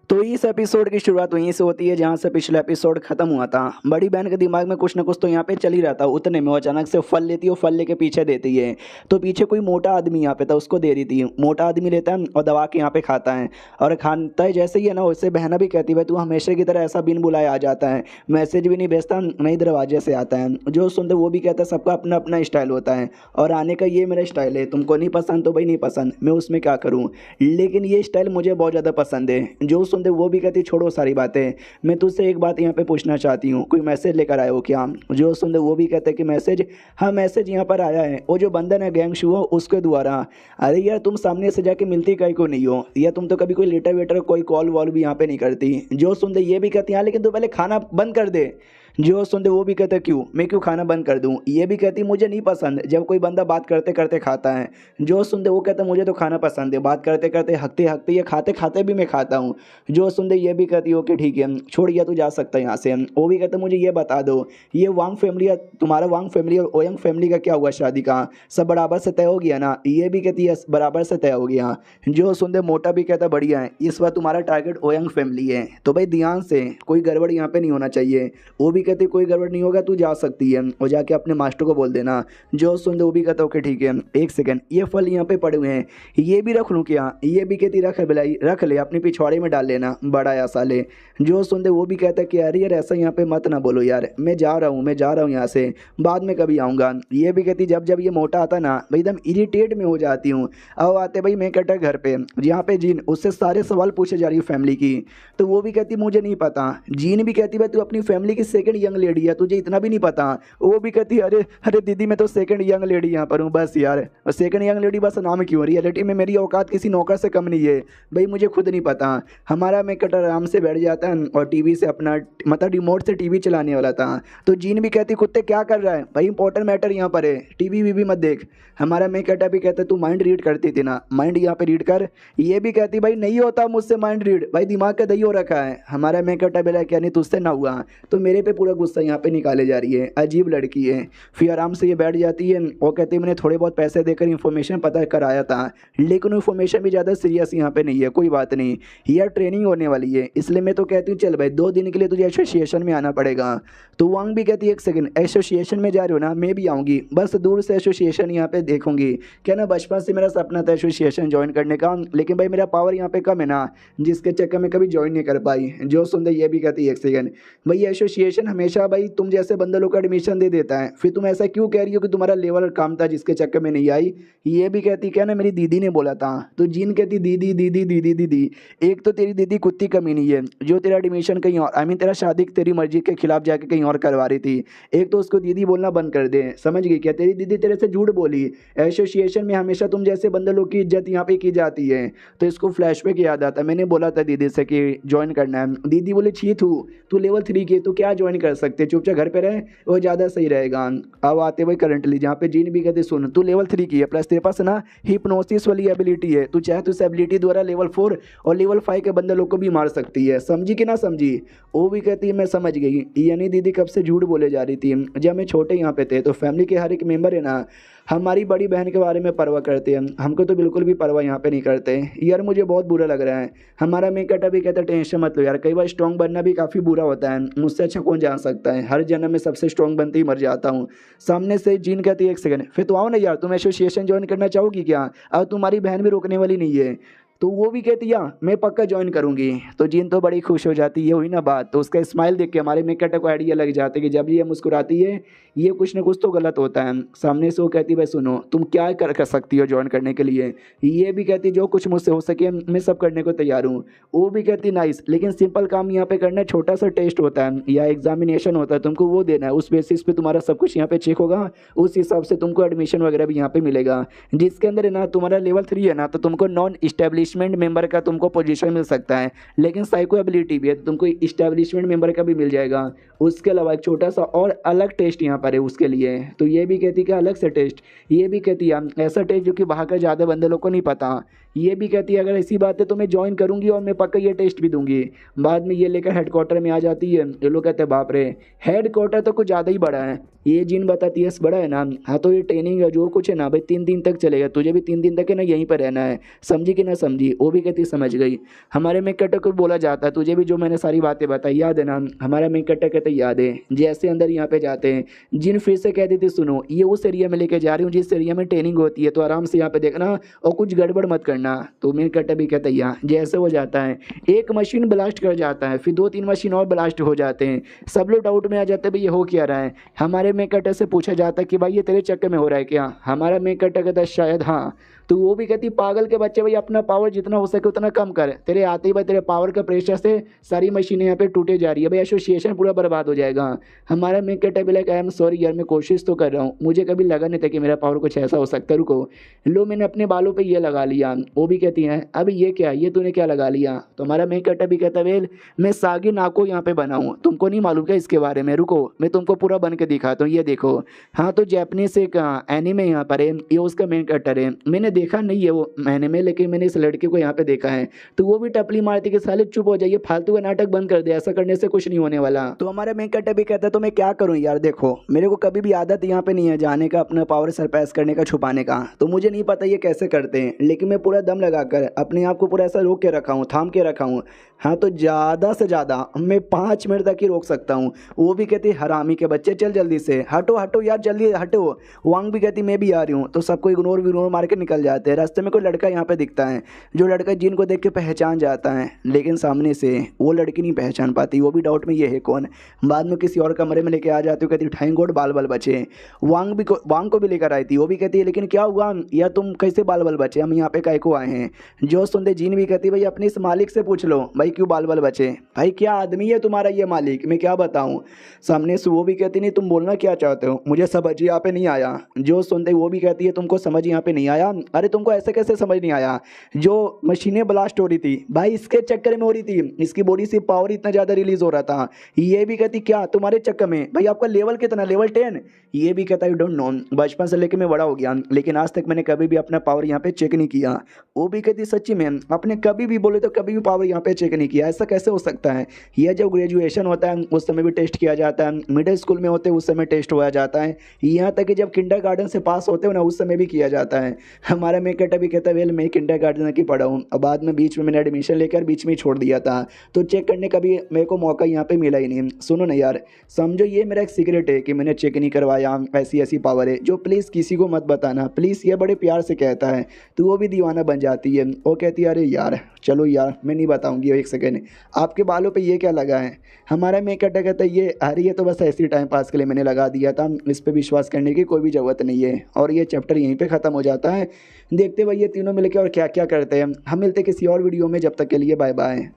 तो इस एपिसोड की शुरुआत वहीं से होती है जहाँ से पिछला एपिसोड खत्म हुआ था। बड़ी बहन के दिमाग में कुछ ना कुछ तो यहाँ पे चल ही रहा था, उतने में वो अचानक से फल लेती है और फल लेके पीछे देती है, तो पीछे कोई मोटा आदमी यहाँ पे था, उसको दे रही थी। मोटा आदमी लेता है और दबा के यहाँ पे खाता है, और खाता है जैसे ही है ना उससे बहना भी कहती है तू हमेशा की तरह ऐसा बिन बुलाए आ जाता है, मैसेज भी नहीं भेजता, नई दरवाजे से आता है। जो सुनते वो भी कहता है सबका अपना अपना स्टाइल होता है और आने का ये मेरा स्टाइल है, तुमको नहीं पसंद तो भाई नहीं पसंद, मैं उसमें क्या करूँ, लेकिन ये स्टाइल मुझे बहुत ज़्यादा पसंद है। जो सुनते वो भी कहती छोड़ो सारी बातें, मैं तुझसे एक बात यहाँ पे पूछना चाहती हूँ, कोई मैसेज लेकर आए हो क्या। जो सुनते वो भी कहते हैं कि मैसेज, हाँ मैसेज यहाँ पर आया है, वो जो बंधन है गैंग शू उसके द्वारा। अरे यार तुम सामने से जाके मिलती कहीं को नहीं हो, या तुम तो कभी कोई लेटर वेटर कोई कॉल वॉल भी यहाँ पे नहीं करती। जो सुनते ये भी कहती हैं लेकिन तू पहले खाना बंद कर दे। जो सुनते वो भी कहते क्यों, मैं क्यों खाना बंद कर दूं। ये भी कहती मुझे नहीं पसंद जब कोई बंदा बात करते करते खाता है। जो सुनते वो कहता मुझे तो खाना पसंद है, बात करते करते हकते हकते या खाते खाते भी मैं खाता हूँ। जो सुनते ये भी कहती हो कि ठीक है छोड़ गया तो जा सकता है यहाँ से। वो भी कहते मुझे ये बता दो ये वांग फैमिली, तुम्हारा वांग फैमिली और ओयंग फैमिली का क्या हुआ, शादी का सब बराबर से तय हो गया ना। ये भी कहती है बराबर से तय हो गया। जो सुनते मोटा भी कहता बढ़िया है, इस बार तुम्हारा टारगेट ओयंग फैमिली है, तो भाई ध्यान से कोई गड़बड़ यहाँ पे नहीं होना चाहिए। वो भी कहती कोई गड़बड़ नहीं होगा, तू जा सकती है और जाके अपने मास्टर को बोल देना। जो सुनते वो भी कहता ओके ठीक है। एक सेकंड, ये फल यहाँ पे पड़े हुए हैं, ये भी रख लूँ क्या। ये भी कहती रख बिलाई, रख ले अपने पिछवाड़े में डाल लेना, बड़ा या साले। जो सुनते वो भी कहता कि अरे यार ऐसा यहाँ पे मत ना बोलो यार, मैं जा रहा हूँ यहाँ से, बाद में कभी आऊँगा। ये भी कहती जब जब ये मोटा आता ना भाई एकदम इरिटेट में हो जाती हूँ। अब आते भाई मैं कहता घर पे यहाँ पे जीन, उससे सारे सवाल पूछे जा रही है फैमिली की, तो वो भी कहती मुझे नहीं पता। जीन भी कहती भाई तू अपनी फैमिली की सेकंड यंग लेडी है, तुझे इतना भी नहीं पता। वो भी कहती अरे अरे दीदी मैं तो सेकंड यंग लेडी यहाँ पर हूँ बस यार, और सेकंड यंग लेडी बस नाम क्यों, रियलिटी में मेरी औकात किसी नौकर से कम नहीं है भाई, मुझे खुद नहीं पता। हमारा मैं कटर आराम से बैठ जाता है और टीवी से अपना मतलब रिमोट से टीवी चलाने वाला था। तो जीन भी कहती कुत्ते क्या कर रहा है भाई, इंपॉर्टेंट मैटर यहाँ पर है, टीवी वीवी मत देख। हमारा मैं कटा भी कहता तू माइंड रीड करती थी ना, माइंड यहाँ पे रीड कर। ये भी कहती भाई नहीं होता मुझसे माइंड रीड, भाई दिमाग का दही हो रखा है। हमारा मैं कटा बेला क्या नहीं तुझसे ना हुआ, तो मेरे पे पूरा गुस्सा यहाँ पे निकाले जा रही है, अजीब लड़की है। फिर आराम से ये बैठ जाती है और कहती है मैंने थोड़े बहुत पैसे देकर इन्फॉर्मेशन पता कराया था, लेकिन इन्फॉर्मेशन भी ज़्यादा सीरियस यहाँ पे नहीं है, कोई बात नहीं, यार ट्रेनिंग होने वाली है, इसलिए मैं तो कहती हूँ चल भाई 2 दिन के लिए तुझे एसोसिएशन में आना पड़ेगा। तो वांग भी कहती है एक सेकंड, एसोसिएशन में जा रही हो ना, मैं भी आऊँगी, बस दूर से एसोसिएशन यहाँ पे देखूंगी। क्या ना बचपन से मेरा सपना था एसोसिएशन ज्वाइन करने का, लेकिन भाई मेरा पावर यहाँ पे कम है ना, जिसके चक्कर में कभी ज्वाइन नहीं कर पाई। जो सुनते ये भी कहती है एक सेकंड, भाई एसोसिएशन हमेशा भाई तुम जैसे बंदे लोग को एडमिशन दे देता है, फिर तुम ऐसा क्यों कह रही हो कि तुम्हारा लेवल कम था जिसके चक्कर में नहीं आई। ये भी कहती क्या ना मेरी दीदी ने बोला था। तो जीन कहती दीदी दीदी दीदी दीदी, एक तो तेरी दीदी कुत्ती कमी नहीं है जो तेरा एडमिशन कहीं और आई मीन तेरा शादी तेरी मर्जी के खिलाफ जाके कहीं और करवा रही थी। एक तो उसको दीदी बोलना बंद कर दे, समझ गई क्या, तेरी दीदी तेरे से झूठ बोली। एसोसिएशन में हमेशा तुम जैसे बंदे लोग की इज्जत यहाँ पे की जाती है। तो इसको फ्लैशबैक याद आता, मैंने बोला था दीदी से कि ज्वाइन करना है, दीदी बोले छी तू लेवल 3 की तो क्या ज्वाइन कर सकते, चुपचाप घर पे रहे वो ज़्यादा सही रहेगा। अब आते हुए करंटली जहाँ पे जीन भी कहते सुन तू लेवल 3 की है, प्लस तेरे पास ना हिप्नोसिस वाली एबिलिटी है, तू चाहे तो इस एबिलिटी द्वारा लेवल 4 और लेवल 5 के बंदे लोग को भी मार सकती है, समझी कि ना समझी। वो भी कहती है मैं समझ गई। यानी दीदी कब से झूठ बोले जा रही थी। जब हमें छोटे यहाँ पे थे तो फैमिली के हर एक मेंबर है ना हमारी बड़ी बहन के बारे में परवाह करते हैं, हमको तो बिल्कुल भी परवाह यहाँ पे नहीं करते यार। मुझे बहुत बुरा लग रहा है। हमारा मेकट अभी कहता है टेंशन मत लो यार, कई बार स्ट्रॉन्ग बनना भी काफ़ी बुरा होता है, मुझसे अच्छा कौन जान सकता है, हर जन्म में सबसे स्ट्रॉन्ग बनते ही मर जाता हूँ। सामने से जीन कहती है एक सेकंड, फिर तो आओ ना यार, तुम एसोसिएशन ज्वाइन करना चाहोगी क्या? अब तुम्हारी बहन भी रोकने वाली नहीं है। तो वो भी कहती है मैं पक्का ज्वाइन करूंगी। तो जीन तो बड़ी खुश हो जाती है, हुई ना बात। तो उसका स्माइल देख के हमारे मेकट को आइडिया लग जाता है कि जब ये मुस्कुराती है ये कुछ ना कुछ तो गलत होता है। सामने से वो कहती है भाई सुनो, तुम क्या कर सकती हो ज्वाइन करने के लिए? ये भी कहती जो कुछ मुझसे हो सके मैं सब करने को तैयार हूँ। वो भी कहती नाइस, लेकिन सिंपल काम यहाँ पे करना है, छोटा सा टेस्ट होता है या एग्जामिनेशन होता है, तुमको वो देना है, उस बेसिस पे तुम्हारा सब कुछ यहाँ पे चेक होगा, उस हिसाब से तुमको एडमिशन वगैरह भी यहाँ पे मिलेगा। जिसके अंदर है ना तुम्हारा लेवल 3 है ना, तो तुमको नॉन इस्टेब्लिशमेंट मेंबर का तुमको पोजीशन मिल सकता है, लेकिन साइको एबिलिटी भी है तो तुमको इस्टेब्लिशमेंट मेंबर का भी मिल जाएगा। उसके अलावा एक छोटा सा और अलग टेस्ट यहाँ पर है उसके लिए। तो ये भी कहती कि अलग से टेस्ट, ये भी कहती है ऐसा टेस्ट जो कि वहाँ का ज़्यादा बंदे लोग को नहीं पता। ये भी कहती है अगर ऐसी बात है तो मैं ज्वाइन करूंगी और मैं पक्का ये टेस्ट भी दूंगी। बाद में ये लेकर हेडक्वार्टर में आ जाती है। ये लोग कहते हैं बाप रे, हेडक्वार्टर तो कुछ ज़्यादा ही बड़ा है। ये जिन बताती है बड़ा है ना, हाँ तो ये ट्रेनिंग है जो कुछ है ना भाई 3 दिन तक चलेगा, तुझे भी 3 दिन तक है ना यहीं पर रहना है, समझी कि ना समझी? वो भी कहती समझ गई। हमारे मेकट को बोला जाता है तुझे भी जो मैंने सारी बातें बताई याद है ना? हमारा मेकट कहते याद है। जैसे अंदर यहाँ पे जाते हैं जिन फिर से कह देती सुनो ये उस एरिया में लेके जा रही हूँ जिस एरिया में ट्रेनिंग होती है, तो आराम से यहाँ पे देखना और कुछ गड़बड़ मत करना। तो मेकट भी कहता है यहाँ जैसे हो जाता है, एक मशीन ब्लास्ट कर जाता है, फिर 2-3 मशीन और ब्लास्ट हो जाते हैं। सब लोग डाउट में आ जाते हैं भाई ये हो क्या रहा है। हमारे मेकट से पूछा जाता है कि भाई ये तेरे चक्कर में हो रहा है क्या? हमारा मेकट कहता है शायद हाँ। तो वो भी कहती पागल के बच्चे भाई अपना पावर जितना हो सके उतना कम कर, तेरे आते ही भाई तेरे पावर का प्रेशर से सारी मशीनें यहाँ पे टूटे जा रही है भाई, एसोसिएशन पूरा बर्बाद हो जाएगा। हमारा मेकट भी लाइक आई एम सॉरी यार, मैं कोशिश तो कर रहा हूँ, मुझे कभी लगा नहीं था कि मेरा पावर कुछ ऐसा हो सकता है। रुको लो मैंने अपने बालों पर ये लगा लिया। वो भी कहती है अभी ये क्या, ये तूने क्या लगा लिया? तो हमारा मेकट भी कहता वेल मैं सागी नाको यहाँ पे बनाऊँ, तुमको नहीं मालूम क्या इसके बारे में? रुको मैं तुमको पूरा बन के दिखाता हूँ, ये देखो। हाँ तो जैपनीज एक एनीमे यहाँ पर है, ये उसका मेन कैरेक्टर है। मैंने देखा नहीं है वो एनीमे, लेकिन मैंने इस लड़के को यहाँ पे देखा है। तो वो भी टपली मारती कि साले चुप हो जाइए, फालतू का नाटक बंद कर दे, ऐसा करने से कुछ नहीं होने वाला। तो हमारे मेन कैरेक्टर भी कहता है तो मैं क्या करूँ यार, देखो मेरे को कभी भी आदत यहाँ पे नहीं है जाने का, अपना पावर सरपास करने का, छुपाने का। तो मुझे नहीं पता ये कैसे करते हैं, लेकिन मैं पूरा दम लगाकर अपने आप को पूरा ऐसा रोक के रखा हूँ, थाम के रखा हूँ। हाँ तो ज़्यादा से ज़्यादा मैं 5 मिनट तक ही रोक सकता हूँ। वो भी कहती हरामी के बच्चे चल जल्दी से हटो हटो यार जल्दी हटो। वांग भी कहती मैं भी आ रही हूँ। तो सबको इग्नोर मार के निकल जाते हैं। रास्ते में कोई लड़का यहाँ पे दिखता है, जो लड़का जिनको देख के पहचान जाता है, लेकिन सामने से वो लड़की नहीं पहचान पाती। वो भी डाउट में ये है कौन। बाद में किसी और कमरे में लेके आ जाती है, कहती थैंक गॉड बाल बाल बचे। वांग को भी लेकर आई थी। वो भी कहती है लेकिन क्या हुआ या तुम कैसे बाल बाल बचे, हम यहाँ पे काय को आए हैं। जो सुनते जीन भी कहती भाई अपने इस मालिक से पूछ लो भाई क्यों बाल बाल बचे, भाई क्या आदमी है तुम्हारा ये मालिक, मैं क्या बताऊं। सामने से वो भी कहती नहीं तुम बोलना क्या चाहते हो, मुझे समझ यहाँ पे नहीं आया। जो सुनते वो भी कहती है तुमको समझ यहाँ पे नहीं आया, अरे तुमको ऐसे कैसे समझ नहीं आया, जो मशीनें ब्लास्ट हो रही थी भाई इसके चक्कर में हो रही थी, इसकी बॉडी से पावर इतना ज़्यादा रिलीज हो रहा था। ये भी कहती क्या तुम्हारे चक्कर में, भाई आपका लेवल कितना, लेवल 10। ये भी कहता है डोंट नो, बचपन से लेकर मैं बड़ा हो गया लेकिन आज तक मैंने कभी भी अपना पावर यहाँ पे चेक नहीं किया। वो भी कहती सच्ची में आपने कभी भी बोले तो कभी भी पावर यहाँ पे चेक नहीं किया, ऐसा कैसे हो सकता है। यह जब ग्रेजुएशन होता है उस समय भी टेस्ट किया जाता है, मिडिल स्कूल में होते हैं उस समय टेस्ट हुआ जाता है, यहाँ तक कि जब किंडरगार्टन से पास होते हो ना उस समय भी किया जाता है। हमारा मेकट भी कहता है वेल मैं किंडरगार्टन की पढ़ा हूँ, और बाद में बीच में मैंने एडमिशन लेकर बीच में ही छोड़ दिया था, तो चेक करने का भी मेरे को मौका यहाँ पे मिला ही नहीं। सुनो ना यार, समझो ये मेरा एक सीक्रेट है कि मैंने चेक नहीं करवाया, ऐसी ऐसी पावर है जो प्लीज़ किसी को मत बताना प्लीज़, ये बड़े प्यार से कहता है। तो वो भी दीवाना बन जाती है। वो कहती है अरे यार चलो यार मैं नहीं बताऊंगी, एक सेकेंड आपके बालों पे ये क्या लगा है। हमारा मेकअप कहता है ये अरे ये तो बस ऐसी टाइम पास के लिए मैंने लगा दिया था, इस पर विश्वास करने की कोई भी ज़रूरत नहीं है। और ये चैप्टर यहीं पे ख़त्म हो जाता है। देखते भाई ये तीनों मिलकर और क्या क्या करते हैं। हम मिलते किसी और वीडियो में, जब तक के लिए बाय बाय।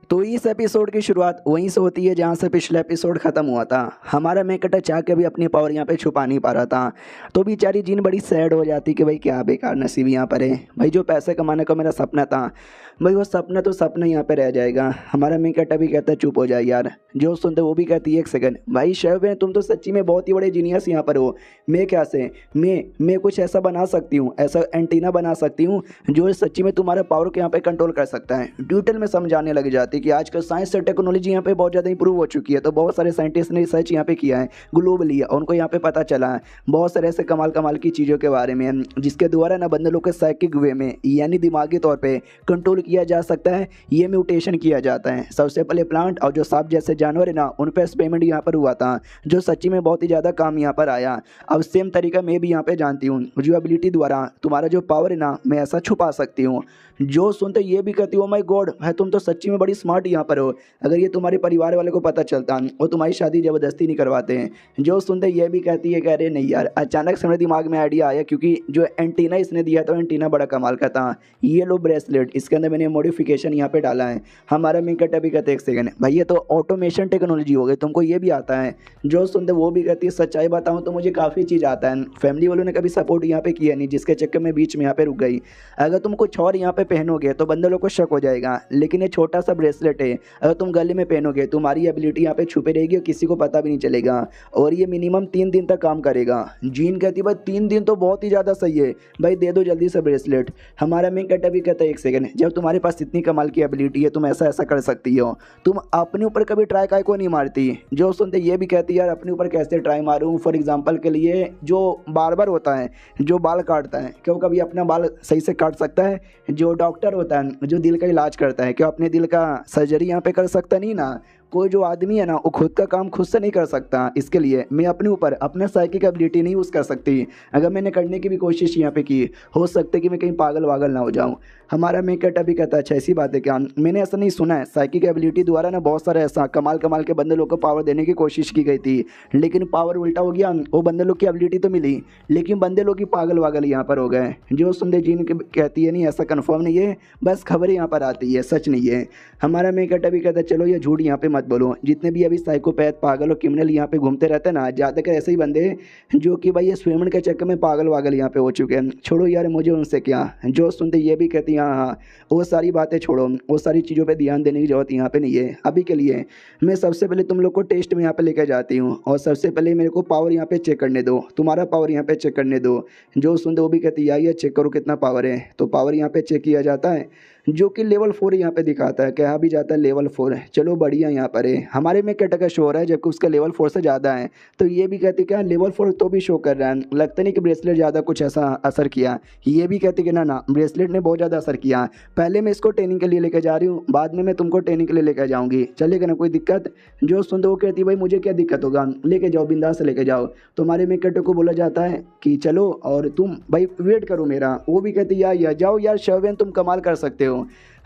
तो इस एपिसोड की शुरुआत वहीं से होती है जहाँ से पिछला एपिसोड ख़त्म हुआ था। हमारा मेकट चाह के भी अपनी पावर यहाँ पे छुपा नहीं पा रहा था। तो बेचारी जीन बड़ी सैड हो जाती कि भाई क्या बेकार नसीब यहाँ पर है, भाई जो पैसे कमाने का मेरा सपना था भाई वो सपना तो सपना यहाँ पे रह जाएगा। हमारा मेकट अभी कहता है चुप हो जाए यार। जो सुनते वो भी कहती है एक सेकंड भाई शैव तुम तो सच्ची में बहुत ही बड़े जीनियस यहाँ पर हो। मैं क्या से मैं कुछ ऐसा बना सकती हूँ, ऐसा एंटीना बना सकती हूँ जो सच्ची में तुम्हारे पावर को यहाँ पे कंट्रोल कर सकता है। डिटेल में समझाने लग जाती बताती कि आजकल साइंस और टेक्नोलॉजी यहाँ पे बहुत ज़्यादा इंप्रूव हो चुकी है। तो बहुत सारे साइंटिस्ट ने रिसर्च यहाँ पे किया है ग्लोबली, और उनको यहाँ पे पता चला है बहुत सारे ऐसे कमाल कमाल की चीज़ों के बारे में जिसके द्वारा ना बंदे लोग के साइकिक वे में यानी दिमागी तौर पे कंट्रोल किया जा सकता है, ये म्यूटेशन किया जाता है। सबसे पहले प्लांट और जो सांप जैसे जानवर है ना, उन पर एक्सपेरिमेंट यहाँ पर हुआ था, जो सच्ची में बहुत ही ज़्यादा काम यहाँ पर आया। अब सेम तरीका मैं भी यहाँ पे जानती हूँ, जो एबिलिटी द्वारा तुम्हारा जो पावर है ना, मैं ऐसा छुपा सकती हूँ। जो सुनते ये भी कहती हो माय गॉड है, तुम तो सच्ची में बड़ी स्मार्ट यहाँ पर हो। अगर ये तुम्हारे परिवार वाले को पता चलता और तुम्हारी शादी ज़बरदस्ती नहीं करवाते हैं। जो सुनते ये भी कहती है, कह रहे नहीं यार, अचानक से मेरे दिमाग में आइडिया आया, क्योंकि जो एंटीना इसने दिया था एंटीना बड़ा कमाल का था। ये लो ब्रेसलेट, इसके अंदर मैंने मॉडिफिकेशन यहाँ पे डाला है। हमारा मेन कट अभी कहते एक सेकंड भाई, ये तो ऑटोमेशन टेक्नोलॉजी हो गई, तुमको ये भी आता है। जो सुनते वो भी कहती है सच्चाई बताऊँ तो मुझे काफ़ी चीज़ आता है। फैमिली वालों ने कभी सपोर्ट यहाँ पे किया नहीं, जिसके चक्कर में बीच में यहाँ पे रुक गई। अगर तुम कुछ और यहाँ पे पहनोगे तो बंदे लोग को शक हो जाएगा, लेकिन ये छोटा सा ब्रेसलेट है, अगर तुम गले में पहनोगे तुम्हारी एबिलिटी यहाँ पे छुपे रहेगी और किसी को पता भी नहीं चलेगा। और ये मिनिमम 3 दिन तक काम करेगा। जीन कहती है भाई 3 दिन तो बहुत ही ज़्यादा सही है भाई, दे दो जल्दी से ब्रेसलेट। हमारा मेन कट अभी कहता है एक सेकंड, जब तुम्हारे पास इतनी कमाल की एबिलिटी है, तुम ऐसा ऐसा कर सकती हो, तुम अपने ऊपर कभी ट्राई काय को नहीं मारती। जो सुनते ये भी कहती है यार अपने ऊपर कैसे ट्राई मारूं। फॉर एग्जांपल के लिए जो बार्बर होता है, जो बाल काटता है, क्यों कभी अपना बाल सही से काट सकता है? जो डॉक्टर होता है, जो दिल का इलाज करता है, क्या अपने दिल का सर्जरी यहाँ पे कर सकता? नहीं ना। कोई जो आदमी है ना, वो खुद का काम खुद से नहीं कर सकता। इसके लिए मैं अपने ऊपर अपने साइकिक एबिलिटी नहीं यूज़ कर सकती। अगर मैंने करने की भी कोशिश यहाँ पे की, हो सकता है कि मैं कहीं पागल वागल ना हो जाऊँ। हमारा मेकट अभी कहता है अच्छा ऐसी बात है क्या? मैंने ऐसा नहीं सुना है, साइकिक एबिलिटी द्वारा ना बहुत सारे ऐसा कमाल कमाल के बंदे लोग को पावर देने की कोशिश की गई थी, लेकिन पावर उल्टा हो गया। वो बंदे लोग की एबिलिटी तो मिली, लेकिन बंदे लोग की पागल वागल यहाँ पर हो गए। जो सुंदर जी कहती है नहीं, ऐसा कन्फर्म नहीं है, बस खबरें यहाँ पर आती है, सच नहीं है। हमारा मेकट अभी कहता है चलो ये झूठ यहाँ पे मत बोलो। जितने भी अभी साइकोपैथ पागल और क्रिमिनल यहाँ पे घूमते रहते हैं ना, ज़्यादातर ऐसे ही बंदे जो कि भाई ये स्विमिंग के चक्कर में पागल वागल यहाँ पे हो चुके हैं। छोड़ो यार, मुझे उनसे क्या। जो सुनते ये भी कहती हैं हाँ, वो सारी बातें छोड़ो, वो सारी चीज़ों पे ध्यान देने की जरूरत यहाँ पे नहीं है अभी के लिए। मैं सबसे पहले तुम लोग को टेस्ट में यहाँ पे लेकर जाती हूँ, और सबसे पहले मेरे को पावर यहाँ पे चेक करने दो, तुम्हारा पावर यहाँ पे चेक करने दो। जो सुनते वो भी कहती है यार चेक करो कितना पावर है। तो पावर यहाँ पे चेक किया जाता है, जो कि लेवल 4 यहाँ पे दिखाता है, कहा भी जाता है लेवल 4 है। चलो बढ़िया यहाँ पर है। हमारे में क्या टका शो हो रहा है, जबकि उसका लेवल 4 से ज़्यादा है। तो ये भी कहते क्या लेवल 4 तो भी शो कर रहा है, लगता नहीं कि ब्रेसलेट ज़्यादा कुछ ऐसा असर किया। ये भी कहते कि ना ब्रेसलेट ने बहुत ज़्यादा असर किया। पहले मैं इसको ट्रेनिंग के लिए लेकर जा रही हूँ, बाद में मैं तुमको ट्रेनिंग के लिए लेकर जाऊँगी, चलेगा ना कोई दिक्कत? जो सुन दो वो कहती भाई मुझे क्या दिक्कत होगा, लेके जाओ बिंदास से लेके जाओ। तुम्हारे मेकट को बोला जाता है कि चलो और तुम भाई वेट करो मेरा। वो भी कहती यार जाओ यार शर्वेन, तुम कमाल कर सकते हो।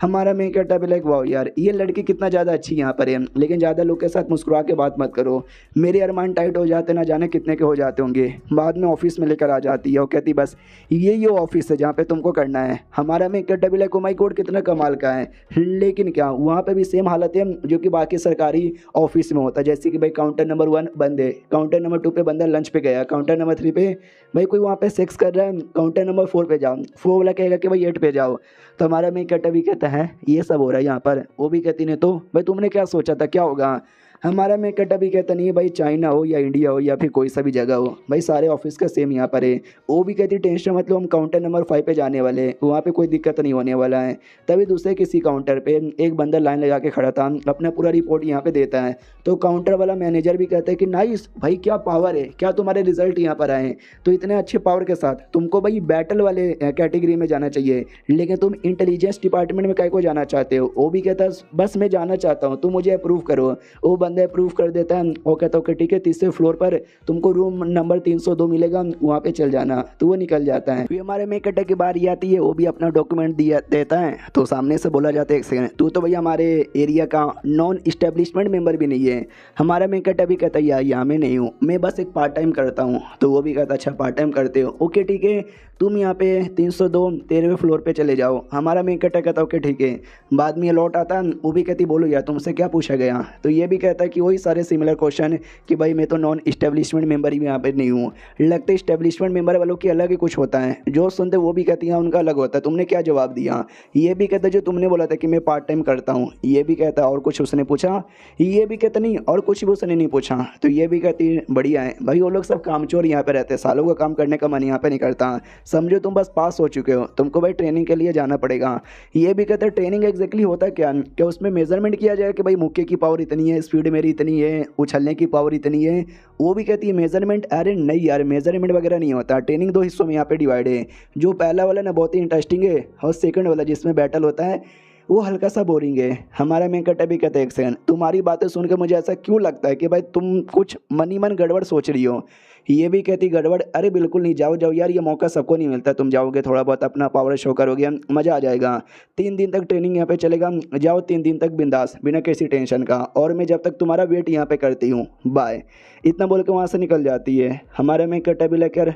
हमारा मैं कहता है लाइक वाओ यार ये लड़की कितना ज़्यादा अच्छी यहाँ पर है, लेकिन ज़्यादा लोग के साथ मुस्कुरा के बात मत करो। मेरे अरमान टाइट हो जाते, ना जाने कितने के हो जाते होंगे। बाद में ऑफिस में लेकर आ जाती है और कहती बस ये ऑफिस है जहाँ पे तुमको करना है। हमारा मैं कहता भी लाइक ओ माय गॉड कितना कमाल का है, लेकिन क्या वहाँ पर भी सेम हालत है जो कि बाकी सरकारी ऑफिस में होता है। जैसे कि भाई काउंटर नंबर 1 बंद है, काउंटर नंबर 2 पे बंदा लंच पे गया, काउंटर नंबर 3 पे भाई कोई वहाँ पे सेक्स कर रहा है, काउंटर नंबर 4 पे जाओ, 4 वाला कहेगा कि भाई 8 पे जाओ। तो हमारा मैं कहता भी कहता है ये सब हो रहा है यहाँ पर। वो भी कहती नहीं तो भाई तुमने क्या सोचा था, क्या होगा? हमारा मैं कटा भी कहता नहीं है भाई चाइना हो या इंडिया हो या फिर कोई सा भी जगह हो, भाई सारे ऑफिस का सेम यहाँ पर है। वो भी कहती टेंशन मतलब हम काउंटर नंबर 5 पे जाने वाले, वहाँ पे कोई दिक्कत नहीं होने वाला है। तभी दूसरे किसी काउंटर पे एक बंदा लाइन लगा के खड़ा था, अपना पूरा रिपोर्ट यहाँ पे देता है। तो काउंटर वाला मैनेजर भी कहता है कि नाइस भाई क्या पावर है, क्या तुम्हारे रिजल्ट यहाँ पर आए। तो इतने अच्छे पावर के साथ तुमको भाई बैटल वाले कैटेगरी में जाना चाहिए, लेकिन तुम इंटेलिजेंस डिपार्टमेंट में काय को जाना चाहते हो। वो भी कहता है बस मैं जाना चाहता हूँ, तुम मुझे अप्रूव करो। वो बंदा अप्रूव कर देता है। वो कहता है ठीक है, तीसरे फ्लोर पर तुमको रूम नंबर 302 मिलेगा, वहाँ पे चल जाना। तो वो निकल जाता है। फिर हमारे में कटे की बारी आती है, वो भी अपना डॉक्यूमेंट देता है। तो सामने से बोला जाता है एक सेकंड तू तो भैया हमारे एरिया का नॉन इस्टेब्लिशमेंट मेंबर भी नहीं है। हमारा में कटा भी कहता है यार यहाँ में नहीं हूँ, मैं बस एक पार्ट टाइम करता हूँ। तो वो भी कहता अच्छा पार्ट टाइम करते हो, ओके ठीक है, तुम यहाँ पे 302 13वें फ्लोर पे चले जाओ। हमारा मैं कटा कहता ओके ठीक है। बाद में लौट आता है, वो भी कहती बोलो यार तुमसे क्या पूछा गया। तो ये भी कहता कहता है कि वही सारे सिमिलर क्वेश्चन कि भाई मैं तो नॉन इस्टेब्लिशमेंट मेंबर ही यहाँ पे नहीं हूँ। लगता है इस्टेब्लिशमेंट मेंबर वालों की अलग ही कुछ होता है, जो सुनते वो भी कहती हैं उनका अलग होता है। तुमने क्या जवाब दिया? ये भी कहता है जो तुमने बोला था कि मैं पार्ट टाइम करता हूँ, ये भी कहता और कुछ उसने पूछा, ये भी कहता नहीं और कुछ भी उसने नहीं पूछा। तो ये भी कहती बढ़िया है भाई, वो लोग सब कामचोर यहाँ पे रहते हैं, सालों का काम करने का मन यहाँ पे नहीं करता। समझो तुम बस पास हो चुके हो, तुमको भाई ट्रेनिंग के लिए जाना पड़ेगा। ये भी कहते हैं ट्रेनिंग एग्जैक्टली होता क्या कि उसमें मेजरमेंट किया जाए कि भाई मुक्के की पावर इतनी है, स्पीड मेरी इतनी है, उछलने की पावर इतनी है। वो भी कहती है मेजरमेंट, अरे नहीं यार मेजरमेंट वगैरह नहीं होता। ट्रेनिंग दो हिस्सों में यहाँ पे डिवाइड है। जो पहला वाला ना बहुत ही इंटरेस्टिंग है, और सेकंड वाला जिसमें बैटल होता है वो हल्का सा बोरिंग है। हमारा मेन कट्टा भी कहते हैं एक सेकंड, तुम्हारी बातें सुन के मुझे ऐसा क्यों लगता है कि भाई तुम कुछ मन ही मन गड़बड़ सोच रही हो। ये भी कहती गड़बड़, अरे बिल्कुल नहीं, जाओ जाओ यार, ये मौका सबको नहीं मिलता। तुम जाओगे थोड़ा बहुत अपना पावर शो करोगे, मज़ा आ जाएगा। 3 दिन तक ट्रेनिंग यहाँ पे चलेगा, जाओ 3 दिन तक बिंदास बिना किसी टेंशन का, और मैं जब तक तुम्हारा वेट यहाँ पे करती हूँ, बाय। इतना बोल के वहाँ से निकल जाती है। हमारा मेन कट्टा भी लेकर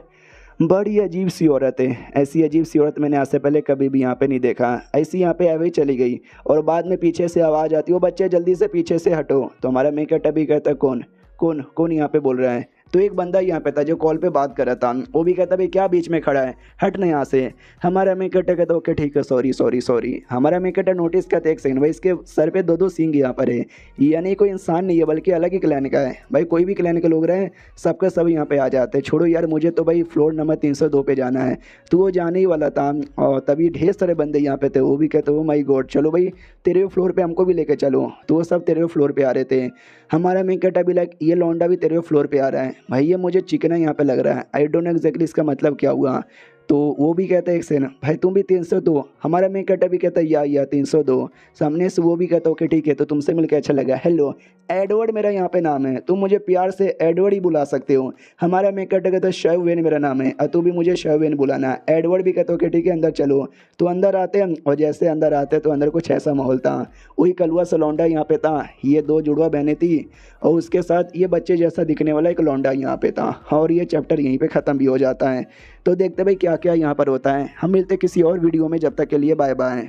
बड़ी अजीब सी औरत है, ऐसी अजीब सी औरत मैंने आज से पहले कभी भी यहाँ पे नहीं देखा। ऐसी यहाँ पे ऐवे ही चली गई, और बाद में पीछे से आवाज़ आती है, वो बच्चे जल्दी से पीछे से हटो। तो हमारा मेकअप भी कहता है कौन कौन कौन यहाँ पे बोल रहा है? तो एक बंदा यहाँ पे था जो कॉल पे बात कर रहा था, वो भी कहता भाई क्या बीच में खड़ा है, हट ना यहाँ से। हमारा मेकअप कहता ओके ठीक है, सॉरी सॉरी सॉरी। हमारा मेकअप नोटिस करते एक सेकंड, भाई इसके सर पे 2-2 सींग यहाँ पर है, यानी कोई इंसान नहीं है बल्कि अलग ही क्लैन का है। भाई कोई भी क्लैन के लोग रहे सबका सब यहाँ पे आ जाते हैं। छोड़ो यार, मुझे तो भाई फ्लोर नंबर 302 पे जाना है। तो वो जाने ही वाला था, और तभी ढेर सारे बंदे यहाँ पे थे। वो भी कहते ओ माई गॉड, चलो भाई तेरे फ्लोर पे हमको भी लेके चलो। तो वो सब तेरे फ्लोर पे आ रहे थे। हमारा मेकअप अभी लाइक ये लौंडा भी तेरे फ्लोर पे आ रहा है। भाई ये मुझे चिकना यहाँ पे लग रहा है, आई डोंट नो एग्जैक्टली इसका मतलब क्या हुआ। तो वो भी कहता है एक सेकंड, भाई तुम भी 302। हमारा मेकअप भी कहता है या 302। सामने से वो भी कहता है ओके ठीक है, तो तुमसे मिलकर अच्छा लगा, हेलो एडवर्ड मेरा यहाँ पे नाम है, तुम मुझे प्यार से एडवर्ड ही बुला सकते हो। हमारा मेकअप कहता है शैवेन मेरा नाम है, और तू भी मुझे शैवेन बुलाना। एडवर्ड भी कहता है ओके ठीक है, अंदर चलो। तो अंदर आते हैं, और जैसे अंदर आते तो अंदर कुछ ऐसा माहौल था। वही कलुआ सा लौंडा यहाँ पे था, ये 2 जुड़वा बहनें थी, और उसके साथ ये बच्चे जैसा दिखने वाला एक लौंडा यहाँ पे था। और ये चैप्टर यहीं पे ख़त्म भी हो जाता है। तो देखते भाई क्या क्या यहाँ पर होता है। हम मिलते किसी और वीडियो में, जब तक के लिए बाय बाय।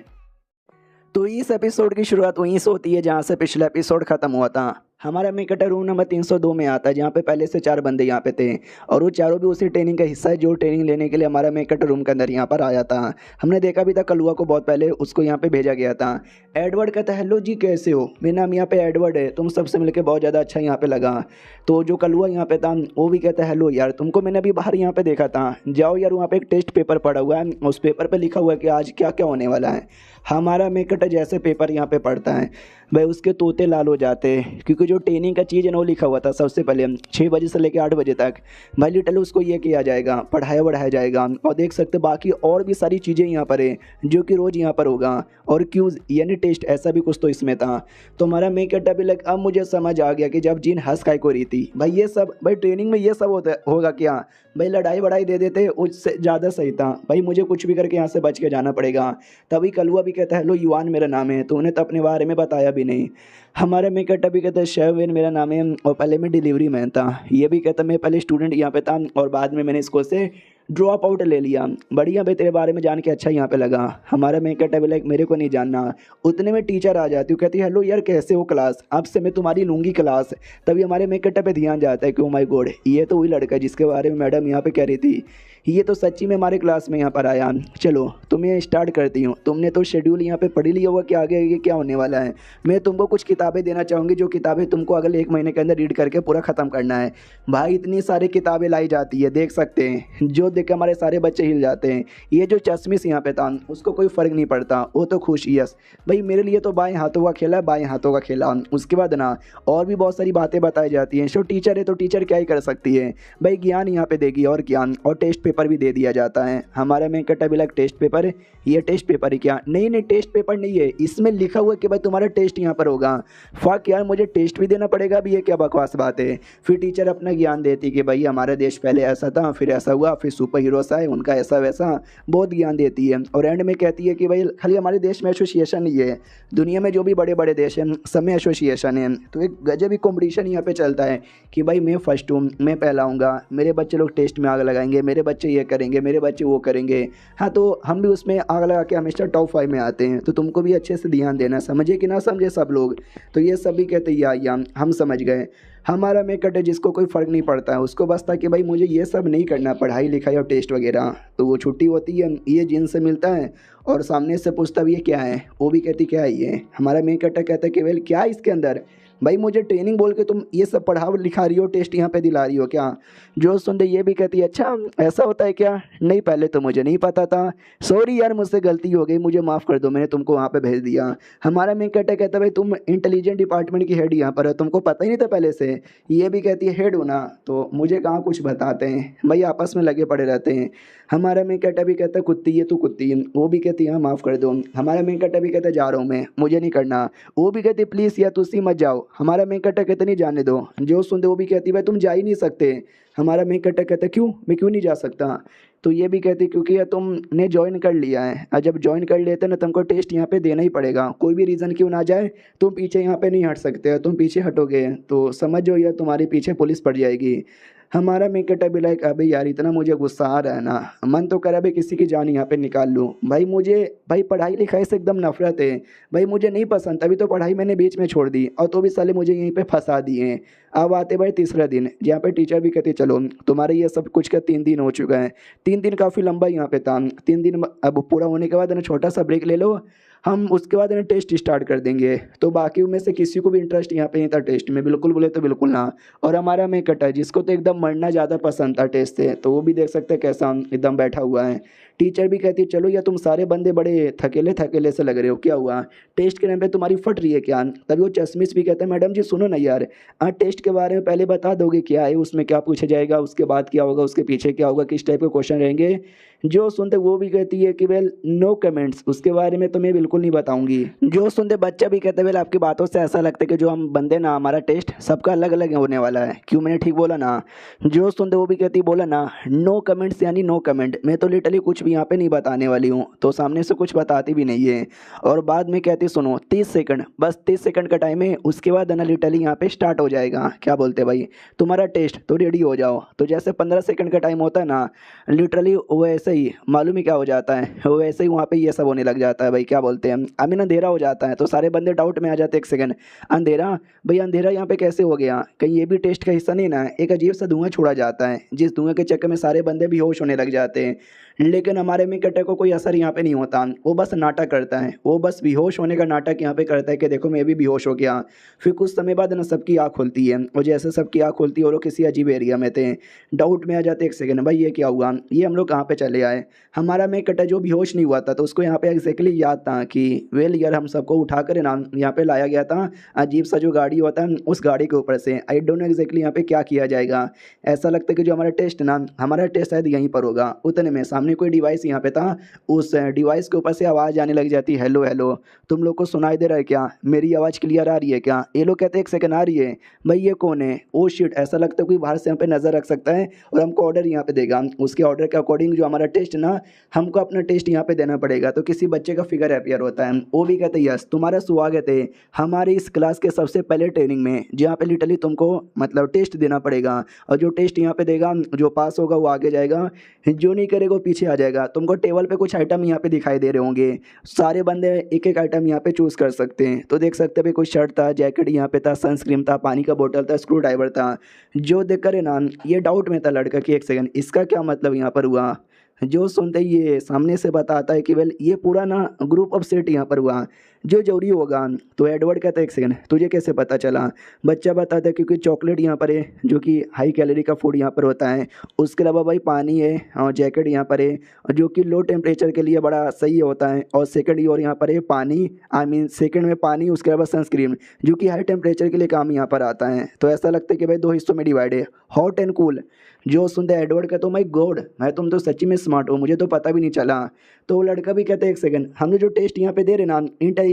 तो इस एपिसोड की शुरुआत वहीं से होती है जहाँ से पिछला एपिसोड खत्म हुआ था। हमारा मेकअप रूम नंबर 302 में आता है, जहाँ पे पहले से 4 बंदे यहाँ पे थे, और वो चारों भी उसी ट्रेनिंग का हिस्सा है जो ट्रेनिंग लेने के लिए हमारा मेकअप रूम के अंदर यहाँ पर आया था। हमने देखा भी था कलुआ को, बहुत पहले उसको यहाँ पे भेजा गया था। एडवर्ड कहता है हेलो जी कैसे हो, मेरा नाम यहाँ पे एडवर्ड है, तुम सबसे मिलकर बहुत ज़्यादा अच्छा यहाँ पे लगा। तो जो कलुआ यहाँ पे था वो भी कहता है हेलो यार, तुमको मैंने अभी बाहर यहाँ पे देखा था, जाओ यार वहाँ पे एक टेस्ट पेपर पड़ा हुआ है, उस पेपर पर लिखा हुआ है कि आज क्या क्या होने वाला है। हमारा मेकअप जैसे पेपर यहाँ पे पढ़ता है, भाई उसके तोते लाल हो जाते हैं, क्योंकि जो ट्रेनिंग का चीज़ है ना वो लिखा हुआ था सबसे पहले 6 बजे से लेकर 8 बजे तक। भाई लिटल उसको ये किया जाएगा, पढ़ाया बढ़ाया जाएगा। और देख सकते बाकी और भी सारी चीज़ें यहाँ पर है जो कि रोज़ यहाँ पर होगा। और क्यूज़ यानी टेस्ट, ऐसा भी कुछ तो इसमें था। तो हमारा मेकअप अभी लग, अब मुझे समझ आ गया कि जब जीन हंस काय को रही थी, भाई ये सब भाई ट्रेनिंग में ये सब होगा क्या। भाई लड़ाई बढ़ाई दे देते उससे ज़्यादा सही था। भाई मुझे कुछ भी करके यहाँ से बच के जाना पड़ेगा। तभी कलुआ भी कहता है हेलो युवान मेरा नाम है, तो उन्हें तो अपने बारे में बताया भी नहीं। हमारा मेकअप भी कहता है शेवेन मेरा नाम है, और पहले मैं डिलीवरी मैन था। ये भी कहता मैं पहले स्टूडेंट यहाँ पे था, और बाद में मैंने इसको से ड्रॉप आउट ले लिया। बढ़िया भाई तेरे बारे में जान के अच्छा यहाँ पे लगा। हमारा मेकअप लाइक मेरे को नहीं जानना। उतने में टीचर आ जाती है, कहती है हेलो यार कैसे हो क्लास, अब से मैं तुम्हारी लूँगी क्लास। तभी हमारे मेकअप पे ध्यान जाता है कि ओ माय गॉड, ये तो वही लड़का जिसके बारे में मैडम यहाँ पे कह रही थी, ये तो सच्ची में हमारे क्लास में यहाँ पर आया। चलो तुम्हें स्टार्ट करती हूँ। तुमने तो शेड्यूल यहाँ पे पढ़ लिया हुआ कि आगे ये क्या होने वाला है। मैं तुमको कुछ किताबें देना चाहूँगी, जो किताबें तुमको अगले 1 महीने के अंदर रीड करके पूरा ख़त्म करना है। भाई इतनी सारी किताबें लाई जाती है, देख सकते हैं, जो देख के हमारे सारे बच्चे हिल जाते हैं। ये जो चश्मिश यहाँ पे था उसको कोई फ़र्क नहीं पड़ता, वो तो खुश यस भाई मेरे लिए तो बाएँ हाथों का खेला, बाएँ हाथों का खेला। उसके बाद ना और भी बहुत सारी बातें बताई जाती हैं। जो टीचर है तो टीचर क्या ही कर सकती है, भाई ज्ञान यहाँ पे देगी और ज्ञान, और टेस्ट पेपर भी दे दिया जाता है। हमारे में कटा टेस्ट पेपर है, ये टेस्ट पेपर है क्या? नहीं टेस्ट पेपर नहीं है, इसमें लिखा हुआ है कि भाई तुम्हारा टेस्ट यहाँ पर होगा। फक यार, मुझे टेस्ट भी देना पड़ेगा अभी, ये क्या बकवास बात है। फिर टीचर अपना ज्ञान देती कि भाई हमारा देश पहले ऐसा था, फिर ऐसा हुआ, फिर सुपर हीरोस आए, उनका ऐसा वैसा बहुत ज्ञान देती है। और एंड में कहती है कि भाई खाली हमारे देश में एसोसिएशन नहीं है, दुनिया में जो भी बड़े बड़े देश हैं सब में एसोसिएशन है। तो एक गजब ही कॉम्पिटिशन यहाँ पे चलता है कि भाई मैं फर्स्ट हूँ, मैं पहला आऊँगा, मेरे बच्चे लोग टेस्ट में आग लगाएंगे, मेरे बच्चे बच्चे ये करेंगे, मेरे बच्चे वो करेंगे। हाँ, तो हम भी उसमें आग लगा के हमेशा टॉप 5 में आते हैं, तो तुमको भी अच्छे से ध्यान देना, समझे कि ना समझे सब लोग। तो ये सब भी कहते या हम समझ गए। हमारा में कटे जिसको कोई फ़र्क नहीं पड़ता है, उसको बस था कि भाई मुझे ये सब नहीं करना, पढ़ाई लिखाई और टेस्ट वगैरह। तो वो छुट्टी होती है, ये जिनसे मिलता है और सामने से पूछता भी ये क्या है, वो भी कहती क्या है ये। हमारा मेन कट्टा कहता है कि वेल क्या है इसके अंदर, भाई मुझे ट्रेनिंग बोल के तुम ये सब पढ़ा लिखा रही हो, टेस्ट यहाँ पे दिला रही हो क्या। जो सुनते ये भी कहती है अच्छा ऐसा होता है क्या, नहीं पहले तो मुझे नहीं पता था, सॉरी यार मुझसे गलती हो गई, मुझे माफ़ कर दो, मैंने तुमको वहाँ पे भेज दिया। हमारा मेन कट्टा कहता है भाई तुम इंटेलिजेंट डिपार्टमेंट की हेड यहाँ पर हो, तुमको पता ही नहीं था पहले से। ये भी कहती है हेड हो ना, तो मुझे कहाँ कुछ बताते हैं, भाई आपस में लगे पड़े रहते हैं। हमारा मेन कट्टा भी कहता है कुत्ती ये तू कुत्ती, वो भी कहती है हाँ माफ़ कर दो। हमारा मेन कट्टा भी कहता है जा रहा हूँ मैं, मुझे नहीं करना। वो भी कहती प्लीज़ या तुसी मत जाओ। हमारा मेन कट्टा कहते नहीं जाने दो। जो सुनते वो भी कहती भाई तुम जा ही नहीं सकते। हमारा मेन कट्टा कहता क्यों, मैं क्यों नहीं जा सकता। तो ये भी कहती क्योंकि यार तुमने ज्वाइन कर लिया है, और जब ज्वाइन कर लेते ना तुमको टेस्ट यहाँ पे देना ही पड़ेगा, कोई भी रीज़न क्यों ना जाए तुम पीछे यहाँ पे नहीं हट सकते, तुम पीछे हटोगे तो समझो यार तुम्हारे पीछे पुलिस पड़ जाएगी। हमारा मेन कट्टा भी लाइक अबे यार इतना मुझे गुस्सा आ रहा है ना, मन तो कर रहा है किसी की जान यहाँ पे निकाल लूँ। भाई मुझे भाई पढ़ाई लिखाई से एकदम नफरत है, भाई मुझे नहीं पसंद, तभी तो पढ़ाई मैंने बीच में छोड़ दी, और तो भी साले मुझे यहीं पे फंसा दिए हैं। अब आते भाई तीसरा दिन, जहाँ पे टीचर भी कहते चलो तुम्हारे ये सब कुछ का 3 दिन हो चुका है। 3 दिन काफ़ी लंबा यहाँ पे था, 3 दिन अब पूरा होने के बाद ना छोटा सा ब्रेक ले लो, हम उसके बाद ना टेस्ट स्टार्ट कर देंगे। तो बाकी में से किसी को भी इंटरेस्ट यहाँ पे नहीं था टेस्ट में, बिल्कुल बोले तो बिल्कुल ना। और हमारा में कटा जिसको तो एकदम मरना ज़्यादा पसंद था टेस्ट से, तो वो भी देख सकते हैं कैसा एकदम बैठा हुआ है। टीचर भी कहती है चलो या तुम सारे बंदे बड़े थकेले थकेले से लग रहे हो, क्या हुआ टेस्ट के टाइम पे तुम्हारी फट रही है क्या। तभी वो चश्मिश भी कहते हैं मैडम जी सुनो ना यार, टेस्ट के बारे में पहले बता दोगे क्या है, उसमें क्या पूछा जाएगा, उसके बाद क्या होगा, उसके पीछे क्या होगा, किस टाइप के क्वेश्चन रहेंगे। जो सुनते वो भी कहती है कि वेल नो कमेंट्स, उसके बारे में तो मैं बिल्कुल नहीं बताऊंगी। जो सुनते बच्चा भी कहते वेल आपकी बातों से ऐसा लगता है कि जो हम बंदे ना हमारा टेस्ट सबका अलग अलग होने वाला है, क्यों मैंने ठीक बोला ना। जो सुनते वो भी कहती बोला ना नो कमेंट्स यानी नो कमेंट, मैं तो लिटरली कुछ भी यहाँ पे नहीं बताने वाली हूँ, तो सामने से कुछ बताती भी नहीं है। और बाद में कहती सुनो 30 सेकंड, बस 30 सेकंड का टाइम है, उसके बाद ना लिटरली यहाँ पे स्टार्ट हो जाएगा, क्या बोलते भाई तुम्हारा टेस्ट, तो रेडी हो जाओ। तो जैसे 15 सेकंड का टाइम होता है ना, लिटरली वैसे ही मालूम ही क्या हो जाता है, वैसे ही वहाँ पे ये सब होने लग जाता है भाई, क्या बोलते हैं अमीन अंधेरा हो जाता है, तो सारे बंदे डाउट में आ जाते हैं। एक सेकंड अंधेरा, भाई अंधेरा यहाँ पे कैसे हो गया, कहीं ये भी टेस्ट का हिस्सा नहीं ना। एक अजीब सा धुआं छोड़ा जाता है, जिस धुएं के चक्कर में सारे बंदे बेहोश होने लग जाते हैं। लेकिन हमारे में कट्टे को कोई असर यहाँ पे नहीं होता, वो बस नाटक करता है, वो बस बेहोश होने का नाटक यहाँ पे करता है कि देखो मैं भी बेहोश हो गया। फिर कुछ समय बाद ना सबकी आँख खुलती है, और जैसे सबकी आँख खुलती है और वो किसी अजीब एरिया में थे, डाउट में आ जाते एक सेकंड भाई ये क्या हुआ, ये हम लोग कहाँ पे चले आए। हमारा में कट्टा जो बेहोश नहीं हुआ था, तो उसको यहाँ पे एग्जैक्टली याद था कि वेल यार हम सबको उठा कर ना यहाँ पे लाया गया था अजीब सा जो गाड़ी होता है उस गाड़ी के ऊपर से। आई डोंट नो एग्जैक्टली यहाँ पे क्या किया जाएगा, ऐसा लगता है कि जो हमारा टेस्ट ना, हमारा टेस्ट शायद यहीं पर होगा। उतने में सामने कोई डिवाइस यहाँ पे था, उस डिवाइस के ऊपर से आवाज़ आने लग जाती हेलो हेलो, तुम लोग को सुनाई दे रहा है क्या, मेरी आवाज़ क्लियर आ रही है क्या। ये लोग कहते हैं एक सेकंड आ रही है, भाई ये कौन है, ओ शिट, ऐसा लगता है कोई बाहर से यहाँ पे नज़र रख सकता है और हमको ऑर्डर यहाँ पे देगा, उसके ऑर्डर के अकॉर्डिंग जो हमारा टेस्ट ना, हमको अपना टेस्ट यहाँ पे देना पड़ेगा। तो किसी बच्चे का फिगर अपियर होता है, वो भी कहते हैं यस तुम्हारा स्वागत है हमारी इस क्लास के सबसे पहले ट्रेनिंग में, जहाँ पे लिटरली तुमको मतलब टेस्ट देना पड़ेगा, और जो टेस्ट यहाँ पे देगा जो पास होगा वो आगे जाएगा, जो नहीं करेगा वो पीछे आ जाएगा। तुमको टेबल पे कुछ आइटम यहाँ पे दिखाई दे रहे होंगे, सारे बंदे एक एक आइटम यहाँ पे चूज़ कर सकते हैं। तो देख सकते हैं भाई कोई शर्ट था, जैकेट यहाँ पे था, सनस्क्रीन था, पानी का बोतल था, स्क्रू ड्राइवर था। जो देख कर ना ये डाउट में था लड़का कि एक सेकंड इसका क्या मतलब यहाँ पर हुआ। जो सुनते ही ये सामने से बताता है कि वेल ये पूरा ना ग्रुप ऑफ सेट यहाँ पर हुआ, जो जरूरी होगा। तो एडवर्ड कहता है एक सेकंड तुझे कैसे पता चला। बच्चा बताता है क्योंकि चॉकलेट यहाँ पर है जो कि हाई कैलोरी का फूड यहाँ पर होता है, उसके अलावा भाई पानी है और जैकेट यहाँ पर है जो कि लो टेम्परेचर के लिए बड़ा सही होता है, और सेकंड और यहाँ पर है पानी, आई मीन सेकंड में पानी, उसके अलावा सनस्क्रीन जो कि हाई टेम्परेचर के लिए काम यहाँ पर आता है। तो ऐसा लगता है कि भाई 2 हिस्सों में डिवाइड है, हॉट एंड कूल। जो सुनते एडवर्ड का तो माई गॉड मैं तुम तो सच्ची में स्मार्ट हो, मुझे तो पता भी नहीं चला। तो वो लड़का भी कहता है एक सेकंड हम जो टेस्ट यहाँ पे दे रहे ना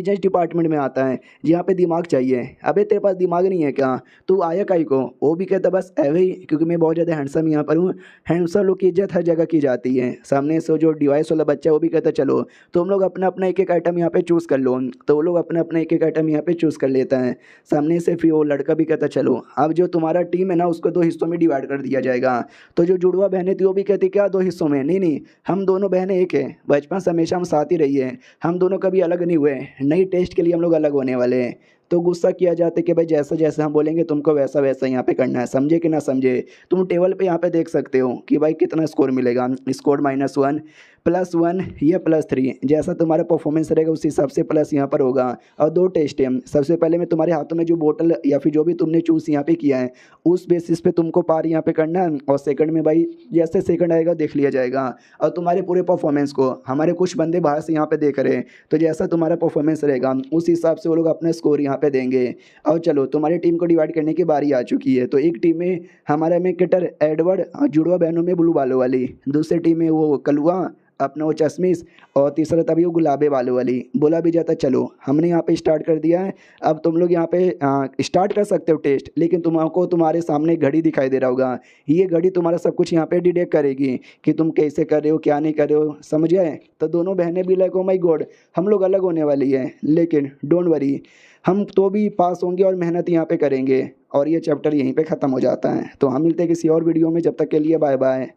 बिजनेस डिपार्टमेंट में आता है जहाँ पे दिमाग चाहिए। अबे तेरे पास दिमाग नहीं है क्या? तू आया काहे को? वो भी कहता बस ऐवे ही क्योंकि मैं बहुत ज़्यादा हैंडसम यहाँ पर हूँ। हैंडसम लोग की इज्जत हर जगह की जाती है। सामने से जो डिवाइस वाला बच्चा है वो भी कहता चलो तुम लोग अपना अपना एक एक आइटम यहाँ पे चूज़ कर लो। तो वो लोग अपना अपना एक एक आइटम यहाँ पे चूज़ कर लेता है। सामने से फिर वो लड़का भी कहता चलो अब जो तुम्हारा टीम है ना उसको 2 हिस्सों में डिवाइड कर दिया जाएगा। तो जो जुड़वा बहनें थी वो भी कहती क्या 2 हिस्सों में? नहीं नहीं, हम दोनों बहनें एक है, बचपन से हमेशा हम साथ ही रही है, हम दोनों कभी अलग नहीं हुए, नई टेस्ट के लिए हम लोग अलग होने वाले हैं। तो गुस्सा किया जाता है कि भाई जैसा जैसा हम बोलेंगे तुमको वैसा वैसा यहाँ पे करना है, समझे कि ना समझे? तुम टेबल पे यहाँ पे देख सकते हो कि भाई कितना स्कोर मिलेगा। स्कोर -1 +1 या +3 जैसा तुम्हारा परफॉर्मेंस रहेगा उस हिसाब से प्लस यहाँ पर होगा। और 2 टेस्ट है। सबसे पहले में तुम्हारे हाथों में जो बोतल या फिर जो भी तुमने चूज़ यहाँ पे किया है उस बेसिस पे तुमको पार यहाँ पे करना है। और सेकंड में भाई जैसे सेकंड आएगा देख लिया जाएगा। और तुम्हारे पूरे परफॉर्मेंस को हमारे कुछ बंदे बाहर से यहाँ पे देख रहे हैं, तो जैसा तुम्हारा परफॉर्मेंस रहेगा उस हिसाब से वो लोग अपना स्कोर यहाँ पे देंगे। और चलो तुम्हारी टीम को डिवाइड करने की बारी आ चुकी है। तो एक टीम में हमारा में किटर एडवर्ड और जुड़वा बहनों में ब्लू बालों वाली, दूसरी टीम में वो कलुआ अपना वो चश्मिश, और तीसरा तभी वो गुलाबे बालों वाली। बोला भी जाता चलो हमने यहाँ पे स्टार्ट कर दिया है, अब तुम लोग यहाँ पे स्टार्ट कर सकते हो टेस्ट। लेकिन तुमको तुम्हारे सामने घड़ी दिखाई दे रहा होगा, ये घड़ी तुम्हारा सब कुछ यहाँ पे डिटेक्ट करेगी कि तुम कैसे कर रहे हो क्या नहीं कर रहे हो, समझ गए? तो दोनों बहनें भी लाइक ओ माई गॉड हम लोग अलग होने वाली है, लेकिन डोंट वरी हम तो भी पास होंगे और मेहनत यहाँ पे करेंगे। और ये चैप्टर यहीं पे ख़त्म हो जाता है। तो हम मिलते हैं किसी और वीडियो में, जब तक के लिए बाय बाय।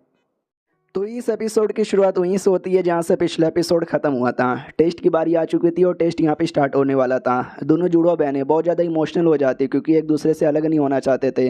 तो इस एपिसोड की शुरुआत वहीं से होती है जहाँ से पिछला एपिसोड खत्म हुआ था। टेस्ट की बारी आ चुकी थी और टेस्ट यहाँ पे स्टार्ट होने वाला था। दोनों जुड़वा बहनें बहुत ज़्यादा इमोशनल हो जाती क्योंकि एक दूसरे से अलग नहीं होना चाहते थे।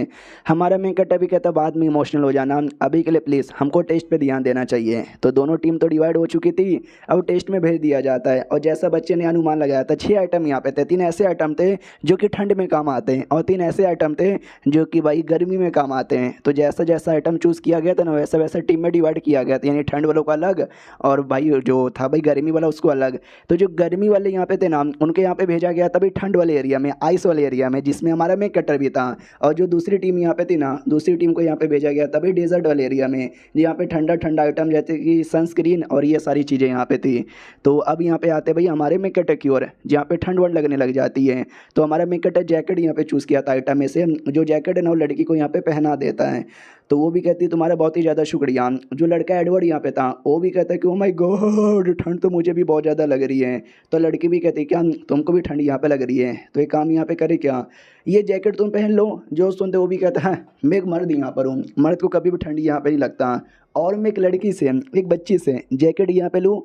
हमारा मेन कट्टा भी कहता बाद में इमोशनल हो जाना, अभी के लिए प्लीज़ हमको टेस्ट पे ध्यान देना चाहिए। तो दोनों टीम तो डिवाइड हो चुकी थी, अब टेस्ट में भेज दिया जाता है। और जैसा बच्चे ने अनुमान लगाया था 6 आइटम यहाँ पे थे। 3 ऐसे आइटम थे जो कि ठंड में काम आते हैं और 3 ऐसे आइटम थे जो कि भाई गर्मी में काम आते हैं। तो जैसा जैसा आइटम चूज़ किया गया था ना वैसा वैसा टीम में डिवाइड किया गया था, यानी ठंड वालों को अलग और भाई जो था भाई गर्मी वाला उसको अलग। तो जो गर्मी वाले यहाँ पे थे ना उनके यहाँ पे भेजा गया था भाई ठंड वाले एरिया में, आइस वाले एरिया में, जिसमें हमारा में कटर भी था। और जो दूसरी टीम यहाँ पे थी ना दूसरी टीम को यहाँ पे भेजा गया था भाई डेजर्ट वाले एरिया में, यहाँ पे ठंडा ठंडा आइटम जैसे कि सनस्क्रीन और ये सारी चीज़ें यहाँ पे थी। तो अब यहाँ पे आते भाई हमारे में कटर की ओर, जहाँ पे ठंड वंड लगने लग जाती है। तो हमारा में कटर जैकेट यहाँ पे चूज़ किया था आइटम में से, जो जैकेट है ना वो लड़की को यहाँ पे पहना देता है। तो वो भी कहती है तुम्हारा बहुत ही ज़्यादा शुक्रिया। जो लड़का एडवर्ड यहाँ पे था वो भी कहता है कि ओ माय गॉड ठंड तो मुझे भी बहुत ज़्यादा लग रही है। तो लड़की भी कहती है क्या तुमको भी ठंड यहाँ पे लग रही है? तो एक काम यहाँ पे करे क्या, ये जैकेट तुम पहन लो। जो सुनते वो भी कहता है मैं एक मर्द यहाँ पर हूँ, मर्द को कभी भी ठंड यहाँ पे नहीं लगता, और मैं एक लड़की से एक बच्ची से जैकेट यहाँ पे लूँ,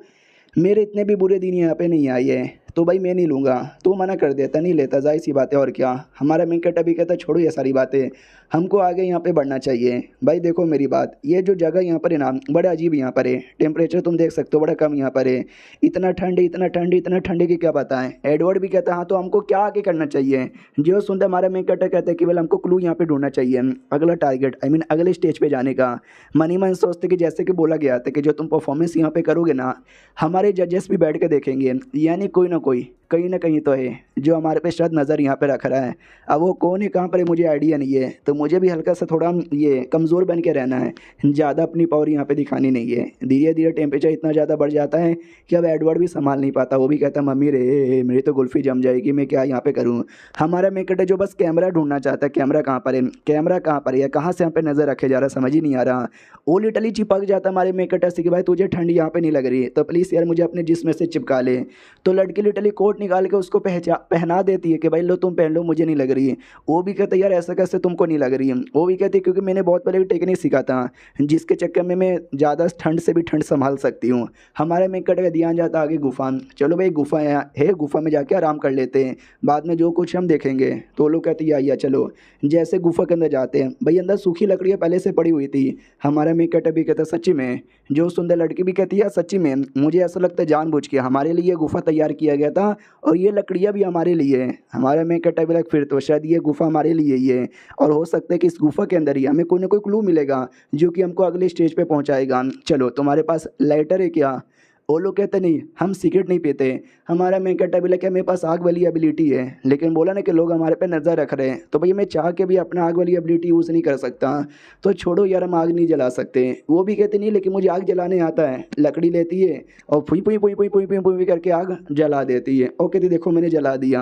मेरे इतने भी बुरे दिन यहाँ पे नहीं आए हैं, तो भाई मैं नहीं लूँगा। तो मना कर देता, नहीं लेता, जाहिर सी बात है और क्या। हमारा मिंकट अभी कहता छोड़ो ये सारी बातें, हमको आगे यहाँ पे बढ़ना चाहिए। भाई देखो मेरी बात, ये जो जगह यहाँ पर है ना बड़ा अजीब यहाँ पर है, टेम्परेचर तुम देख सकते हो बड़ा कम यहाँ पर है, इतना ठंड इतना ठंड इतना ठंड की क्या बताएं। एडवर्ड भी कहता हाँ तो हमको क्या आगे करना चाहिए। जो सुनता हमारा मिंकट कहते हैं कि हमको क्लू यहाँ पे ढूंढना चाहिए, अगला टारगेट आई मीन अगले स्टेज पे जाने का। मनी मन सोचते कि जैसे कि बोला गया था कि जो तुम परफॉर्मेंस यहाँ पे करोगे ना हमारे जजेस भी बैठ के देखेंगे, यानी कोई ना कोई कहीं ना कहीं तो है जो हमारे पे शायद नज़र यहाँ पे रख रहा है। अब वो कौन है कहाँ पर है मुझे आइडिया नहीं है। तो मुझे भी हल्का सा थोड़ा ये कमज़ोर बन के रहना है, ज़्यादा अपनी पावर यहाँ पे दिखानी नहीं है। धीरे धीरे टेम्परेचर इतना ज़्यादा बढ़ जाता है कि अब एडवर्ड भी संभाल नहीं पाता। वो भी कहता है मम्मी रे मेरी तो गुल्फ़ी जम जाएगी, मैं क्या यहाँ पे करूँ। हमारा मेकट है जो बस कैमरा ढूंढना चाहता है, कैमरा कहाँ पर है, कैमरा कहाँ पर है, कहाँ से यहाँ पे नज़र रखे जा रहा है समझ ही नहीं आ रहा। वो लिटली चिपक जाता हमारे मेकट से कि भाई तुझे ठंड यहाँ पे नहीं लग रही तो प्लीज़ यार मुझे अपने जिस्म से चिपका ले। तो लड़की लिटली कोट निकाल के उसको पहना देती है कि भाई लो तुम पहन लो मुझे नहीं लग रही है। वो भी कहते यार ऐसा कैसे तुमको नहीं लग रही है। वो भी कहती क्योंकि मैंने बहुत पहले टेक्निक सीखा था जिसके चक्कर में मैं ज़्यादा ठंड से भी ठंड संभाल सकती हूँ। हमारे मेकट का ध्यान जाता आगे गुफा, चलो भाई गुफा है गुफा में जाके आराम कर लेते हैं, बाद में जो कुछ हम देखेंगे। तो लोग कहते हैं या चलो। जैसे गुफा के अंदर जाते हैं भाई अंदर सूखी लकड़ियाँ पहले से पड़ी हुई थी। हमारा मेकट भी कहता सच्ची में, जो सुंदर लड़की भी कहती है सच्ची में मुझे ऐसा लगता है जानबूझ के हमारे लिए गुफा तैयार किया गया था और ये लकड़ियाँ भी हमारे लिए है। हमारा मेकट भी लग फिर तो शायद ये गुफा हमारे लिए ही है और हो सकता है कि इस गुफा के अंदर ही हमें कोई ना कोई क्लू मिलेगा जो कि हमको अगले स्टेज पे पहुंचाएगा। चलो तुम्हारे पास लाइटर है क्या? वो लोग कहते नहीं हम सिगरेट नहीं पीते। हमारा मेन कट्टा भी लगा मेरे पास आग वाली एबिलिटी है, लेकिन बोला ना कि लोग हमारे पे नज़र रख रहे हैं, तो भैया मैं चाह के भी अपना आग वाली एबिलिटी यूज़ नहीं कर सकता। तो छोड़ो यार, हम आग नहीं जला सकते। वो भी कहते नहीं लेकिन मुझे आग जलाने आता है। लकड़ी लेती है और फुई फुई फुई फुई फुई फुई फुई करके आग जला देती है और कहती देखो मैंने जला दिया।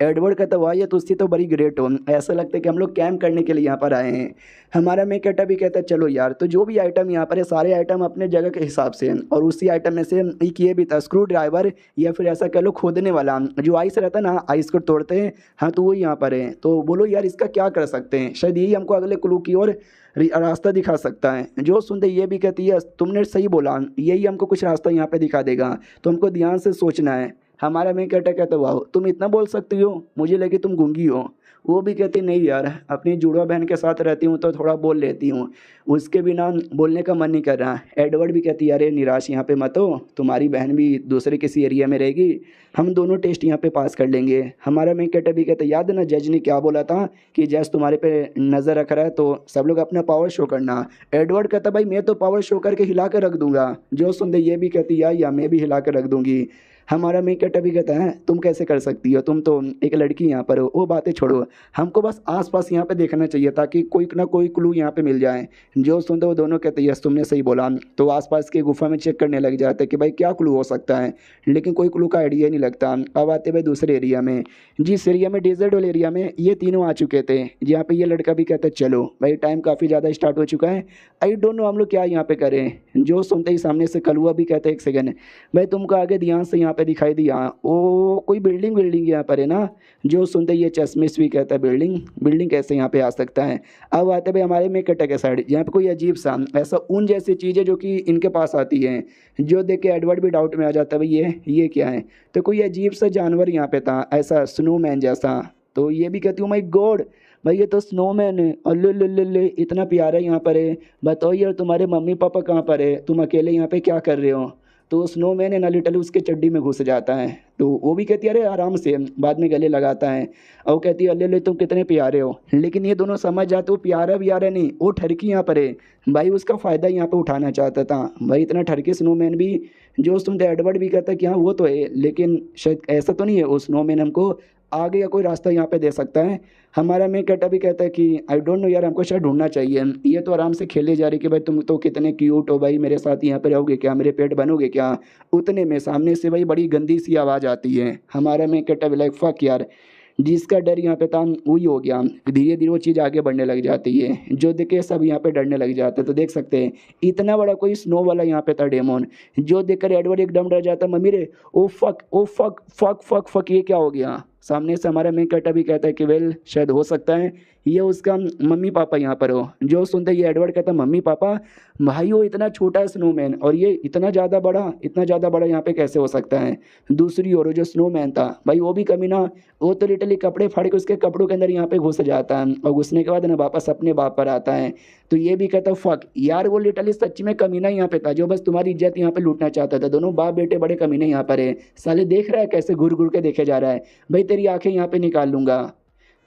एडवर्ड कहता वाह ये तुझसे तो बड़ी ग्रेट हो, ऐसा लगता है कि हम लोग कैंप करने के लिए यहाँ पर आए हैं। हमारा मेन कट्टा भी कहता है चलो यार, तो जो भी आइटम यहाँ पर है सारे आइटम अपने जगह के हिसाब से हैं। और उसी आइटम में से एक ये भी था स्क्रू ड्राइवर, या फिर ऐसा कह लो खोदने वाला जो आइस रहता है ना, आइस को तोड़ते हैं। हाँ तो वो यहाँ पर है, तो बोलो यार इसका क्या कर सकते हैं, शायद यही हमको अगले क्लू की ओर रास्ता दिखा सकता है। जो सुनते ये भी कहती है तुमने सही बोला, यही हमको कुछ रास्ता यहाँ पे दिखा देगा, तो हमको ध्यान से सोचना है। हमारा मेन कट्टा कहता वाह तुम इतना बोल सकती हो, मुझे लगे तुम गूंगी हो। वो भी कहती नहीं यार, अपनी जुड़वा बहन के साथ रहती हूँ तो थोड़ा बोल लेती हूँ, उसके बिना बोलने का मन नहीं कर रहा। एडवर्ड भी कहती है अरे निराश यहाँ पे मत हो, तुम्हारी बहन भी दूसरे किसी एरिया में रहेगी, हम दोनों टेस्ट यहाँ पे पास कर लेंगे। हमारा मेन कैरेक्टर भी कहता है याद है ना जज ने क्या बोला था कि जज तुम्हारे पे नज़र रख रहा है, तो सब लोग अपना पावर शो करना। एडवर्ड कहता भाई मैं तो पावर शो करके हिला कर रख दूंगा। जो सुनते ये भी कहती या मैं भी हिला कर रख दूंगी। हमारा मेन कैरेक्टर भी कहता है तुम कैसे कर सकती हो, तुम तो एक लड़की यहाँ पर हो। वो बातें छोड़ो, हमको बस आसपास यहाँ पे देखना चाहिए ताकि कोई ना कोई क्लू यहाँ पे मिल जाए। जो सुनते वो दोनों कहते यस तुमने सही बोला, तो आसपास की गुफा में चेक करने लग जाते कि भाई क्या क्लू हो सकता है, लेकिन कोई क्लू का आइडिया नहीं लगता। अब आते भाई दूसरे एरिया में, जिस एरिया में डेजर्ट वाले एरिया में ये तीनों आ चुके थे, जहाँ पे ये लड़का भी कहता है चलो भाई टाइम काफ़ी ज़्यादा स्टार्ट हो चुका है, आई डोंट नो हम लोग क्या यहाँ पे करें। जो सुनते ही सामने से कलुआ भी कहते एक सेकंड भाई तुमको आगे ध्यान से यहाँ पे दिखाई दिया वो कोई बिल्डिंग यहाँ पर है ना। जो सुनते ये चश्मिश भी कहता है बिल्डिंग कैसे यहाँ पे आ सकता है। अब आते भाई हमारे में कट्टा के साइड, यहाँ पे कोई अजीब सा ऐसा ऊन जैसी चीज़ है जो कि इनके पास आती है। जो देख के एडवर्ड भी डाउट में आ जाता है भाई ये क्या है, तो कोई अजीब सा जानवर यहाँ पे था ऐसा स्नोमैन जैसा। तो ये भी कहती हूँ माई गॉड भाई ये तो स्नोमैन है, अल्ले इतना प्यारा यहाँ पर है, बताओ यार तुम्हारे मम्मी पापा कहाँ पर है, तुम अकेले यहाँ पे क्या कर रहे हो। तो स्नोमैन है ना लिटल उसके चड्डी में घुस जाता है। तो वो भी कहती है अरे आराम से, बाद में गले लगाता है। और वो कहती है अल्ले तुम कितने प्यारे हो, लेकिन ये दोनों समझ जाते वो प्यारा नहीं, वो ठरकी यहाँ पर है भाई, उसका फ़ायदा यहाँ पे उठाना चाहता था भाई। इतना ठरकी स्नोमैन भी जो सुनते एडवर्ड भी कहता है कि हाँ वो तो है, लेकिन शायद ऐसा तो नहीं है वो स्नोमैन हमको आगे या कोई रास्ता यहाँ पे दे सकता है। हमारा मेन कट्टा भी कहता है कि आई डोंट नो यार हमको शायद ढूंढना चाहिए। ये तो आराम से खेले जा रही कि भाई तुम तो कितने क्यूट हो भाई, मेरे साथ यहाँ पे रहोगे क्या, मेरे पेट बनोगे क्या। उतने में सामने से भाई बड़ी गंदी सी आवाज़ आती है। हमारा मेन कट्टा भी लाइक फक यार, जिसका डर यहाँ पे था वही हो गया। धीरे धीरे वो चीज़ आगे बढ़ने लग जाती है, जो देखे सब यहाँ पे डरने लग जाते हैं। तो देख सकते हैं इतना बड़ा कोई स्नो वाला यहाँ पे था डेमोन, जो देखकर एडवर्ड एकदम डर जाता मम्मी रे oh fuck fuck fuck fuck fuck ये क्या हो गया। सामने से हमारा मेन कट्टा भी कहता है कि वेल शायद हो सकता है ये उसका मम्मी पापा यहाँ पर हो। जो सुनते ये एडवर्ड कहता मम्मी पापा, भाई वो इतना छोटा स्नोमैन और ये इतना ज़्यादा बड़ा यहाँ पे कैसे हो सकता है। दूसरी ओर जो स्नोमैन था भाई वो भी कमीना, वो तो लिटरली कपड़े फाड़ के उसके कपड़ों के अंदर यहाँ पे घुस जाता है और घुसने के बाद ना वापस अपने बाप पर आता है। तो ये भी कहता फक यार वो लिटरली सच में कमीना यहाँ पे था जो बस तुम्हारी इज्जत यहाँ पे लूटना चाहता था। दोनों बाप बेटे बड़े कमीने यहाँ पर है, साले देख रहा है कैसे घूर घूर के देखे जा रहा है, भाई तेरी आंखें यहाँ पे निकाल लूंगा।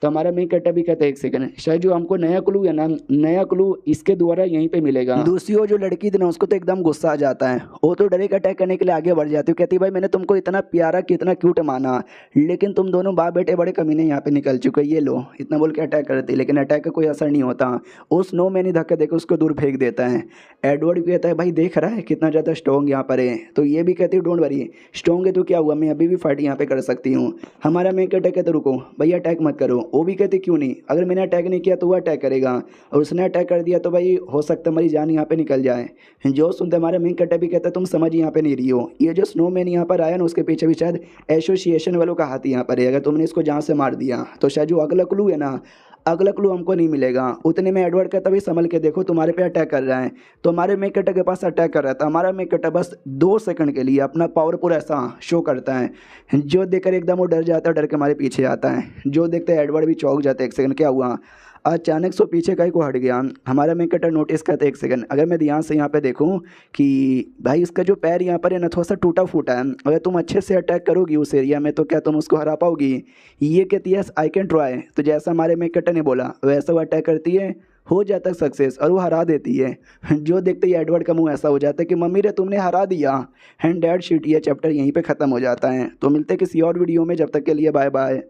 तो हमारा मेन कट्टा भी कहता है एक सेकंड शायद जो हमको नया क्लू है ना, नया क्लू इसके द्वारा यहीं पे मिलेगा। दूसरी ओर जो लड़की थी ना उसको तो एकदम गुस्सा आ जाता है, वो तो डायरेक्ट अटैक करने के लिए आगे बढ़ जाती है। कहती है भाई मैंने तुमको इतना प्यारा कितना क्यूट माना, लेकिन तुम दोनों बाप बेटे बड़े कमीने यहाँ पे निकल चुके, ये लो इतना बोल के अटैक करती है। लेकिन अटैक का कोई असर नहीं होता, वो स्नो मैन ही धक्का देकर उसको दूर फेंक देता है। एडवर्ड भी कहता है भाई देख रहा है कितना ज़्यादा स्ट्रॉन्ग यहाँ पर है। तो ये भी कहती है डोंट वरी स्ट्रॉन्ग है तो क्या हुआ, मैं अभी भी फाइट यहाँ पे कर सकती हूँ। हमारा मेन कट्टा कहते रुको भैया अटैक मत करो। वो भी कहती क्यों नहीं, अगर मैंने अटैक नहीं किया तो वो अटैक करेगा, और उसने अटैक कर दिया तो भाई हो सकता है हमारी जान यहाँ पे निकल जाए। जो सुनते हमारे मेन कट्टा भी कहता है तुम समझ यहाँ पे नहीं रही हो, ये जो स्नोमैन यहाँ पर आया ना उसके पीछे भी शायद एसोसिएशन वालों का हाथ यहाँ पर है। अगर तुमने इसको जान से मार दिया तो शायद जो अगला क्लू है ना, अगला क्लू हमको नहीं मिलेगा। उतने में एडवर्ड कहता भाई संभल के देखो तुम्हारे पे अटैक कर रहा है। तो हमारे मेन कट्टा के पास अटैक कर रहा था, हमारा मेन कट्टा बस 2 सेकंड के लिए अपना पावर पूरा ऐसा शो करता है। जो देखकर एकदम वो डर जाता है, डर के हमारे पीछे आता है। जो देखते हैं एडवर्ड भी चौंक जाता है, एक सेकंड क्या हुआ, अचानक से पीछे का ही को हट गया। हमारा मेन कट्टर नोटिस करता है एक सेकंड, अगर मैं ध्यान से यहाँ पे देखूँ कि भाई इसका जो पैर यहाँ पर है ना थोड़ा सा टूटा फूटा है, अगर तुम अच्छे से अटैक करोगी उस एरिया में तो क्या तुम उसको हरा पाओगी। ये कहती है आई कैन ट्राई, तो जैसा हमारे मेन कट्टर ने बोला वैसा वो अटैक करती है हो जाता है सक्सेस और वो हरा देती है। जो देखते ही एडवर्ड का मुंह ऐसा हो जाता है कि मम्मी रे तुमने हरा दिया। एंड दैट शिट, ये चैप्टर यहीं पे ख़त्म हो जाता है। तो मिलते हैं किसी और वीडियो में, जब तक के लिए बाय बाय।